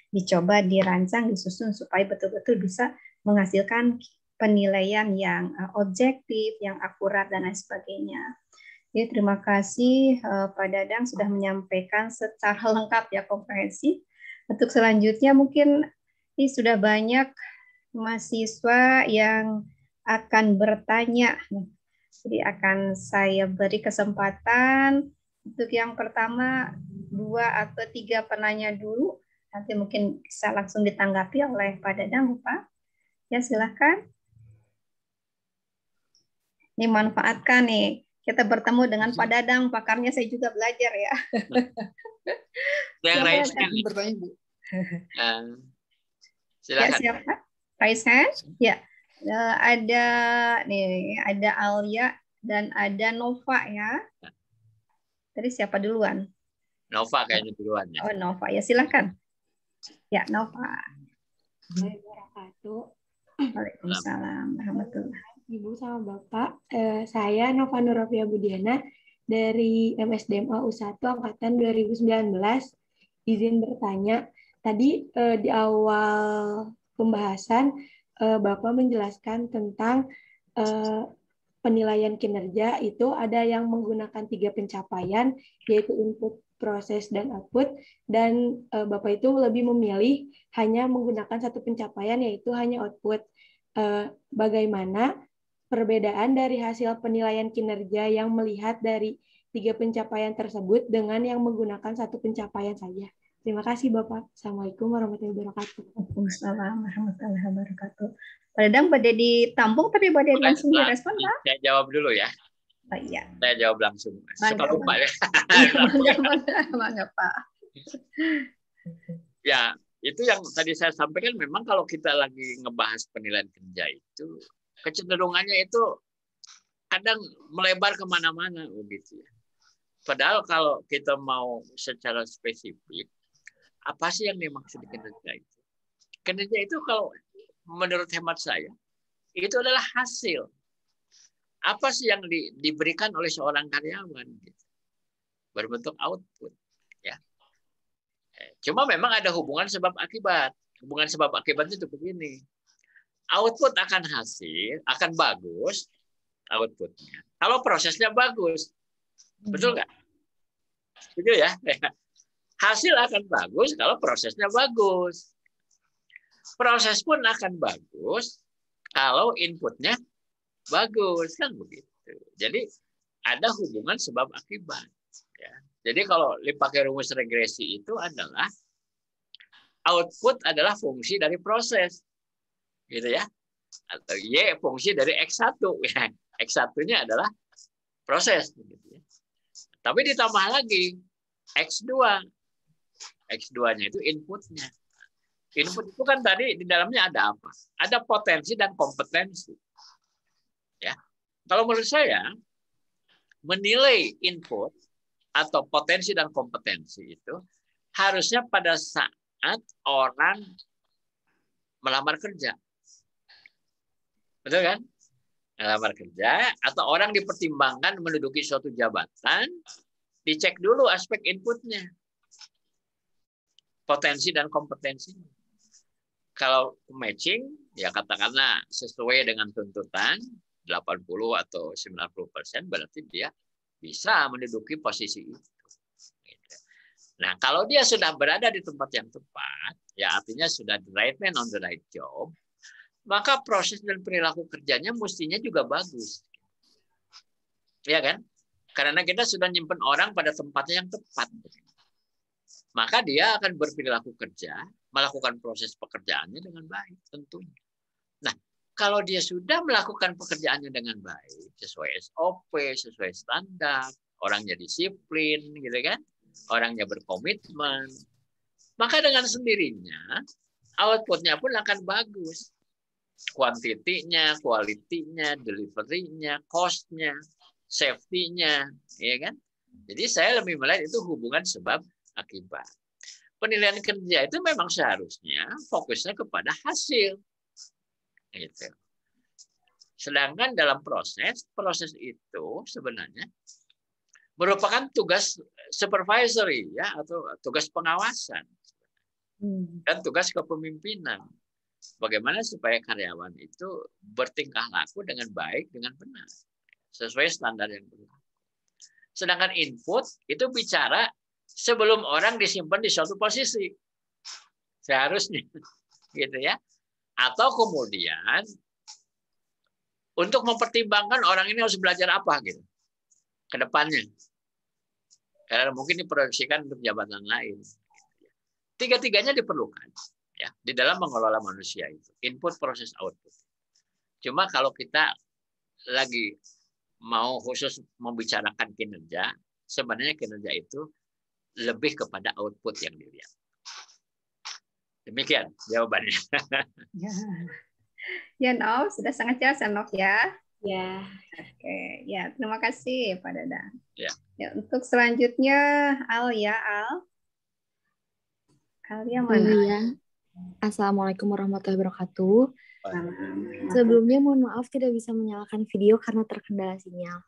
dicoba dirancang, disusun supaya betul-betul bisa menghasilkan penilaian yang objektif, yang akurat, dan lain sebagainya. Jadi terima kasih Pak Dadang sudah menyampaikan secara lengkap ya komprehensif. Untuk selanjutnya mungkin ini sudah banyak mahasiswa yang akan bertanya. Jadi akan saya beri kesempatan untuk yang pertama 2 atau 3 penanya dulu. Nanti mungkin bisa langsung ditanggapi oleh Pak Dadang, Pak. Ya silakan. Ini manfaatkan nih. Kita bertemu dengan Pak Dadang, pakarnya saya juga belajar ya. Yang raise hand bertanya Bu. Silakan. Ya, siapa? Raise hand? Ya. Ada nih, ada Alia dan ada Nova ya. Tadi siapa duluan? Nova kayaknya duluan ya. Oh, Nova. Ya, silakan. Ya, Nova. Waalaikumsalam warahmatullahi. Ibu sama Bapak, saya Nova Nurafia Budiana dari MSDMA U1 Angkatan 2019. Izin bertanya, tadi di awal pembahasan Bapak menjelaskan tentang penilaian kinerja itu ada yang menggunakan 3 pencapaian, yaitu input, proses, dan output, dan Bapak itu lebih memilih hanya menggunakan 1 pencapaian, yaitu hanya output. Bagaimana perbedaan dari hasil penilaian kinerja yang melihat dari 3 pencapaian tersebut dengan yang menggunakan 1 pencapaian saja? Terima kasih Bapak. Assalamualaikum warahmatullahi wabarakatuh. Waalaikumsalam warahmatullahi wabarakatuh. Pak Dadang pada ditampung tapi pada langsung direspon, Pak? Saya jawab dulu ya. Oh, iya. Saya jawab langsung. Suka lupa ya. Bangga, Pak. Ya, itu yang tadi saya sampaikan, memang kalau kita lagi ngebahas penilaian kerja itu, kecenderungannya itu kadang melebar kemana-mana begitu ya. Padahal kalau kita mau secara spesifik, apa sih yang dimaksud kinerja itu? Kinerja itu kalau menurut hemat saya, itu adalah hasil. Apa sih yang diberikan oleh seorang karyawan? Gitu. Berbentuk output. Ya. Cuma memang ada hubungan sebab akibat. Hubungan sebab akibat itu begini. Output akan hasil, akan bagus outputnya. Kalau prosesnya bagus. Betul nggak? Betul ya? Hasil akan bagus kalau prosesnya bagus. Proses pun akan bagus kalau inputnya bagus, kan begitu. Jadi ada hubungan sebab akibat. Ya. Jadi kalau dipakai rumus regresi itu adalah output adalah fungsi dari proses, gitu ya. Atau Y fungsi dari X1. Ya. X1-nya adalah proses. Gitu ya. Tapi ditambah lagi X2. X2-nya itu inputnya. Input itu kan tadi di dalamnya ada apa? Ada potensi dan kompetensi. Ya. Kalau menurut saya, menilai input atau potensi dan kompetensi itu harusnya pada saat orang melamar kerja. Betul kan? Melamar kerja atau orang dipertimbangkan menduduki suatu jabatan, dicek dulu aspek inputnya. Potensi dan kompetensi. Kalau matching, ya katakanlah sesuai dengan tuntutan 80 atau 90%, berarti dia bisa menduduki posisi itu. Nah, kalau dia sudah berada di tempat yang tepat, ya artinya sudah the right man on the right job, maka proses dan perilaku kerjanya mestinya juga bagus. Ya kan? Karena kita sudah nyimpen orang pada tempatnya yang tepat. Maka dia akan berperilaku kerja, melakukan proses pekerjaannya dengan baik tentunya. Nah, kalau dia sudah melakukan pekerjaannya dengan baik, sesuai SOP, sesuai standar, orangnya disiplin, gitu kan? Orangnya berkomitmen, maka dengan sendirinya outputnya pun akan bagus. Kuantitinya, kualitinya, delivery-nya, cost-nya, safety-nya, ya kan? Jadi saya lebih melihat itu hubungan sebab akibat. Penilaian kerja itu memang seharusnya fokusnya kepada hasil. Gitu. Sedangkan dalam proses itu sebenarnya merupakan tugas supervisory ya atau tugas pengawasan dan tugas kepemimpinan. Bagaimana supaya karyawan itu bertingkah laku dengan baik, dengan benar, sesuai standar yang berlaku. Sedangkan input itu bicara sebelum orang disimpan di suatu posisi, seharusnya, gitu ya. Atau kemudian untuk mempertimbangkan orang ini harus belajar apa gitu ke depannya, karena mungkin diproyeksikan untuk jabatan lain. Tiga-tiganya diperlukan. Ya, di dalam mengelola manusia itu input, proses, output. Cuma kalau kita lagi mau khusus membicarakan kinerja, sebenarnya kinerja itu lebih kepada output yang dilihat. Demikian jawabannya. Ya. Ya, Nov, sudah sangat jelas ya, Nov ya. Ya. Oke, ya terima kasih Pak Dadang. Ya. Ya, untuk selanjutnya Al ya, Al. Al ya mana? Iya. Assalamualaikum warahmatullahi wabarakatuh. Salam. Sebelumnya mohon maaf tidak bisa menyalakan video karena terkendala sinyal.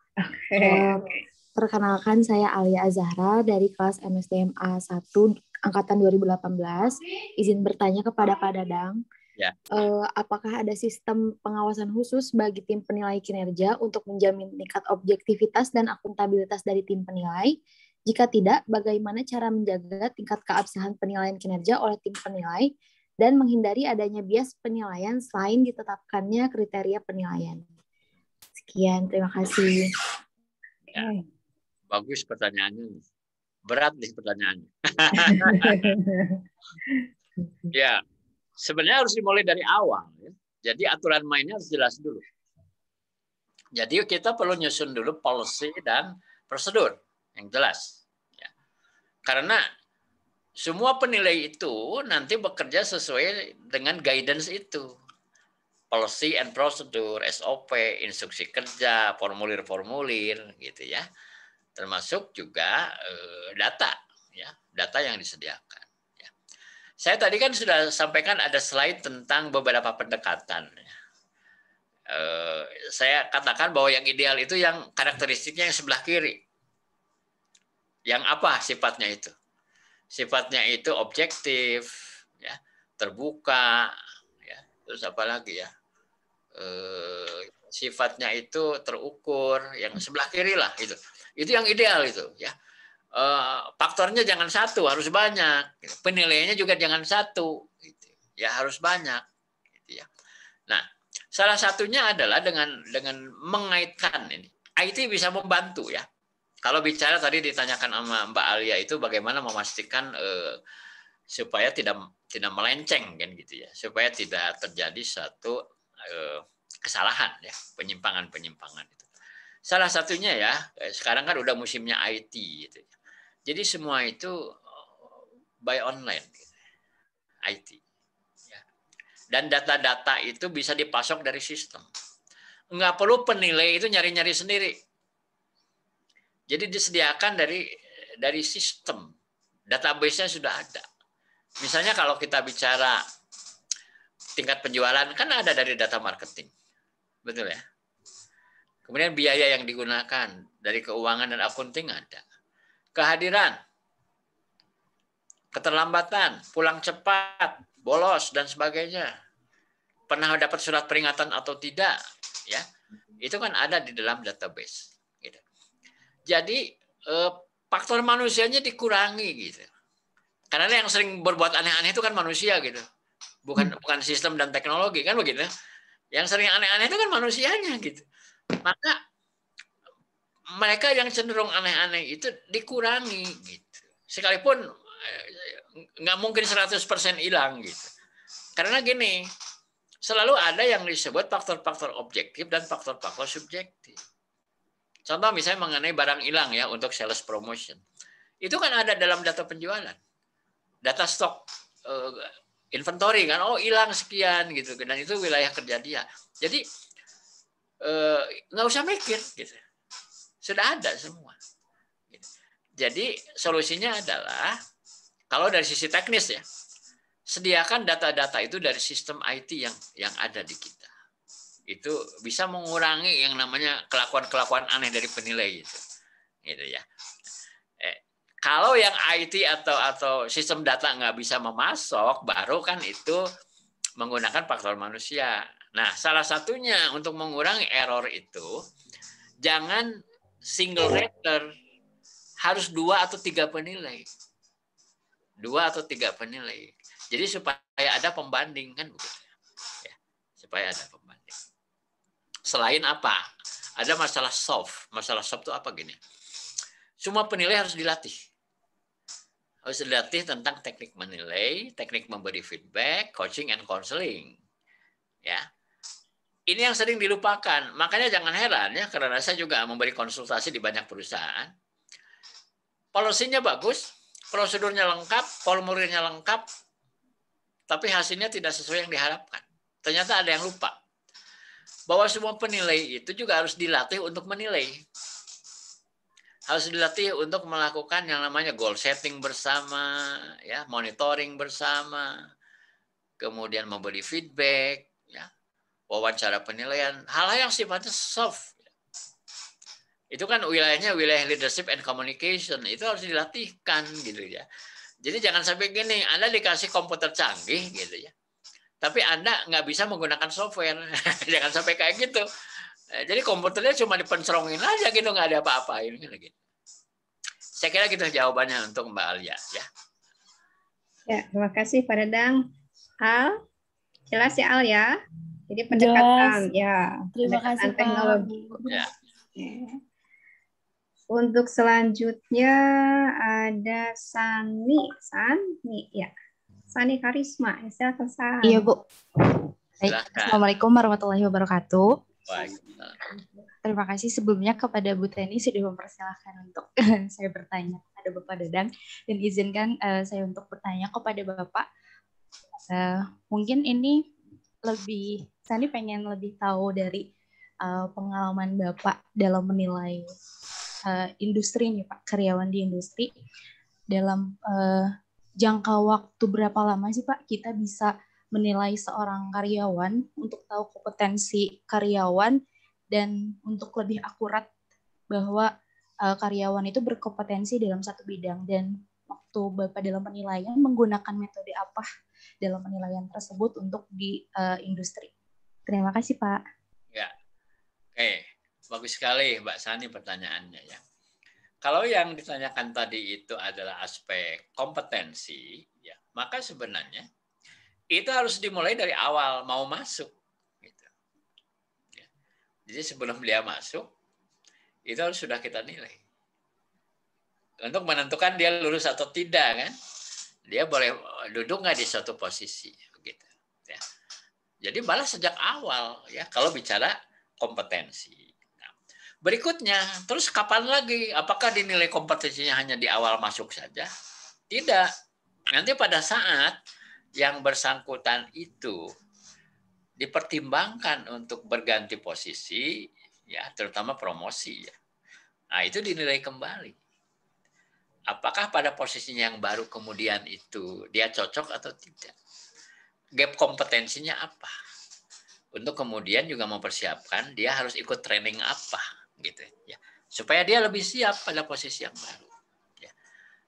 Perkenalkan saya Alia Azahra dari kelas MSDMA 1 angkatan 2018. Izin bertanya kepada Pak Dadang. Ya. Apakah ada sistem pengawasan khusus bagi tim penilai kinerja untuk menjamin tingkat objektivitas dan akuntabilitas dari tim penilai? Jika tidak, bagaimana cara menjaga tingkat keabsahan penilaian kinerja oleh tim penilai dan menghindari adanya bias penilaian selain ditetapkannya kriteria penilaian? Sekian, terima kasih. Ya. Bagus pertanyaannya. Berat nih pertanyaannya. Ya. Sebenarnya harus dimulai dari awal. Ya. Jadi aturan mainnya harus jelas dulu. Jadi kita perlu nyusun dulu policy dan prosedur yang jelas. Ya. Karena semua penilai itu nanti bekerja sesuai dengan guidance itu. Policy and procedure, SOP, instruksi kerja, formulir-formulir, gitu ya. Termasuk juga data, ya, data yang disediakan. Saya tadi kan sudah sampaikan ada slide tentang beberapa pendekatan. Saya katakan bahwa yang ideal itu yang karakteristiknya yang sebelah kiri. Yang apa sifatnya itu? Sifatnya itu objektif, ya, terbuka, ya, terus apa lagi ya? Sifatnya itu terukur, yang sebelah kiri lah itu. Itu yang ideal itu, ya. Faktornya jangan satu, harus banyak. Penilaiannya juga jangan satu, gitu. Ya harus banyak. Gitu ya. Nah, salah satunya adalah dengan mengaitkan ini. IT bisa membantu ya. Kalau bicara tadi ditanyakan sama Mbak Alia itu bagaimana memastikan supaya tidak melenceng kan gitu ya, supaya tidak terjadi satu kesalahan ya, penyimpangan itu. Salah satunya ya, sekarang kan udah musimnya IT gitu. Jadi semua itu by online, IT. Ya. Dan data-data itu bisa dipasok dari sistem. Nggak perlu penilai itu nyari-nyari sendiri. Jadi disediakan dari sistem. Database-nya sudah ada. Misalnya kalau kita bicara tingkat penjualan, kan ada dari data marketing. Betul ya? Kemudian biaya yang digunakan dari keuangan dan akunting ada. Kehadiran, keterlambatan, pulang cepat, bolos dan sebagainya. Pernah dapat surat peringatan atau tidak, ya? Itu kan ada di dalam database. Gitu. Jadi faktor manusianya dikurangi gitu. Karena yang sering berbuat aneh-aneh itu kan manusia gitu. Bukan sistem dan teknologi kan begitu. Yang sering aneh-aneh itu kan manusianya gitu. Maka mereka yang cenderung aneh-aneh itu dikurangi gitu. Sekalipun nggak mungkin 100% hilang gitu. Karena gini, selalu ada yang disebut faktor-faktor objektif dan faktor-faktor subjektif. Contoh misalnya mengenai barang hilang ya untuk sales promotion. Itu kan ada dalam data penjualan. Data stok inventory kan, oh hilang sekian gitu. Dan itu wilayah kerja dia. Jadi nggak usah mikir gitu. Sudah ada semua. Jadi solusinya adalah kalau dari sisi teknis ya, sediakan data-data itu dari sistem IT yang ada di kita. Itu bisa mengurangi yang namanya kelakuan-kelakuan aneh dari penilai itu. Gitu ya. Kalau yang IT atau sistem data nggak bisa memasok, baru kan itu menggunakan faktor manusia. Nah, salah satunya untuk mengurangi error itu, jangan single rater, harus 2 atau 3 penilai. 2 atau 3 penilai. Jadi supaya ada pembanding kan begitu. Ya, supaya ada pembanding. Selain apa? Ada masalah soft. Masalah soft itu apa gini? Semua penilai harus dilatih. Harus dilatih tentang teknik menilai, teknik memberi feedback, coaching and counseling. Ya. Ini yang sering dilupakan. Makanya jangan heran ya, karena saya juga memberi konsultasi di banyak perusahaan. Policy-nya bagus, prosedurnya lengkap, formulirnya lengkap, tapi hasilnya tidak sesuai yang diharapkan. ternyata ada yang lupa. Bahwa semua penilai itu juga harus dilatih untuk menilai. Harus dilatih untuk melakukan yang namanya goal setting bersama, ya, monitoring bersama, kemudian memberi feedback, ya, wawancara penilaian, hal-hal yang sifatnya soft. Itu kan wilayahnya wilayah leadership and communication, itu harus dilatihkan gitu ya. Jadi jangan sampai gini, Anda dikasih komputer canggih gitu ya, tapi Anda nggak bisa menggunakan software. Jangan sampai kayak gitu. Jadi komputernya cuma dipencerongin aja gitu, nggak ada apa-apain gitu. Saya kira gitu jawabannya untuk Mbak Alia ya. Ya, terima kasih Pak Dadang. Al, jelas ya Al ya. Jadi pendekatan jelas. ya, Terima pendekatan kasih teknologi. Pak. Ya. Untuk selanjutnya ada Sani ya. Sani Karisma, silakan Sani. Iya Bu. Baik. Assalamualaikum warahmatullahi wabarakatuh. Baik. Terima kasih sebelumnya kepada Bu Teni sudah mempersilahkan untuk saya bertanya kepada Bapak Dadang, dan izinkan saya untuk bertanya kepada Bapak. Mungkin ini saya pengen lebih tahu dari pengalaman Bapak dalam menilai industri nih Pak, karyawan di industri. Dalam jangka waktu berapa lama sih Pak kita bisa menilai seorang karyawan untuk tahu kompetensi karyawan, dan untuk lebih akurat bahwa karyawan itu berkompetensi dalam satu bidang, dan waktu Bapak dalam penilaian menggunakan metode apa dalam penilaian tersebut untuk di industri. Terima kasih Pak. Ya, oke, bagus sekali Mbak Sani pertanyaannya ya. Kalau yang ditanyakan tadi itu adalah aspek kompetensi, ya, maka sebenarnya itu harus dimulai dari awal mau masuk. Jadi sebelum dia masuk, itu harus sudah kita nilai. Untuk menentukan dia lulus atau tidak, kan? Dia boleh duduk nggak di suatu posisi, begitu. Ya. Jadi malah sejak awal, ya, kalau bicara kompetensi. Nah, berikutnya, terus kapan lagi? Apakah dinilai kompetensinya hanya di awal masuk saja? Tidak. Nanti pada saat yang bersangkutan itu dipertimbangkan untuk berganti posisi, ya, terutama promosi, ya. Nah, itu dinilai kembali. Apakah pada posisinya yang baru kemudian itu dia cocok atau tidak? Gap kompetensinya apa? Untuk kemudian juga mempersiapkan dia harus ikut training apa, gitu ya, supaya dia lebih siap pada posisi yang baru. Ya.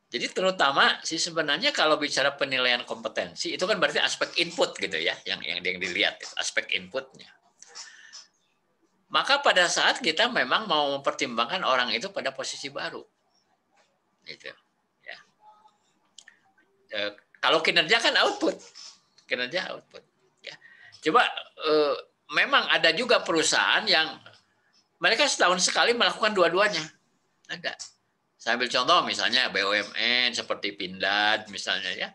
Jadi terutama sih sebenarnya kalau bicara penilaian kompetensi itu kan berarti aspek input gitu ya, yang dilihat aspek inputnya. Maka pada saat kita memang mau mempertimbangkan orang itu pada posisi baru, gitu ya. Kalau kinerja kan output, kinerja output. Ya. Coba memang ada juga perusahaan yang mereka setahun sekali melakukan dua-duanya, ada. Saya ambil contoh misalnya BUMN seperti Pindad misalnya ya.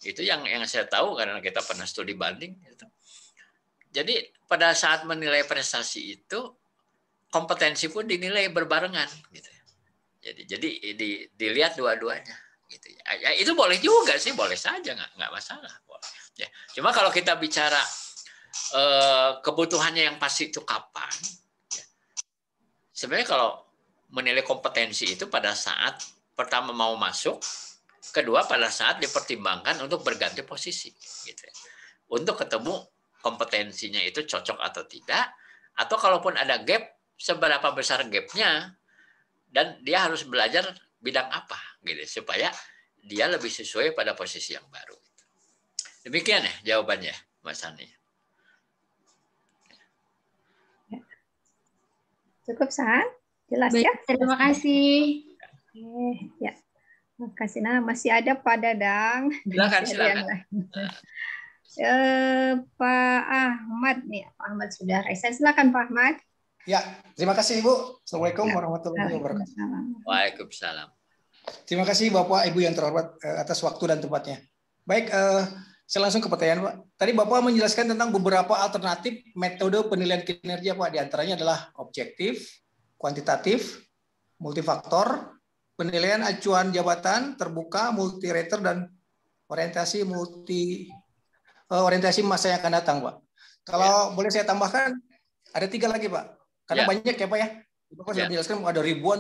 Itu yang saya tahu karena kita pernah studi banding gitu. Jadi pada saat menilai prestasi itu kompetensi pun dinilai berbarengan gitu. Jadi dilihat dua-duanya gitu ya. Ya itu boleh juga sih, boleh saja, nggak masalah. Ya. Cuma kalau kita bicara kebutuhannya yang pasti itu kapan? Ya. Sebenarnya kalau menilai kompetensi itu pada saat pertama mau masuk, kedua pada saat dipertimbangkan untuk berganti posisi, gitu ya. Untuk ketemu kompetensinya itu cocok atau tidak, atau kalaupun ada gap, seberapa besar gapnya, dan dia harus belajar bidang apa, gitu, supaya dia lebih sesuai pada posisi yang baru. Demikian ya jawabannya, Mas Sani. Cukup, San? Jelas. Baik, ya? Terima kasih. Ya. Terima kasih. Nah, masih ada Pak Dadang. Silakan. Pak Ahmad nih, Pak Ahmad sudah raise. Silakan Pak Ahmad. Ya, terima kasih Ibu. Assalamualaikum warahmatullahi wabarakatuh. Waalaikumsalam. Terima kasih Bapak Ibu yang terhormat atas waktu dan tempatnya. Baik, saya langsung ke pertanyaan Pak. Tadi Bapak menjelaskan tentang beberapa alternatif metode penilaian kinerja Pak. Di antaranya adalah objektif, kuantitatif, multifaktor, penilaian acuan jabatan, terbuka, multi-rater, dan orientasi masa yang akan datang Pak. Kalau boleh saya tambahkan, ada 3 lagi Pak. Karena banyak ya Pak ya. Bapak sudah menjelaskan ada ribuan.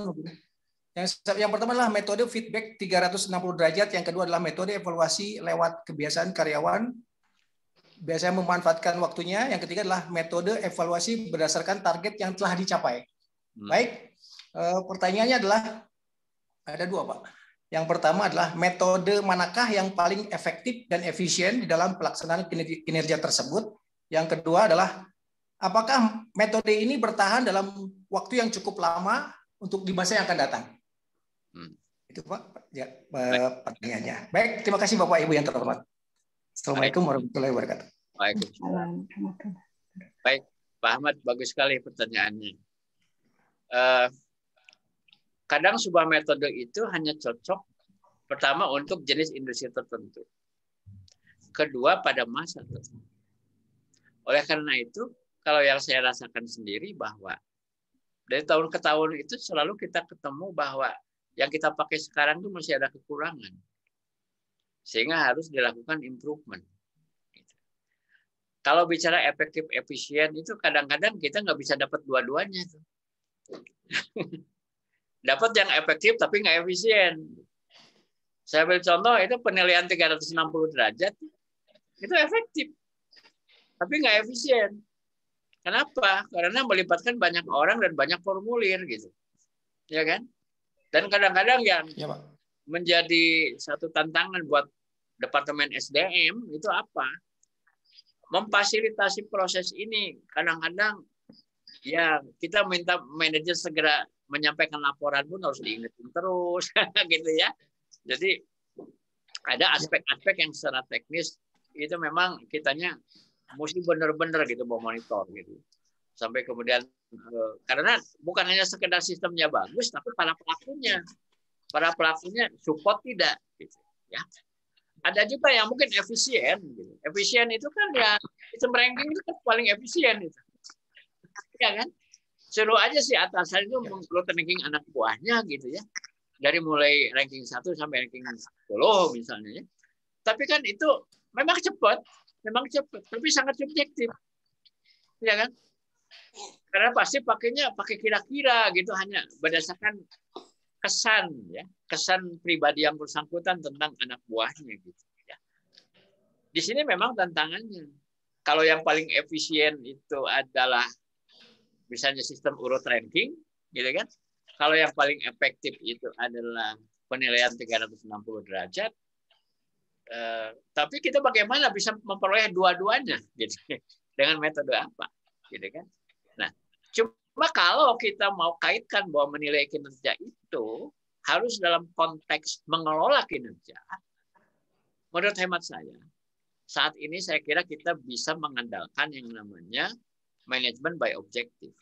Yang pertama adalah metode feedback 360 derajat. Yang kedua adalah metode evaluasi lewat kebiasaan karyawan. Biasanya memanfaatkan waktunya. Yang ketiga adalah metode evaluasi berdasarkan target yang telah dicapai. Baik, pertanyaannya adalah ada 2 Pak. Yang pertama adalah metode manakah yang paling efektif dan efisien di dalam pelaksanaan kinerja tersebut. Yang kedua adalah apakah metode ini bertahan dalam waktu yang cukup lama untuk di masa yang akan datang. Itu Pak ya, pertanyaannya. Baik, terima kasih Bapak Ibu yang terhormat. Assalamualaikum warahmatullahi wabarakatuh. Waalaikumsalam. Baik, Pak Ahmad, bagus sekali pertanyaannya. Kadang sebuah metode itu hanya cocok pertama untuk jenis industri tertentu, kedua pada masa tertentu. Oleh karena itu, kalau yang saya rasakan sendiri bahwa dari tahun ke tahun itu selalu kita ketemu bahwa yang kita pakai sekarang itu masih ada kekurangan, sehingga harus dilakukan improvement. Kalau bicara efektif efisien itu kadang-kadang kita nggak bisa dapat dua-duanya tuh. Dapat yang efektif tapi nggak efisien. Saya ambil contoh itu penilaian 360 derajat itu efektif tapi nggak efisien. Kenapa? Karena melibatkan banyak orang dan banyak formulir gitu, ya kan? Dan kadang-kadang yang menjadi satu tantangan buat Departemen SDM itu apa? Memfasilitasi proses ini. Kadang-kadang ya kita minta manajer segera menyampaikan laporan pun harus diingetin terus, gitu ya. Jadi ada aspek-aspek yang secara teknis itu memang kitanya mesti benar-benar gitu mau monitor gitu. Sampai kemudian karena bukan hanya sekedar sistemnya bagus, tapi para pelakunya support tidak, gitu ya. Ada juga yang mungkin efisien, gitu. Efisien itu kan ya sistem ranking itu kan paling efisien itu, ya kan? Seru aja sih atasan itu mengupload ranking anak buahnya gitu ya. Dari mulai ranking 1 sampai ranking 10 misalnya ya. Tapi kan itu memang cepat, tapi sangat subjektif. Ya kan? Karena pasti pakainya pakai kira-kira gitu, hanya berdasarkan kesan ya, kesan pribadi yang bersangkutan tentang anak buahnya gitu ya. Di sini memang tantangannya. Kalau yang paling efisien itu adalah misalnya sistem urut ranking, gitu kan? Kalau yang paling efektif itu adalah penilaian 360 derajat, tapi kita bagaimana bisa memperoleh dua-duanya, gitu? Dengan metode apa, gitu kan? Nah, cuma kalau kita mau kaitkan bahwa menilai kinerja itu harus dalam konteks mengelola kinerja, menurut hemat saya, saat ini saya kira kita bisa mengandalkan yang namanya manajemen by objective,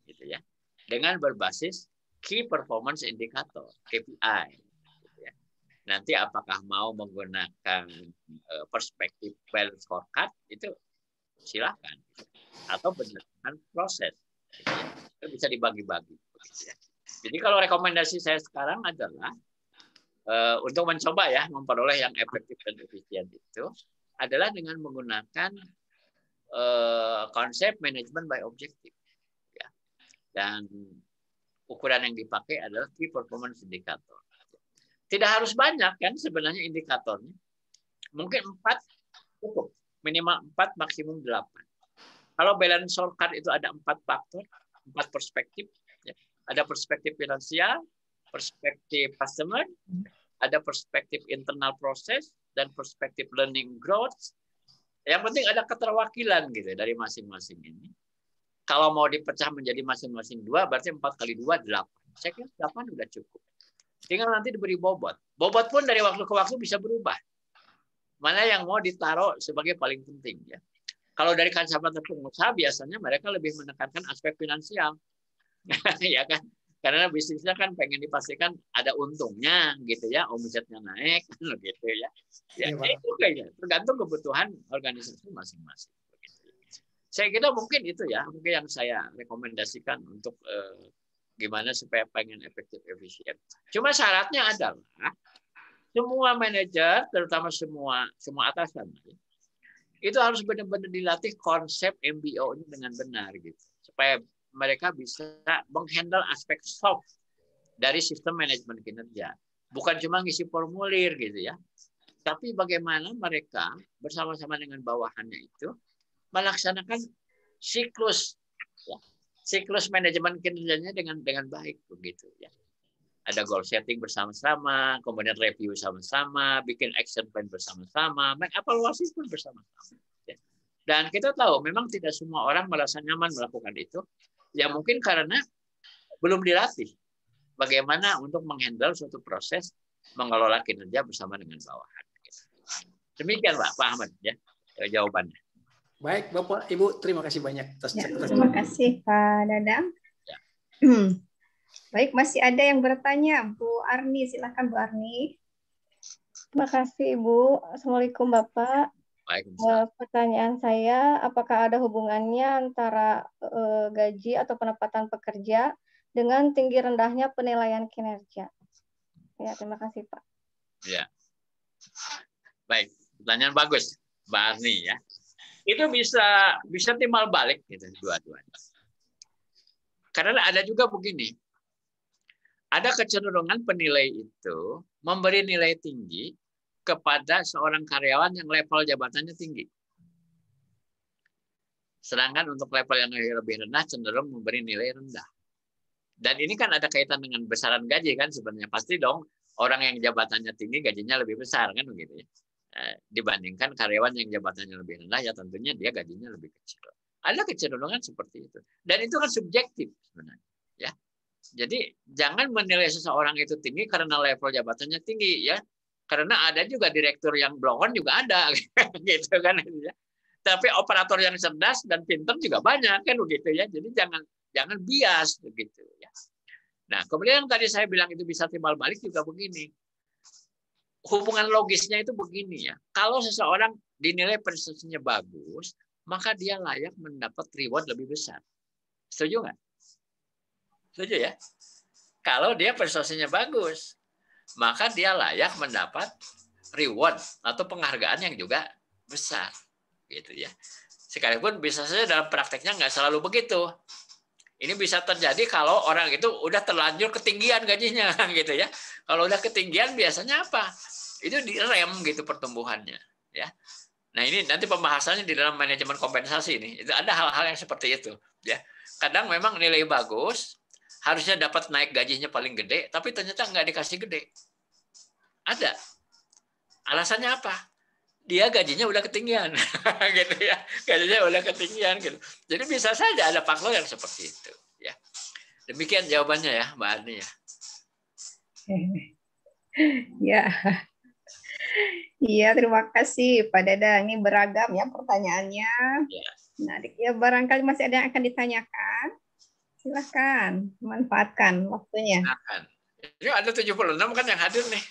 gitu ya, dengan berbasis key performance indicator (KPI). Gitu ya. Nanti apakah mau menggunakan perspektif balance scorecard itu silakan, atau berdasarkan proses, gitu ya. Itu bisa dibagi-bagi. Gitu ya. Jadi kalau rekomendasi saya sekarang adalah untuk mencoba ya memperoleh yang efektif dan efisien itu adalah dengan menggunakan konsep manajemen by objective, ya. Dan ukuran yang dipakai adalah key performance indicator. Tidak harus banyak kan sebenarnya indikatornya, mungkin 4 cukup, minimal 4 maksimum 8. Kalau balance scorecard itu ada 4 faktor, 4 perspektif, ya. Ada perspektif finansial, perspektif customer, ada perspektif internal proses, dan perspektif learning growth. Yang penting ada keterwakilan gitu dari masing-masing ini. Kalau mau dipecah menjadi masing-masing 2, berarti 4 kali 2, 8. Saya kira 8 sudah cukup. Tinggal nanti diberi bobot. Bobot pun dari waktu ke waktu bisa berubah. Mana yang mau ditaruh sebagai paling penting, ya. Kalau dari kacamata pengusaha biasanya mereka lebih menekankan aspek finansial. Ya kan? Karena bisnisnya kan pengen dipastikan ada untungnya gitu ya, omsetnya naik gitu ya. Ya, itu kayaknya tergantung kebutuhan organisasi masing-masing. Saya kira mungkin itu ya, mungkin yang saya rekomendasikan untuk gimana supaya pengen efektif efisien. Cuma syaratnya adalah semua manajer, terutama semua atasan, itu harus benar-benar dilatih konsep MBO ini dengan benar gitu, supaya mereka bisa menghandle aspek soft dari sistem manajemen kinerja. Bukan cuma ngisi formulir gitu ya, tapi bagaimana mereka bersama-sama dengan bawahannya itu melaksanakan siklus ya, siklus manajemen kinerjanya dengan baik begitu ya. Ada goal setting bersama-sama, kemudian review sama-sama, bikin action plan bersama-sama, mengevaluasi pun bersama-sama. Ya. Dan kita tahu memang tidak semua orang merasa nyaman melakukan itu. Ya mungkin karena belum dilatih bagaimana untuk menghandle suatu proses mengelola kinerja bersama dengan bawahan. Demikian Pak Ahmad ya jawabannya. Baik Bapak Ibu, terima kasih banyak atas catatan. Terima kasih Pak Dadang. Ya. Baik, masih ada yang bertanya. Bu Arni, silakan Bu Arni. Terima kasih Ibu. Assalamualaikum Bapak. Pertanyaan saya, apakah ada hubungannya antara gaji atau pendapatan pekerja dengan tinggi rendahnya penilaian kinerja? Ya, terima kasih Pak. Ya. Baik, pertanyaan bagus, Mbak Arni ya. Itu bisa timbal balik gitu dua-duanya. Karena ada juga begini. Ada kecenderungan penilai itu memberi nilai tinggi kepada seorang karyawan yang level jabatannya tinggi. Sedangkan untuk level yang lebih rendah cenderung memberi nilai rendah. Dan ini kan ada kaitan dengan besaran gaji kan sebenarnya. Pasti dong orang yang jabatannya tinggi gajinya lebih besar kan begitu ya. Dibandingkan karyawan yang jabatannya lebih rendah ya tentunya dia gajinya lebih kecil. Ada kecenderungan seperti itu. Dan itu kan subjektif sebenarnya. Ya. Jadi jangan menilai seseorang itu tinggi karena level jabatannya tinggi ya. Karena ada juga direktur yang blongon juga ada gitu kan ya. Tapi operator yang cerdas dan pintar juga banyak kan begitu ya. Jadi jangan bias begitu ya. Nah, kemudian yang tadi saya bilang itu bisa timbal balik juga begini. Hubungan logisnya itu begini ya. Kalau seseorang dinilai prestasinya bagus, maka dia layak mendapat reward lebih besar. Setuju nggak? Setuju ya? Kalau dia prestasinya bagus, maka dia layak mendapat reward atau penghargaan yang juga besar, gitu ya. Sekalipun bisa saja dalam prakteknya nggak selalu begitu. Ini bisa terjadi kalau orang itu udah terlanjur ketinggian gajinya, gitu ya. Kalau udah ketinggian biasanya apa? Itu direm gitu pertumbuhannya, ya. Nah ini nanti pembahasannya di dalam manajemen kompensasi ini. Itu ada hal-hal yang seperti itu, ya. Kadang memang nilai bagus. Harusnya dapat naik gajinya paling gede, tapi ternyata nggak dikasih gede. Ada. Alasannya apa? Dia gajinya udah ketinggian. Gitu ya. Gajinya udah ketinggian. Gitu. Jadi bisa saja ada faktor yang seperti itu. Ya. Demikian jawabannya ya, Mbak Arni. Ya. Ya. Iya, terima kasih Pak Dadang. Ini beragam ya pertanyaannya. Ya. Menarik ya. Barangkali masih ada yang akan ditanyakan. Silahkan, manfaatkan waktunya. Ini ada 76 kan yang hadir nih.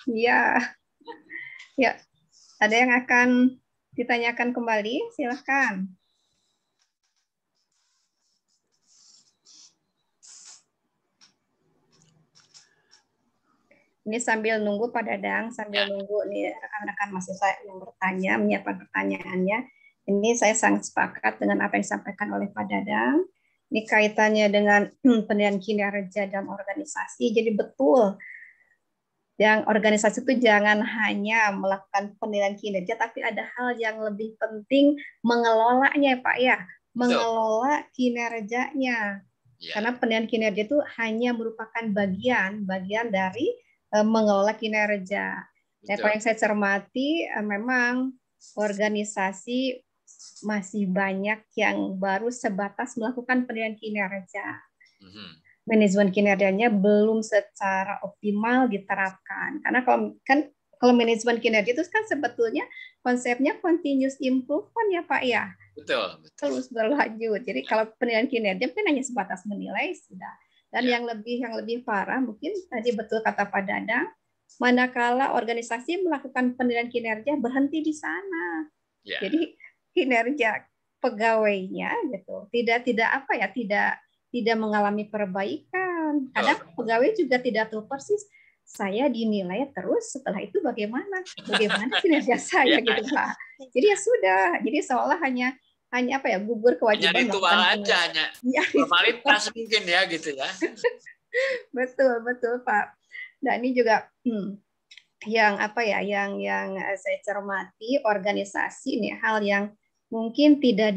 Iya. Ya, ada yang akan ditanyakan kembali? Silahkan. Ini sambil nunggu Pak Dadang, sambil nunggu nih rekan-rekan mahasiswa yang bertanya, menyiapkan pertanyaannya. Ini saya sangat sepakat dengan apa yang disampaikan oleh Pak Dadang. Ini kaitannya dengan penilaian kinerja dalam organisasi. Jadi betul, yang organisasi itu jangan hanya melakukan penilaian kinerja, tapi ada hal yang lebih penting mengelolanya, Pak ya, mengelola kinerjanya. Ya. Karena penilaian kinerja itu hanya merupakan bagian dari mengelola kinerja. Ya, kalau yang saya cermati, memang organisasi masih banyak yang baru sebatas melakukan penilaian kinerja. Manajemen kinerjanya belum secara optimal diterapkan. Karena kalau manajemen kinerja itu kan sebetulnya konsepnya continuous improvement ya Pak ya. Betul. Terus berlanjut. Jadi kalau penilaian kinerja kan hanya sebatas menilai sudah. Dan yang lebih parah mungkin tadi betul kata Pak Dadang, manakala organisasi melakukan penilaian kinerja berhenti di sana. Jadi kinerja pegawainya gitu tidak mengalami perbaikan. Kadang pegawai juga tidak tahu persis saya dinilai terus, setelah itu bagaimana kinerja saya gitu Pak. Jadi ya sudah, jadi seolah hanya apa ya, gugur kewajiban. Hanya ritual aja, hanya formalitas mungkin ya gitu ya. Betul Pak. Dan ini juga yang apa ya, yang saya cermati, organisasi ini hal yang mungkin tidak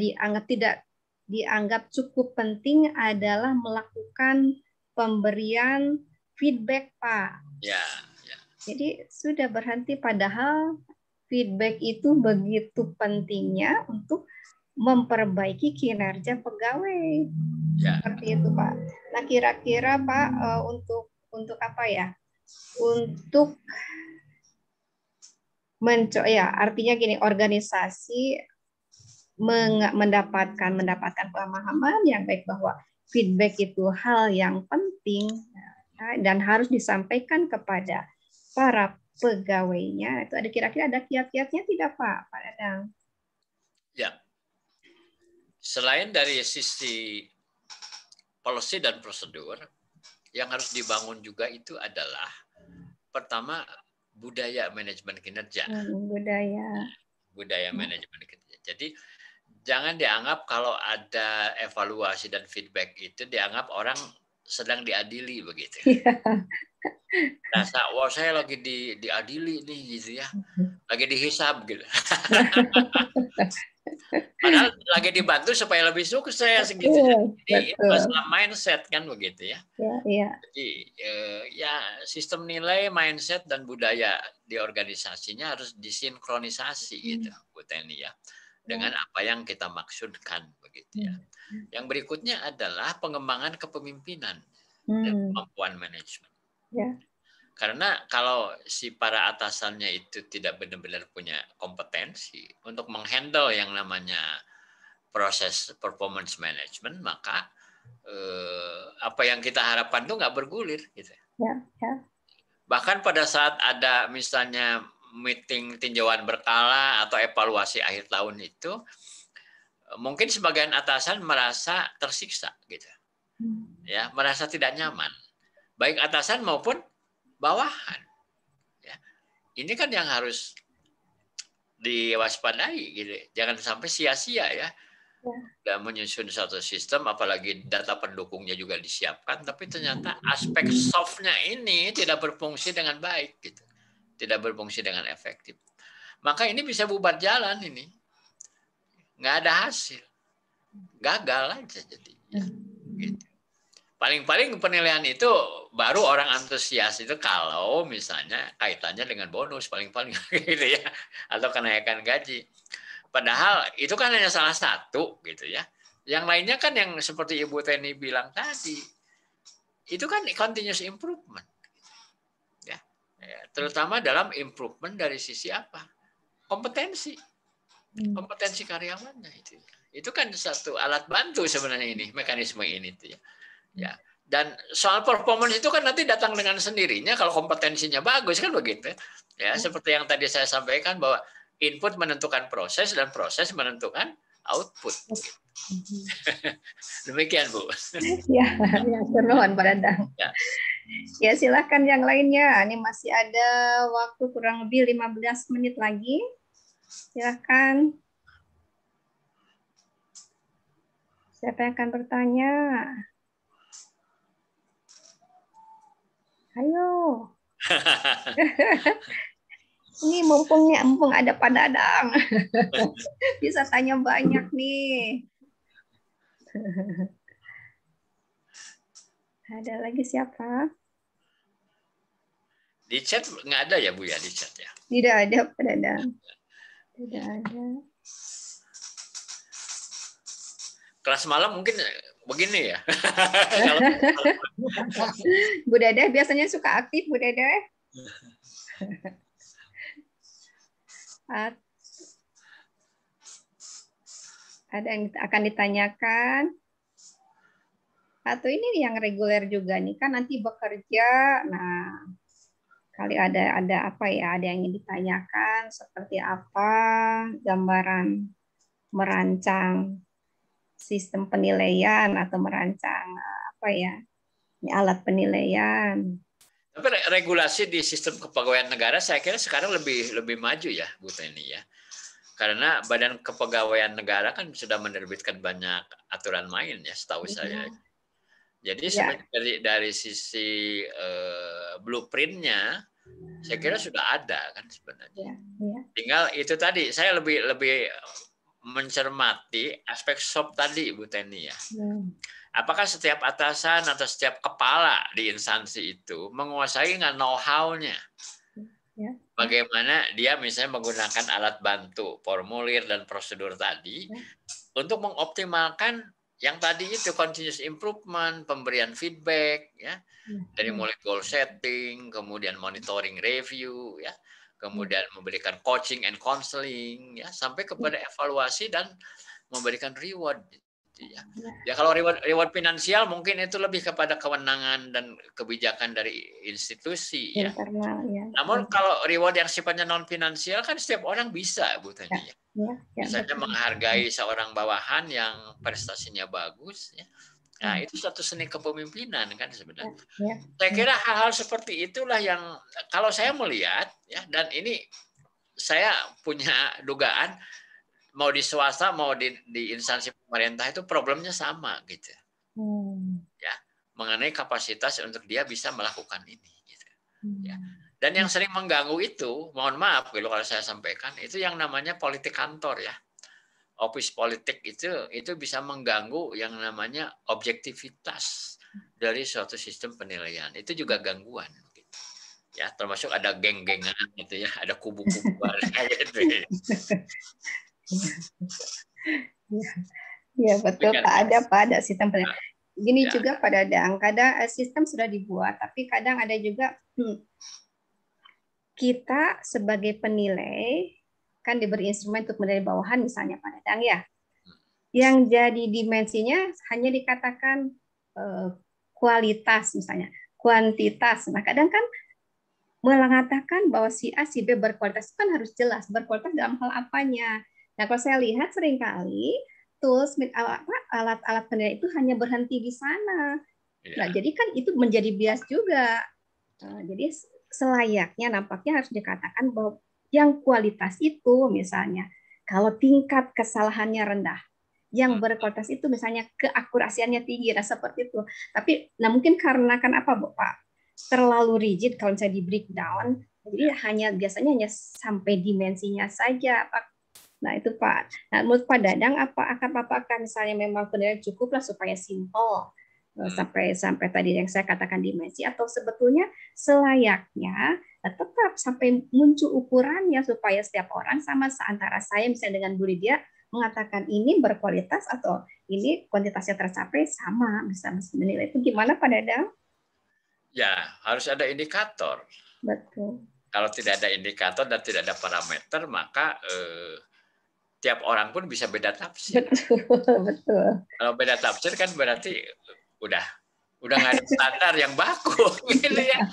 dianggap cukup penting adalah melakukan pemberian feedback Pak. Ya. Jadi sudah berhenti, padahal feedback itu begitu pentingnya untuk memperbaiki kinerja pegawai. Ya. Seperti itu Pak. Nah kira-kira Pak, untuk apa ya? Untuk artinya gini, organisasi mendapatkan pemahaman yang baik bahwa feedback itu hal yang penting dan harus disampaikan kepada para pegawainya. Itu kira-kira ada kiat-kiatnya tidak Pak Dadang? Ya. Selain dari sisi policy dan prosedur, yang harus dibangun juga itu adalah pertama budaya manajemen kinerja. Budaya manajemen kinerja. Jadi jangan dianggap kalau ada evaluasi dan feedback itu dianggap orang sedang diadili begitu. Rasa, wah saya lagi diadili nih gitu ya, lagi dihisab gitu. Padahal lagi dibantu supaya lebih sukses gitu. Jadi itu masalah mindset kan begitu ya. Jadi ya sistem nilai, mindset dan budaya di organisasinya harus disinkronisasi gitu Bu Teni ya, dengan apa yang kita maksudkan begitu ya. Yang berikutnya adalah pengembangan kepemimpinan dan kemampuan manajemen. Karena kalau si para atasannya itu tidak benar-benar punya kompetensi untuk menghandle yang namanya proses performance management, maka apa yang kita harapkan itu nggak bergulir gitu. Bahkan pada saat ada misalnya meeting tinjauan berkala atau evaluasi akhir tahun itu, mungkin sebagian atasan merasa tersiksa gitu, ya, merasa tidak nyaman, baik atasan maupun bawahan. Ya. Ini kan yang harus diwaspadai gitu. Jangan sampai sia-sia ya. Dan menyusun satu sistem, apalagi data pendukungnya juga disiapkan, tapi ternyata aspek soft-nya ini tidak berfungsi dengan baik gitu. Tidak berfungsi dengan efektif. Maka ini bisa bubar jalan ini. Nggak ada hasil. Gagal aja jadi. Ya. Gitu. Paling-paling penilaian itu baru orang antusias itu kalau misalnya kaitannya dengan bonus paling-paling gitu ya, atau kenaikan gaji. Padahal itu kan hanya salah satu gitu ya. Yang lainnya kan yang seperti Ibu Teni bilang tadi, itu kan continuous improvement. Ya. Terutama dalam improvement dari sisi apa? Kompetensi karyawannya itu. Itu kan satu alat bantu sebenarnya ini, mekanisme ini tuh ya. Ya, dan soal performance itu kan nanti datang dengan sendirinya kalau kompetensinya bagus kan begitu. Ya, seperti yang tadi saya sampaikan bahwa input menentukan proses dan proses menentukan output. Demikian Bu. Ya, nuhun Pak Dadang. Ya, silakan yang lainnya. Ini masih ada waktu kurang lebih 15 menit lagi. Silakan. Siapa yang akan bertanya? Ayo. Ini mumpung ada Pak Dadang. Bisa tanya banyak nih. Ada lagi siapa? Di chat nggak ada ya Bu ya, di chat ya? Tidak ada Pak Dadang. Tidak ada. Kelas malam mungkin begini ya. Bu Dede biasanya suka aktif Bu Dede. Ada yang akan ditanyakan? Atau ini yang reguler juga nih kan nanti bekerja. Nah, kali ada apa ya? Ada yang ingin ditanyakan seperti apa gambaran merancang sistem penilaian atau merancang apa ya, ini alat penilaian. Tapi regulasi di sistem kepegawaian negara saya kira sekarang lebih maju ya, Bu Teni ya. Karena Badan Kepegawaian Negara kan sudah menerbitkan banyak aturan main ya, setahu saya. Jadi sebenarnya dari sisi blueprintnya, saya kira sudah ada kan sebenarnya. Tinggal itu tadi saya lebih mencermati aspek soft tadi, Bu Teni ya. Apakah setiap atasan atau setiap kepala di instansi itu menguasai nggak know-how-nya? Bagaimana dia misalnya menggunakan alat bantu, formulir dan prosedur tadi untuk mengoptimalkan yang tadi itu continuous improvement, pemberian feedback, ya, dari mulai goal setting, kemudian monitoring review, ya, kemudian memberikan coaching and counseling, ya, sampai kepada evaluasi dan memberikan reward. Ya kalau reward finansial mungkin itu lebih kepada kewenangan dan kebijakan dari institusi ya. Namun kalau reward yang sifatnya non finansial kan setiap orang bisa, Bu Tani ya. Misalnya menghargai seorang bawahan yang prestasinya bagus ya. Nah, itu satu seni kepemimpinan kan sebenarnya. Saya kira hal-hal seperti itulah yang kalau saya melihat ya, dan ini saya punya dugaan mau di swasta mau di instansi pemerintah itu problemnya sama gitu. Ya, mengenai kapasitas untuk dia bisa melakukan ini gitu. Ya. Dan yang sering mengganggu itu, mohon maaf kalau saya sampaikan, itu yang namanya politik kantor ya. Office politik itu bisa mengganggu yang namanya objektivitas dari suatu sistem penilaian. Itu juga gangguan gitu. Ya, termasuk ada geng-gengan gitu ya, ada kubu-kubuan gitu. Ya betul Pak, ada sistem penilaian. Gini juga pada kadang sistem sudah dibuat, tapi kadang ada juga kita sebagai penilai kan diberi instrumen untuk menilai bawahan misalnya Pak Dadang ya, yang jadi dimensinya hanya dikatakan kualitas misalnya, kuantitas. Nah kadang kan mengatakan bahwa si A, si B berkualitas kan harus jelas berkualitas dalam hal apanya. Nah, kalau saya lihat seringkali tools alat-alat penilaian itu hanya berhenti di sana. Nah, jadi kan itu menjadi bias juga. Jadi selayaknya nampaknya harus dikatakan bahwa yang kualitas itu misalnya kalau tingkat kesalahannya rendah, yang berkualitas itu misalnya keakurasiannya tinggi, nah seperti itu. Tapi nah mungkin karena kan apa, Pak? Terlalu rigid kalau misalnya di breakdown, jadi biasanya hanya sampai dimensinya saja, Pak. Nah itu Pak. Nah menurut Pak Dadang apakah misalnya memang penilaian cukuplah supaya simple sampai tadi yang saya katakan dimensi, atau sebetulnya selayaknya tetap sampai muncul ukurannya supaya setiap orang sama antara saya misalnya dengan Bu Lydia mengatakan ini berkualitas atau ini kuantitasnya tercapai sama bisa menilai itu gimana Pak Dadang? Ya harus ada indikator. Betul. Kalau tidak ada indikator dan tidak ada parameter maka tiap orang pun bisa beda tafsir. Betul. Kalau beda tafsir kan berarti udah nggak ada standar yang baku gitu ya.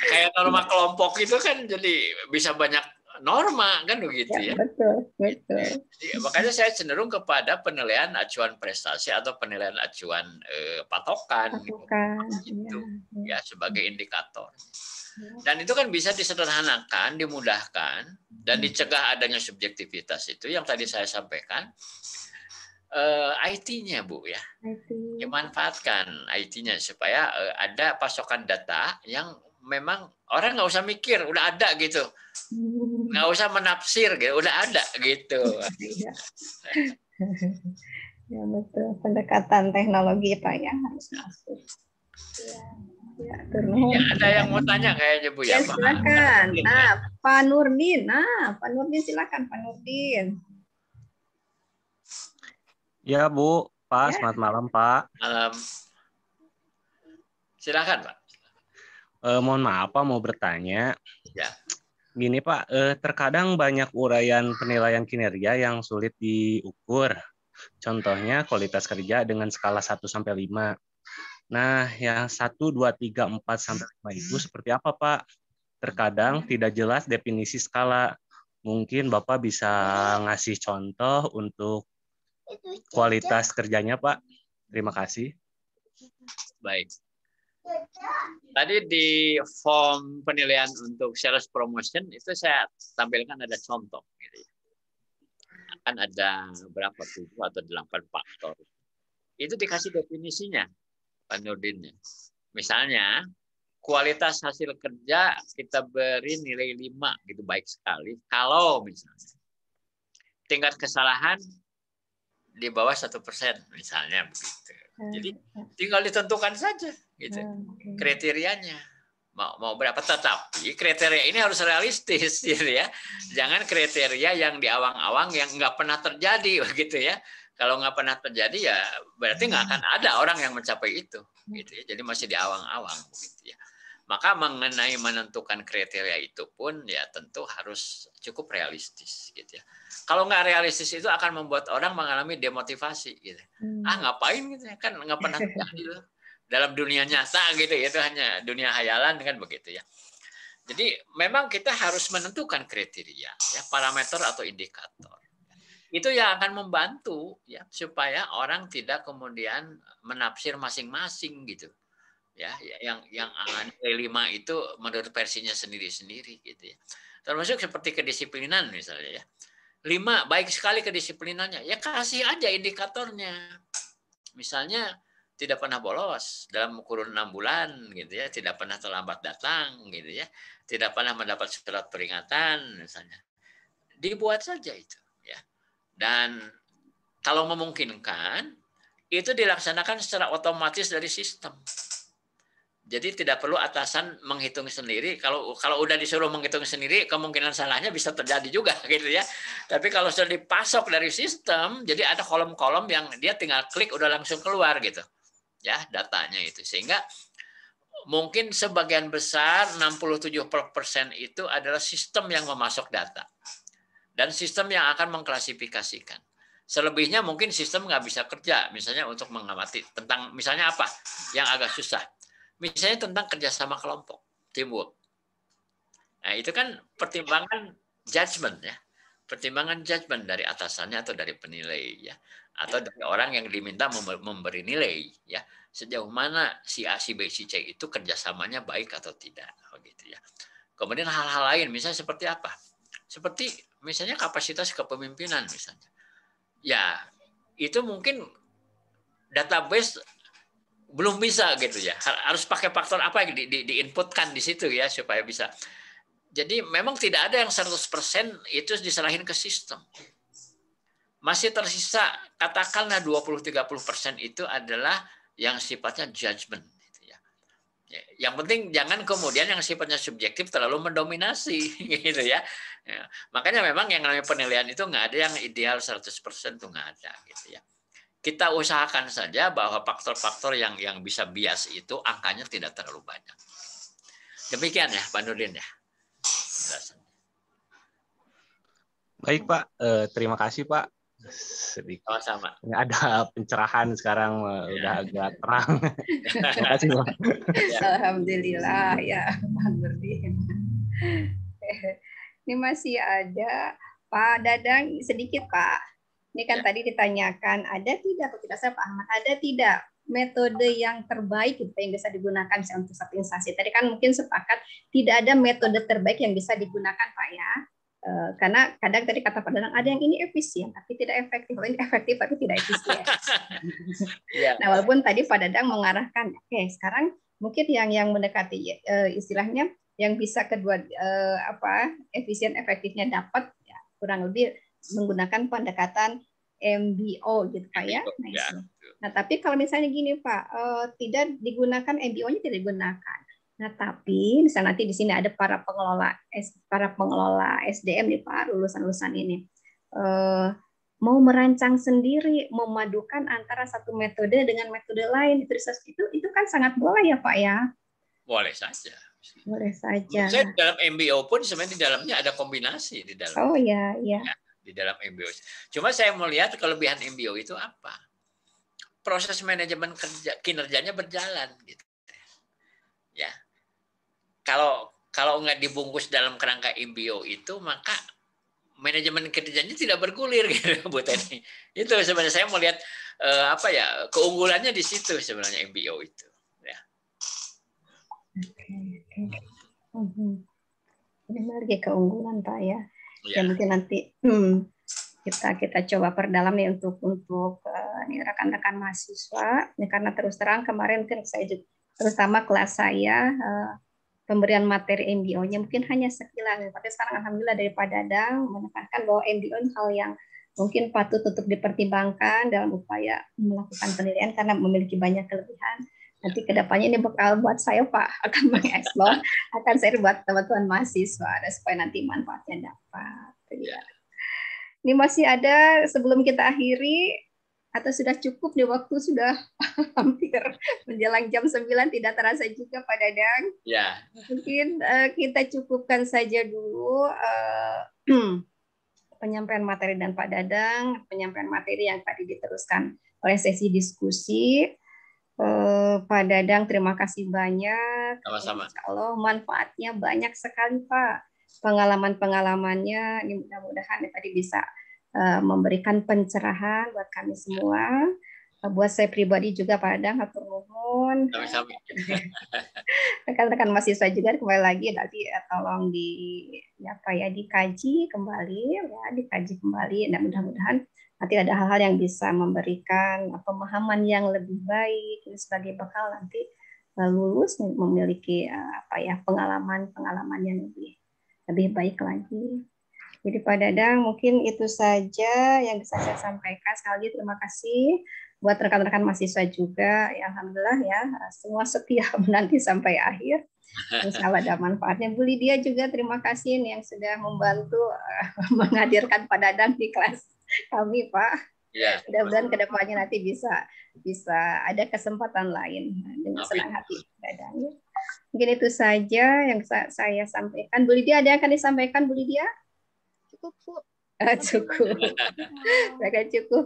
Kayak norma kelompok itu kan jadi bisa banyak norma kan begitu ya. Betul. Jadi, makanya saya cenderung kepada penilaian acuan prestasi atau penilaian acuan patokan gitu. Ya sebagai indikator. Dan itu kan bisa disederhanakan, dimudahkan, dan dicegah adanya subjektivitas itu yang tadi saya sampaikan. IT-nya Bu ya, dimanfaatkan IT-nya supaya ada pasokan data yang memang orang nggak usah mikir, udah ada gitu, nggak usah menafsir gitu, udah ada gitu. Ya betul, pendekatan teknologi Pak ya harus masuk. Ya, ada yang mau tanya kayaknya Bu ya. Silakan. Nah, Pak Nurdin. Silakan Pak Nurdin. Ya Bu, Pak. Selamat malam Pak. Malam. Silakan Pak. Mohon maaf Pak, mau bertanya. Ya. Gini Pak, terkadang banyak uraian penilaian kinerja yang sulit diukur. Contohnya kualitas kerja dengan skala 1 sampai 5. Nah, yang 1, 2, 3, 4, sampai 5 itu seperti apa, Pak? Terkadang tidak jelas definisi skala. Mungkin Bapak bisa ngasih contoh untuk kualitas kerjanya, Pak. Terima kasih. Baik. Tadi di form penilaian untuk sales promotion itu saya tampilkan ada contoh. Gitu ya. Akan ada berapa 7 atau 8 faktor. Itu dikasih definisinya, Pak Nurdin. Misalnya, kualitas hasil kerja kita beri nilai 5, gitu baik sekali. Kalau misalnya tingkat kesalahan di bawah 1%, misalnya begitu. Jadi tinggal ditentukan saja, gitu kriterianya. Mau berapa, tetapi kriteria ini harus realistis, gitu ya. Jangan kriteria yang di awang-awang yang nggak pernah terjadi, begitu ya. Kalau nggak pernah terjadi ya berarti nggak akan ada orang yang mencapai itu, gitu ya. Jadi masih di awang-awang, begitu ya. Maka mengenai menentukan kriteria itu pun ya tentu harus cukup realistis, gitu ya. Kalau nggak realistis itu akan membuat orang mengalami demotivasi, gitu. Ngapain gitu ya, kan nggak pernah terjadi loh. Dalam dunia nyata gitu, itu hanya dunia hayalan kan begitu ya. Jadi memang kita harus menentukan kriteria, ya, parameter atau indikator. Itu yang akan membantu ya supaya orang tidak kemudian menafsir masing-masing gitu. Ya, yang nilai 5 itu menurut versinya sendiri-sendiri gitu ya. Termasuk seperti kedisiplinan misalnya ya. 5 baik sekali kedisiplinannya, ya kasih aja indikatornya. Misalnya tidak pernah bolos dalam kurun 6 bulan gitu ya, tidak pernah terlambat datang gitu ya, tidak pernah mendapat surat peringatan misalnya. Dibuat saja itu ya. Dan kalau memungkinkan itu dilaksanakan secara otomatis dari sistem. Jadi tidak perlu atasan menghitung sendiri. Kalau udah disuruh menghitung sendiri, kemungkinan salahnya bisa terjadi juga gitu ya. Tapi kalau sudah dipasok dari sistem, jadi ada kolom-kolom yang dia tinggal klik udah langsung keluar gitu. Ya, datanya itu. Sehingga mungkin sebagian besar 67% itu adalah sistem yang memasok data. Dan sistem yang akan mengklasifikasikan. Selebihnya mungkin sistem nggak bisa kerja. Misalnya untuk mengamati tentang misalnya apa yang agak susah. Misalnya tentang kerjasama kelompok, teamwork. Nah, itu kan pertimbangan judgment ya. Pertimbangan judgment dari atasannya atau dari penilai ya. Atau dari orang yang diminta memberi nilai ya. Sejauh mana si A, si B, si C itu kerjasamanya baik atau tidak. Begitu ya. Kemudian hal-hal lain, misalnya seperti apa? Seperti misalnya kapasitas kepemimpinan misalnya. Ya, itu mungkin database belum bisa gitu ya. Harus pakai faktor apa yang diinputkan di situ ya supaya bisa. Jadi memang tidak ada yang 100% itu diserahin ke sistem. Masih tersisa katakanlah 20-30% itu adalah yang sifatnya judgment gitu ya. Yang penting jangan kemudian yang sifatnya subjektif terlalu mendominasi gitu ya. Makanya memang yang namanya penilaian itu nggak ada yang ideal 100% tuh nggak ada gitu ya. Kita usahakan saja bahwa faktor-faktor yang bisa bias itu angkanya tidak terlalu banyak. Demikian ya, Pak Nurdin ya. Baik Pak, terima kasih Pak. Sedikit. Sama-sama. Ada pencerahan sekarang udah agak terang. Terima kasih Pak. Alhamdulillah ya, Pak Nurdin. Ini masih ada Pak Dadang sedikit Pak. Ini kan tadi ditanyakan, ada tidak, atau tidak saya Pak Ahmad, ada tidak metode yang terbaik gitu, yang bisa digunakan misalnya untuk satu instansi. Tadi kan mungkin sepakat tidak ada metode terbaik yang bisa digunakan Pak ya. Karena kadang tadi kata Pak Dadang, ada yang ini efisien tapi tidak efektif, ini efektif tapi tidak efisien. Nah walaupun tadi Pak Dadang mengarahkan, oke sekarang mungkin yang mendekati istilahnya yang bisa kedua efisien efektifnya dapat ya, kurang lebih menggunakan pendekatan MBO gitu Pak ya. Nah tapi kalau misalnya gini Pak, tidak digunakan MBO-nya tidak digunakan. Nah tapi misalnya nanti di sini ada para pengelola SDM nih Pak, lulusan-lulusan ini mau merancang sendiri, memadukan antara satu metode dengan metode lain itu kan sangat boleh ya Pak ya. Boleh saja. Boleh saja. Saya di dalam MBO pun sebenarnya di dalamnya ada kombinasi di dalam. Oh ya, ya. Di dalam MBO. Cuma saya mau lihat kelebihan MBO itu apa. Proses manajemen kinerjanya berjalan gitu. Ya. Kalau nggak dibungkus dalam kerangka MBO itu maka manajemen kinerjanya tidak bergulir gitu Bu Teni. Itu sebenarnya saya mau lihat keunggulannya di situ sebenarnya MBO itu. Ya. Ini lagi keunggulan Pak ya. Ya mungkin nanti kita coba perdalam nih untuk rekan-rekan mahasiswa. Ini karena terus terang kemarin mungkin saya juga, terutama kelas saya pemberian materi MBO-nya mungkin hanya sekilas. Tapi sekarang alhamdulillah dari Pak Dadang menekankan bahwa MBO hal yang mungkin patut untuk dipertimbangkan dalam upaya melakukan penilaian karena memiliki banyak kelebihan. Nanti kedepannya ini bakal buat saya Pak akan mengeksplor, akan share buat teman-teman mahasiswa supaya nanti manfaatnya dapat. Ya. Ini masih ada sebelum kita akhiri atau sudah cukup nih, waktu sudah hampir menjelang jam 9, tidak terasa juga Pak Dadang. Ya. Mungkin kita cukupkan saja dulu penyampaian materi dan Pak Dadang, penyampaian materi yang tadi diteruskan oleh sesi diskusi. Pak Dadang, terima kasih banyak. Sama-sama. Insya Allah manfaatnya banyak sekali Pak. Pengalaman-pengalamannya ini mudah-mudahan tadi bisa memberikan pencerahan buat kami semua. Buat saya pribadi juga Pak Dadang, hatur nuhun. Sama-sama. Rekan-rekan mahasiswa juga kembali lagi nanti tolong dikaji kembali ya, dikaji kembali. Dan mudah-mudahan nanti ada hal-hal yang bisa memberikan pemahaman yang lebih baik sebagai bekal nanti lulus memiliki pengalaman yang lebih baik lagi. Jadi Pak Dadang mungkin itu saja yang bisa saya sampaikan. Sekali lagi terima kasih buat rekan-rekan mahasiswa juga. Ya, alhamdulillah ya semua setia menanti sampai akhir. Insya Allah ada manfaatnya. Bu Lydia juga terima kasih nih yang sudah membantu menghadirkan Pak Dadang di kelas kami Pak. Ya, mudah-mudahan kedepannya nanti bisa ada kesempatan lain dengan senang hati Pak Dadang. Mungkin itu saja yang saya sampaikan. Bu Lydia, ada yang akan disampaikan Bu Lydia? Cukup Bu. Cukup. Sudah cukup.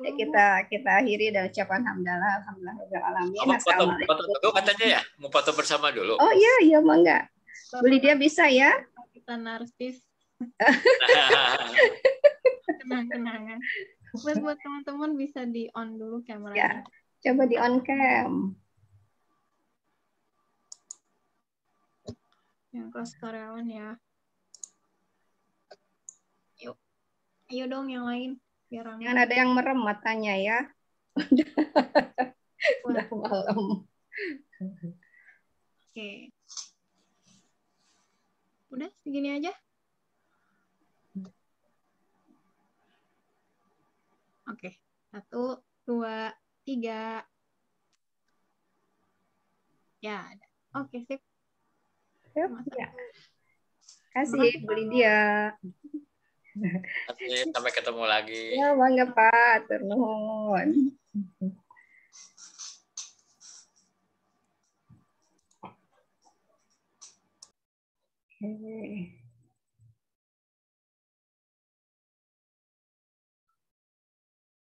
Ya, kita akhiri dan ucapan hamdalah, alhamdulillah alamin. Foto katanya ya, mau foto bersama dulu. Oh iya mangga. Bu Lydia bisa ya? Kita narsis. Kenang-kenangan. Buat teman-teman bisa di on dulu kameranya. Ya, coba di on cam. Yang kelas karyawan ya. Yuk. Ayo dong yang lain. Biar ramai. Jangan ada yang merem matanya ya. Udah malam. Oke. Udah segini aja. Oke. 1, 2, 3. Ya, ada. Oke, sip. Ya. Kasih Bu Lydia. Sampai ketemu lagi. Ya, bangga Pak. Turun. Okay.